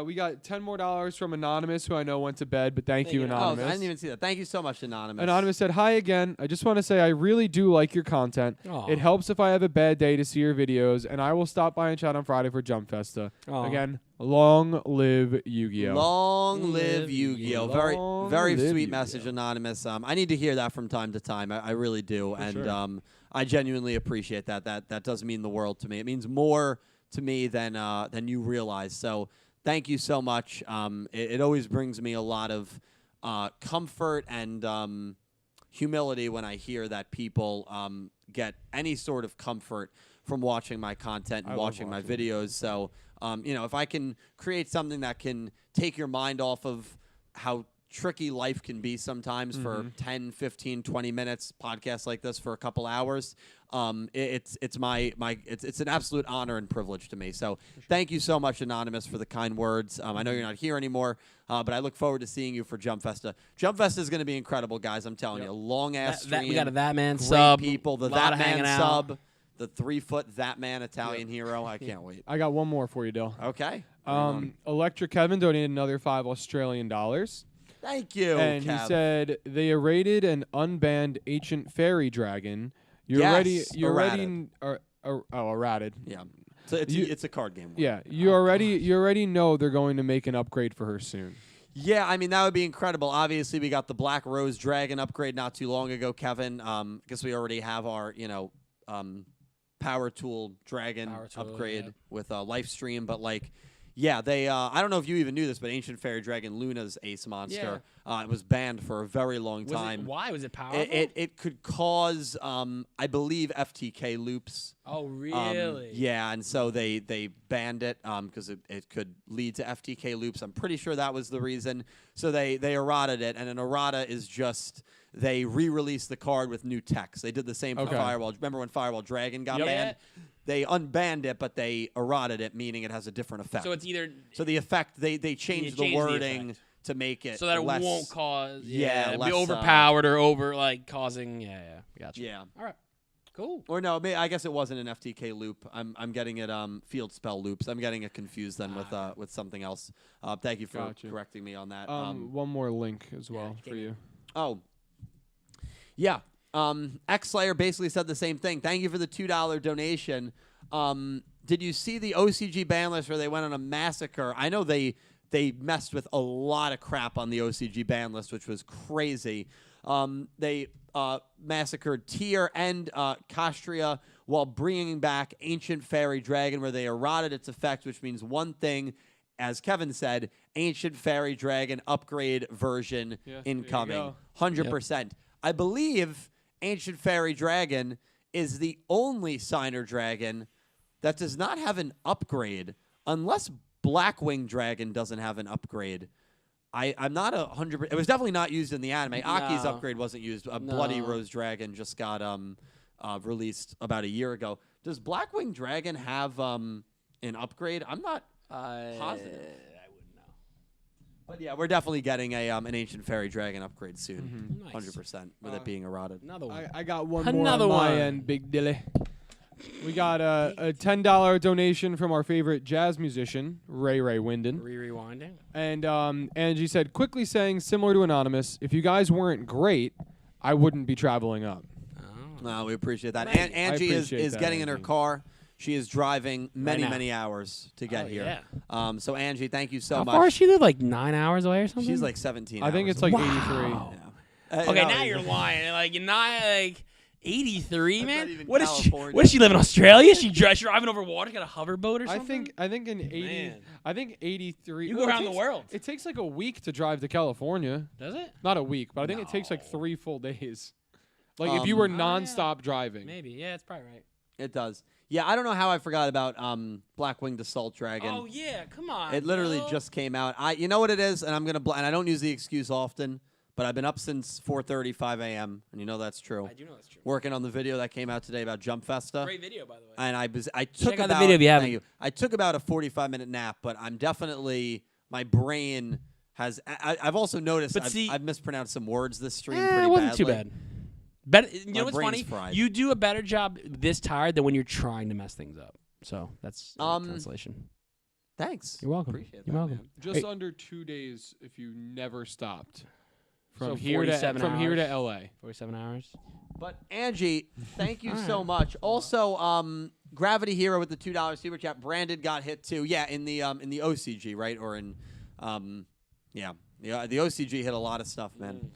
We got $10 more from Anonymous, who I know went to bed, but thank you, Oh, Anonymous. I didn't even see that. Thank you so much, Anonymous. Anonymous said, "Hi again. I just want to say I really do like your content. Aw. It helps if I have a bad day to see your videos, and I will stop by and chat on Friday for Jump Festa. Aw. Again, long live Yu-Gi-Oh! Long live Live Yu-Gi-Oh! Long Very live sweet Yu-Gi-Oh! message, Anonymous. I need to hear that from time to time. I really do, and sure. I genuinely appreciate that. That does mean the world to me. It means more to me than you realize. So thank you so much. It always brings me a lot of comfort and humility when I hear that people get any sort of comfort from watching my content and I love watching my watching videos. So, if I can create something that can take your mind off of how tricky life can be sometimes for 10, 15, 20 minutes, podcasts like this for a couple hours, it's an absolute honor and privilege to me. So thank you so much, Anonymous, for the kind words. I know you're not here anymore, but I look forward to seeing you for Jump Festa. Jump Festa is going to be incredible, guys. I'm telling you. Long ass stream. We got a That Man great sub. people. The lot That of Man hanging out. sub. The 3-foot That Man Italian hero. I can't wait. I got one more for you, Dill. Okay. Electric Kevin donated another $5 Australian. Thank you. And Kev. he said they errated an unbanned ancient fairy dragon. You're Yes, ready. You're errated. ready. Errated. Yeah. So it's a card game. Yeah, you already know they're going to make an upgrade for her soon. Yeah, I mean, that would be incredible. Obviously, we got the Black Rose Dragon upgrade not too long ago, Kevin. Guess we already have our, Power Tool Dragon Power Tool, upgrade yeah. with live stream. But, yeah, they I don't know if you even knew this, but Ancient Fairy Dragon Luna's ace monster. It was banned for a very long time. Why? Was it powerful? It could cause, I believe, FTK loops. Oh, really? Yeah, and so they banned it because it could lead to FTK loops. I'm pretty sure that was the reason. So they errated it, and an errata is just they re-released the card with new text. They did the same for Firewall. Remember when Firewall Dragon got banned? They unbanned it, but they errated it, meaning it has a different effect. So it's either the effect they changed the wording to make it so that it less, won't cause be be overpowered or over causing gotcha. Yeah. All right. Cool. Or no, I guess it wasn't an FTK loop. I'm getting it field spell loops. I'm getting it confused then with something else. Thank you for correcting me on that. One more link as well for you. Oh. Yeah. X-Slayer basically said the same thing. Thank you for the $2 donation. Did you see the OCG ban list where they went on a massacre? I know they messed with a lot of crap on the OCG ban list, which was crazy. They massacred Tyr and Castria while bringing back Ancient Fairy Dragon, where they errated its effect, which means one thing, as Kevin said, Ancient Fairy Dragon upgrade version incoming. 100%. Yep. I believe Ancient Fairy Dragon is the only Signer Dragon that does not have an upgrade, unless Blackwing Dragon doesn't have an upgrade. I'm not 100%. It was definitely not used in the anime. Aki's upgrade wasn't used. Bloody Rose Dragon just got released about a year ago. Does Blackwing Dragon have an upgrade? I'm not positive. I wouldn't know. But yeah, we're definitely getting an Ancient Fairy Dragon upgrade soon. Nice. 100% with it being errated. Another one. I got one Another more on my one. end, Big Dilly. We got a $10 donation from our favorite jazz musician, Ray Winden. Rewinding. And Angie said, quickly saying, similar to Anonymous, if you guys weren't great, I wouldn't be traveling up. Oh. No, we appreciate that. Nice. Angie is that, getting in her Angie. car. She is driving many, now. many hours to get here. Yeah. So, Angie, thank you so How much. far does she live? Like 9 hours away or something? She's like 17 I think hours it's like away. 83. Wow. Yeah. Okay, no, now you're lying. Like you're not like 83, That's man. not even What is she? California. What does she live in Australia? She driving over water, got a hoverboat or something. I think in 80. Man. I think 83. You go well, it around the takes- world. It takes like a week to drive to California. Does it? Not a week, but I think it takes like No. 3 full days. Like if you were yeah. nonstop driving. Maybe. Yeah, that's probably right. It does. Yeah, I don't know how I forgot about Black Winged Assault Dragon. Oh yeah, come on. It literally yo. just came out. You know what it is, and I'm gonna and I don't use the excuse often, but I've been up since 4:30, 5 a.m. and you know that's true. I do know that's true. Working on the video that came out today about Jump Festa. Great video, by the way. And I took out the about video if you thank haven't. you. I took about a 45-minute nap, but I'm definitely my brain has. I've also noticed But see- I've mispronounced some words this stream pretty it wasn't badly. too bad. Better, you know My what's brain's funny? fried. You do a better job this tired than when you're trying to mess things up. So that's translation. Thanks. You're welcome. Appreciate You're that, welcome. man. Just Hey. under 2 days if you never stopped. So From here to 47 here to hours. LA. 47 hours. But Angie, thank you All so right. much. Also, Gravity Hero with the $2 super chat. Brandon got hit too. Yeah, in the OCG, right? Or in the OCG hit a lot of stuff, man.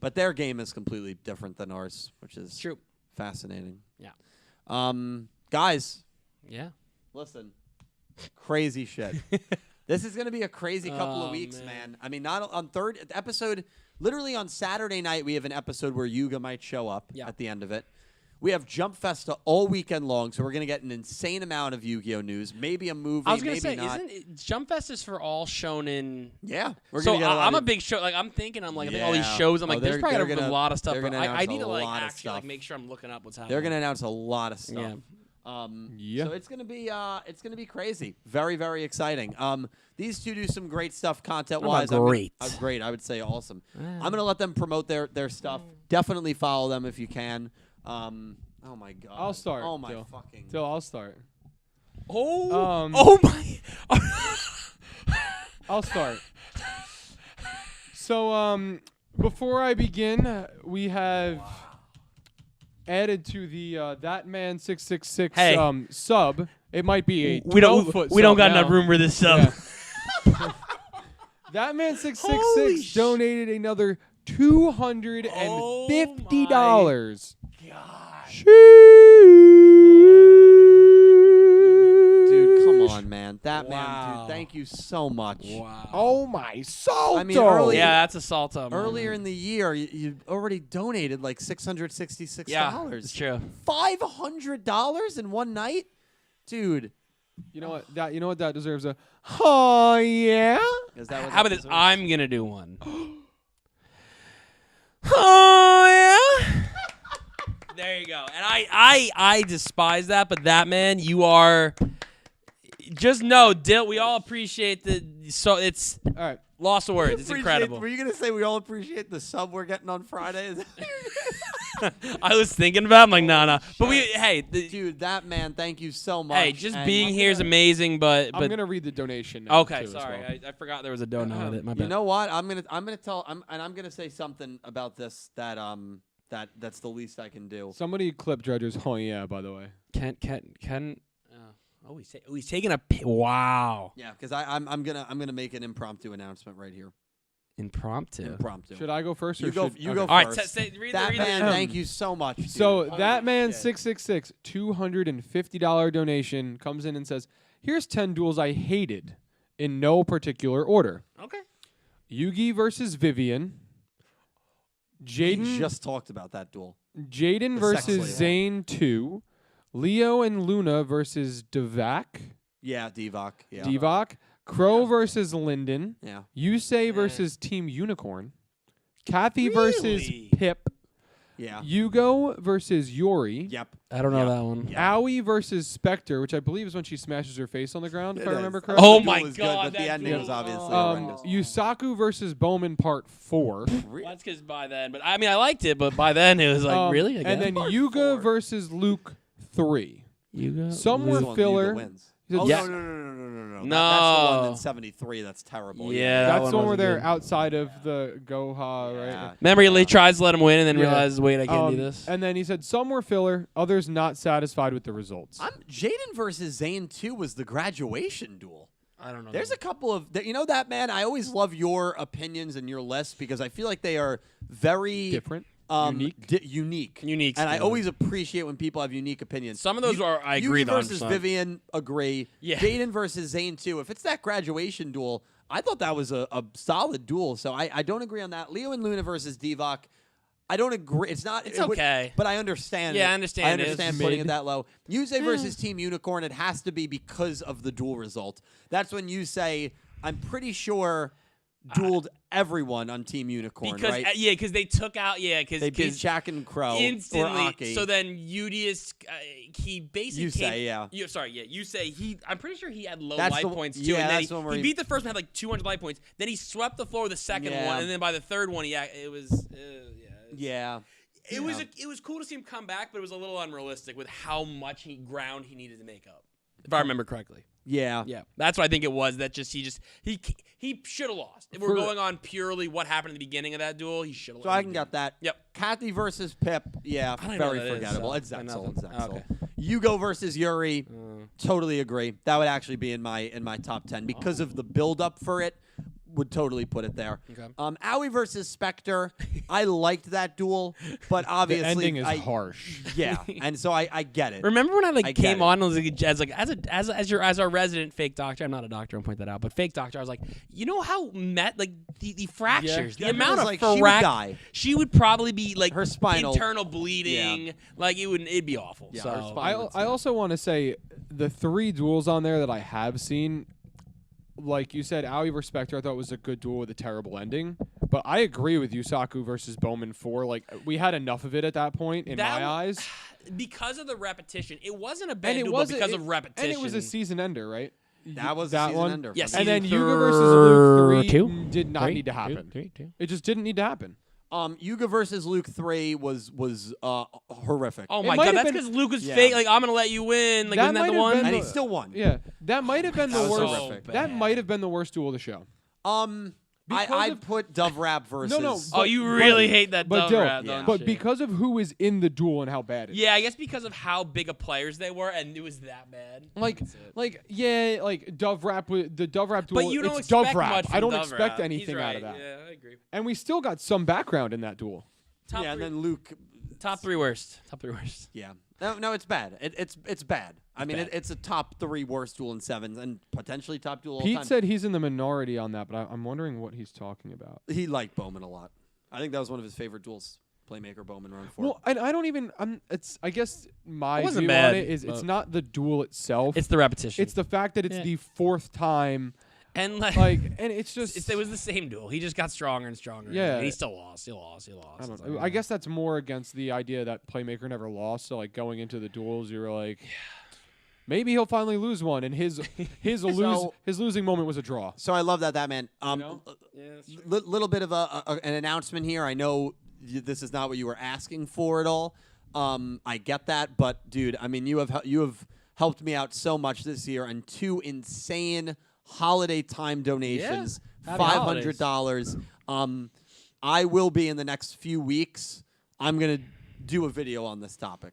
But their game is completely different than ours, which is True. fascinating. Yeah. Guys, Yeah. listen. Crazy shit. This is going to be a crazy couple of Oh, weeks, man. man. I mean, not on third episode. Literally on Saturday night, we have an episode where Yugioh might show up Yeah. at the end of it. We have Jump Festa all weekend long, so we're going to get an insane amount of Yu-Gi-Oh news. Maybe a movie, I was gonna maybe say, not. isn't it, Jump Fest is for all shonen? Yeah, we're So going to get a lot I'm a of- big show. Like I think all these Yeah. shows. I'm Oh, like, there's they're- probably they're gonna be a gonna- lot of stuff. they're But gonna I announce need a to like lot of actually like stuff. make sure I'm looking up what's happening. They're going to announce a lot of stuff. Yeah. Yeah. So it's gonna be crazy. Very, very exciting. These two do some great stuff content wise. great? Great. I would say awesome. I'm gonna let them promote their stuff. Definitely follow them if you can. Oh my god. I'll start, Oh my Dill. fucking. So I'll start. Oh. Um, Oh my. I'll start. So before I begin, we have added to the That Man 666 Hey. sub. It might be a we don't 12-foot we don't sub got now. enough room for this sub. Yeah. That Man 666 donated another $250. Dude, come on, man. That man, Wow. dude. Thank you so much. Wow. Oh my soul! I mean, early- Yeah, that's a salto. Earlier in the year, you already donated like $666. Yeah, it's true. $500 in one night, dude. You know what? That deserves a. Oh yeah. Is that what How that about this? deserves? I'm gonna do one. Oh yeah. There you go. And I despise that, but that man, you are. Just know, Dill. We all appreciate the. So it's All right. lost of words. It's Appreciate- incredible. Were you gonna say we all appreciate the sub we're getting on Friday? I was thinking about. I'm like, nah. But hey, Dude, that man, thank you so much. hey, just And being here is amazing. But I'm gonna read the donation. Now okay, too, as sorry, well. I forgot there was a donut with it. My bad. you know what? I'm gonna say something about this that's the least I can do. Somebody clip Dredger's. Oh yeah. By the way. Ken. He's taking a. Wow. Yeah, because I'm gonna make an impromptu announcement right here. Impromptu. Impromptu. Should I go first? Or You go. should- You okay. go All right, first. read That the man, thank you so much. Dude. So Holy that man shit. 666 $250 donation comes in and says, "Here's 10 duels I hated in no particular order: Okay. Yugi versus Vivian, We Jaden just talked about that duel. Jaden The versus sex slave. Zane 2, Leo and Luna versus Devak, Yeah, Divock. Yeah. Divok, Crow versus Linden, Yeah. Yusei versus Team Unicorn, Kathy versus Really? Pip, Yeah. Yugioh versus Yuri. Yep. I don't know Yeah. that one. Yeah. Owie versus Spectre, which I believe is when she smashes her face on the ground, if It I is. remember The correctly. Oh duel my was God, Good, but the that ending was duel. obviously Oh. horrendous. Yusaku versus Bowman Part 4. That's because by then, but I mean, I liked it, but by then it was like, really? And then Yuga versus Luke 3. Yuga. Some This were one, filler. Yuga wins. He said, Oh, Yeah. no. No. That's the one in 73. That's terrible. Yeah, that That's one the one where wasn't they're good. outside of the Goha, Yeah. right? Remember, he tries to let him win and then Yeah. realizes, wait, I can't do this. And then he said some were filler, others not satisfied with the results. Jaden versus Zane 2 was the graduation duel. I don't know. There's a couple of, you know that, man, I always love your opinions and your lists because I feel like they are very Different. Unique. Unique. And I always appreciate when people have unique opinions. Some of those I agree Yugi versus Vivian, agree. Yeah. Jaden versus Zane, too. If it's that graduation duel, I thought that was a solid duel. So I don't agree on that. Leo and Luna versus Divock. I don't agree. It's okay. But I understand. Yeah, it. I understand. I understand putting it that low. Yuze Hmm. versus Team Unicorn, it has to be because of the duel result. That's when you say, I'm pretty sure, dueled everyone on Team Unicorn, because right? because they took out because they beat Shaq and Crow instantly. or Aki. So then Udius, he basically You say I'm pretty sure he had low That's life the- points too. yeah, and then that's the one where he he- beat the first one, had like 200 life points. Then he swept the floor with the second one, and then by the third one, it was It was cool to see him come back, but it was a little unrealistic with how much ground he needed to make up, if I remember correctly. Yeah. That's what I think it was. That just he should have lost. If we're going on purely what happened at the beginning of that duel, he should have. So I can get that. Yep. Kathy versus Pip. Yeah, I don't very know what that is, forgettable. so It's Zetzel. okay. Yugioh versus Yuri. Totally agree. That would actually be in my top 10 because of the build up for it. Would totally put it there. Okay. Owie versus Spectre. I liked that duel, but obviously the ending is harsh. Yeah, and so I get it. Remember when I came it. on as our resident fake doctor? I'm not a doctor. I'll point that out. But fake doctor. I was like, you know how the fractures, the amount of she would die. She would probably be like her spinal internal bleeding. Yeah. Like it'd be awful. Yeah, so her spine I also want to say the 3 duels on there that I have seen. Like you said, Aoi versus Spectre, I thought was a good duel with a terrible ending. But I agree with Yusaku versus Bowman 4. Like, we had enough of it at that point, in my eyes. Because of the repetition. It wasn't a bad duel, but because of repetition. And it was a season ender, right? That was that a season one. ender. Yes. And then Season Yuga versus Luke 3 2? did not need to happen. It just didn't need to happen. Yuga versus Luke 3 was horrific. Oh It my might god, have that's been- because Luke was Yeah. fake. Like, I'm gonna let you win. Like, That isn't that might the have one? been And the- he still won. Yeah, that might have been the That was worst. horrific. That might have been the worst duel of the show. I'd put Dove Rap versus. No. Oh, you really hate that But Dove Rap, don't but you? because of who is in the duel and how bad it is. Yeah, I guess because of how big of players they were, and it was that bad. Like Dove Rap with the Dove Rap duel. But you don't it's expect Dove Rap. much I from don't Dove expect Rap. anything He's right. out of that. Yeah, I agree. And we still got some background in that duel. Top Yeah, and three, then Luke. top three worst. Top 3 worst. Yeah. No, it's bad. It's bad. I mean, bad. it's a top 3 worst duel in 7s and potentially top duel all Pete time. said he's in the minority on that, but I'm wondering what he's talking about. He liked Bowman a lot. I think that was one of his favorite duels. Playmaker Bowman run for. Well, and I don't even. I guess my It wasn't view bad, on it is it's but- not the duel itself. It's the repetition. It's the fact that it's Yeah. the 4th time. and And it's just. it was the same duel. He just got stronger and stronger. Yeah. and he still lost. He lost. I don't know. I guess that's more against the idea that Playmaker never lost. So like going into the duels, you're like, maybe he'll finally lose one, and his losing moment was a draw. So I love that man. know? Little bit of an announcement here. I know this is not what you were asking for at all. I get that, but dude, I mean, you have helped me out so much this year, and 2 insane holiday time donations, Happy $500. I will be in the next few weeks. I'm gonna do a video on this topic.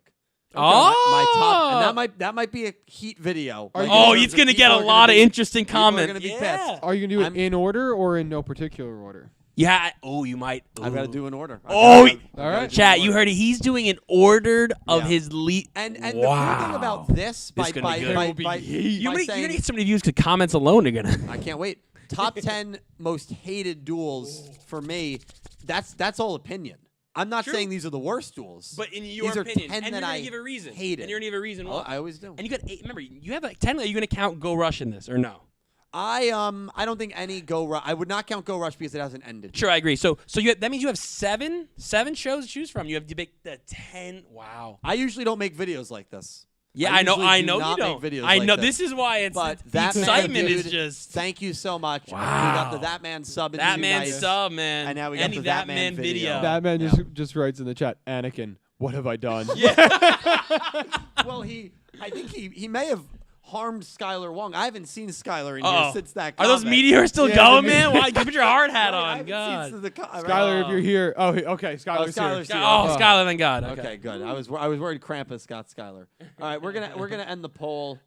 My top, and that might be a heat video. Like, in terms it's of gonna get a people are lot gonna of be- interesting people are comments. gonna be Yeah. pissed. Are you gonna do it I'm- in order or in no particular order? Yeah. Oh, you might. I've got to Ooh. do an order. Oh, all right. Chat, you heard it. He's doing an ordered of Yeah. his lead. And the cool thing about this, by gonna be good. You're gonna saying, get so many views because comments alone are gonna. I can't wait. Top 10 most hated duels for me. That's all opinion. I'm not True. saying these are the worst duels. But in your these opinion, are 10 and that you're gonna I give a reason. hated. And you're gonna give a reason why. I always do. And you got 8. Remember, you have like 10. Are you gonna count Go Rush in this or no? I don't think any Go Rush. I would not count Go Rush because it hasn't ended. Sure, I agree. So that means you have seven shows to choose from. You have to make the 10. Wow. I usually don't make videos like this. Yeah, I I know usually do you not don't. make videos I like know this. this is why it's But the that excitement man, is dude, just Thank you so much. Wow. We got the That Man sub in that 2 man nights. sub, man. And now we got Any the That Man video. That man Yeah. just writes in the chat, Anakin, what have I done? Well, I think he may have harmed Skylar Wong. I haven't seen Skylar in here since that Are those comment. meteors still Yeah, going, the man? Why? Put your hard hat I on. haven't God. seen since the Skylar, if you're here. Oh, okay. Skylar's Skylar's here. here. Oh, Skylar, thank God. Okay. Okay, good. I was worried Krampus got Skylar. All right, we're gonna end the poll.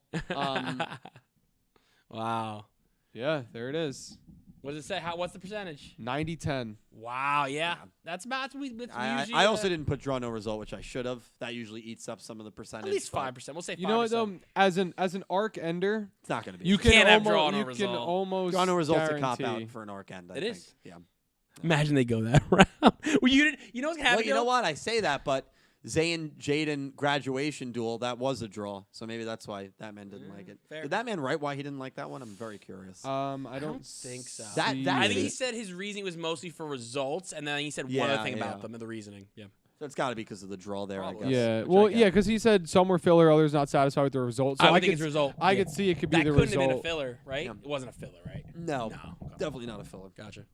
Wow. Yeah, there it is. What does it say? What's the percentage? 90-10. Wow, yeah. That's about we usually. I also didn't put draw no result, which I should have. That usually eats up some of the percentage. At least 5%. We'll say 5%. You know what though? As an arc ender, it's not going to be. You can't have draw no you result. can almost draw no result's a guarantee. cop out for an arc end. It is. Yeah. Imagine they go that round. Well, you know what's happening? Well, you know what? I say that, but Zayn Jaden graduation duel, that was a draw. So maybe that's why that man didn't like it. Fair. Did that man write why he didn't like that one? I'm very curious. I don't don't think so. That- see that- I think it. he said his reasoning was mostly for results, and then he said one Yeah, other thing about yeah. them and the reasoning. Yeah. So it's got to be because of the draw there, I Probably. guess. Yeah, which well, I get. yeah, because he said some were filler, others not satisfied with the results. So I would I think could, it's result. I Yeah. could see it could be That the couldn't result. have been a filler, right? Yeah. It wasn't a filler, right? No, Okay. definitely not a filler. Gotcha.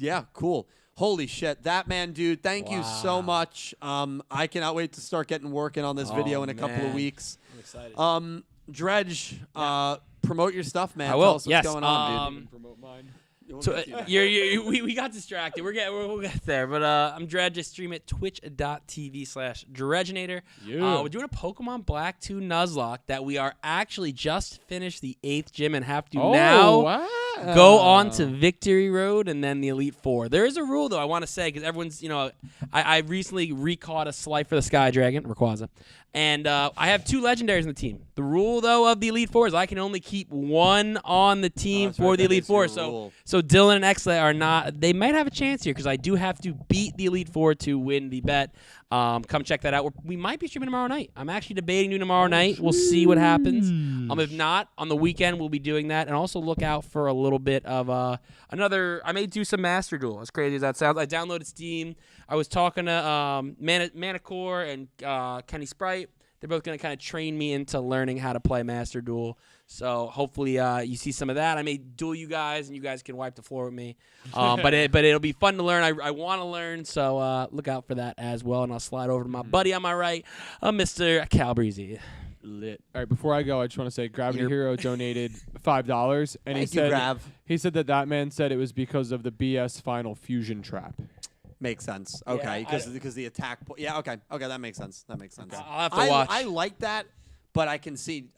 Yeah, cool. Holy shit, that man, dude. Thank you so Wow. much. I cannot wait to start working on this video in a couple of man. weeks. I'm excited. Dredge, promote your stuff, man. I will. Tell us Yes. what's going on, dude. Promote mine. So we got distracted. We'll get there. But I'm Dredge. I stream at twitch.tv/Dredgenator. Yeah. We're doing a Pokemon Black 2 Nuzlocke that we are actually just finished the 8th gym and have to now wow. go on to Victory Road and then the Elite Four. There is a rule, though, I want to say, because everyone's, I recently recaught a Slife for the Sky Dragon, Rayquaza, and I have 2 legendaries in the team. The rule, though, of the Elite Four is I can only keep 1 on the team that's for right, the that Elite is your Four. rule. So Dylan and Exley are not, they might have a chance here because I do have to beat the Elite Four to win the bet. Come check that out. We might be streaming tomorrow night. I'm actually debating doing tomorrow night. We'll see what happens. If not, on the weekend, we'll be doing that. And also look out for a little bit of another, I may do some Master Duel. As crazy as that sounds. I downloaded Steam. I was talking to Manicore and Kenny Sprite. They're both going to kind of train me into learning how to play Master Duel. So hopefully you see some of that. I may duel you guys, and you guys can wipe the floor with me. But it'll be fun to learn. I want to learn, so look out for that as well. And I'll slide over to my buddy on my right, Mr. Calbreezy. Lit. All right, before I go, I just want to say Gravity Hero donated $5, and Thank you, Grav. he said that man said it was because of the BS Final Fusion trap. Makes sense. Yeah, Okay, because the attack. Yeah. Okay. That makes sense. That makes sense. I'll have to watch. I like that, but I can see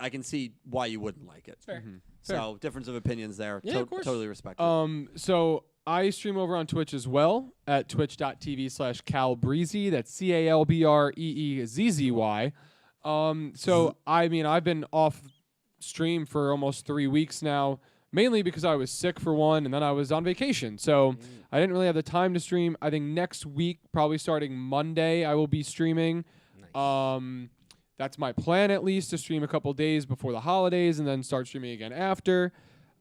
why you wouldn't like it. Fair. So difference of opinions there. Yeah, of course. Totally respect it. So I stream over on Twitch as well at twitch.tv/CalBreezy. That's CalBreezy. So I mean, I've been off stream for almost 3 weeks now, mainly because I was sick for one, and then I was on vacation. So I didn't really have the time to stream. I think next week, probably starting Monday, I will be streaming. Nice. That's my plan, at least, to stream a couple days before the holidays and then start streaming again after.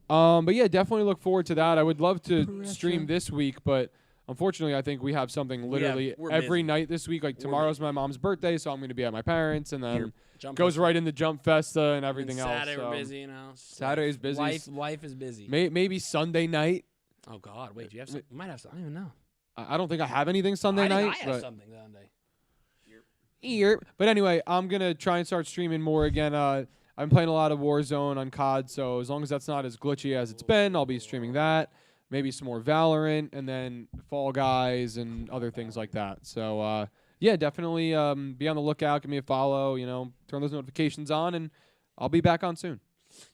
But yeah, definitely look forward to that. I would love to stream this week, but unfortunately, I think we have something literally we're every busy. night this week. Like tomorrow's my mom's birthday, so I'm going to be at my parents, and then Jump goes Festa. right into Jump Festa and everything And else. Saturday So we're busy, Saturday's busy. Life is busy. Maybe Sunday night. Oh God, wait, do you have some? You might have some. I don't even know. I don't think I have anything Sunday I think night. I have but something Sunday. But anyway, I'm going to try and start streaming more again. I'm playing a lot of Warzone on COD, so as long as that's not as glitchy as it's been, I'll be streaming that. Maybe some more Valorant, and then Fall Guys and other things like that. So, yeah, definitely be on the lookout. Give me a follow, turn those notifications on, and I'll be back on soon.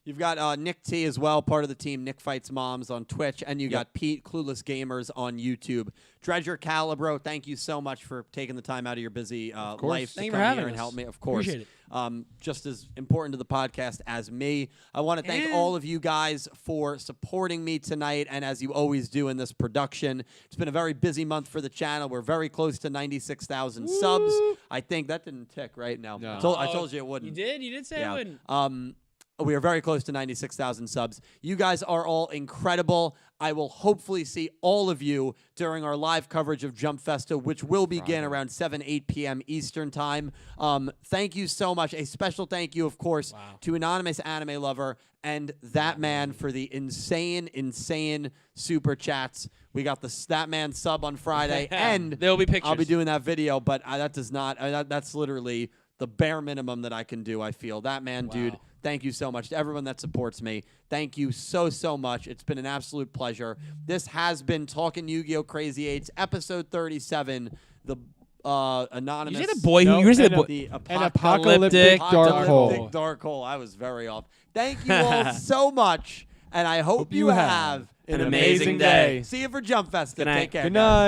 You've got Nick T as well, part of the team Nick Fights Moms on Twitch, and you got Pete, Clueless Gamers on YouTube. Dredger Calibro, thank you so much for taking the time out of your busy life to Thank you come for having here and us. help me. Of course. Appreciate it. Just as important to the podcast as me. I want to thank all of you guys for supporting me tonight, and as you always do in this production. It's been a very busy month for the channel. We're very close to 96,000 subs. I think that didn't tick right now. No. I told you it wouldn't. You did? You did say it wouldn't. We are very close to 96,000 subs. You guys are all incredible. I will hopefully see all of you during our live coverage of Jump Festa, which will begin around 8 p.m. Eastern Time. Thank you so much. A special thank you, of course, to Anonymous Anime Lover and That Man for the insane super chats. We got the That Man sub on Friday, and there'll be pictures. I'll be doing that video, but that does not. That's literally the bare minimum that I can do, I feel. That Man, dude. Thank you so much to everyone that supports me. Thank you so much. It's been an absolute pleasure. This has been Talking Yu-Gi-Oh! Crazy 8's episode 37. The anonymous. You say the boy who? You say the boy? The An apocalyptic dark hole. Dark hole. I was very off. Thank you all so much. and I hope you have an amazing day. See you for Jump Festa. Good night. Take care. Good guys. night.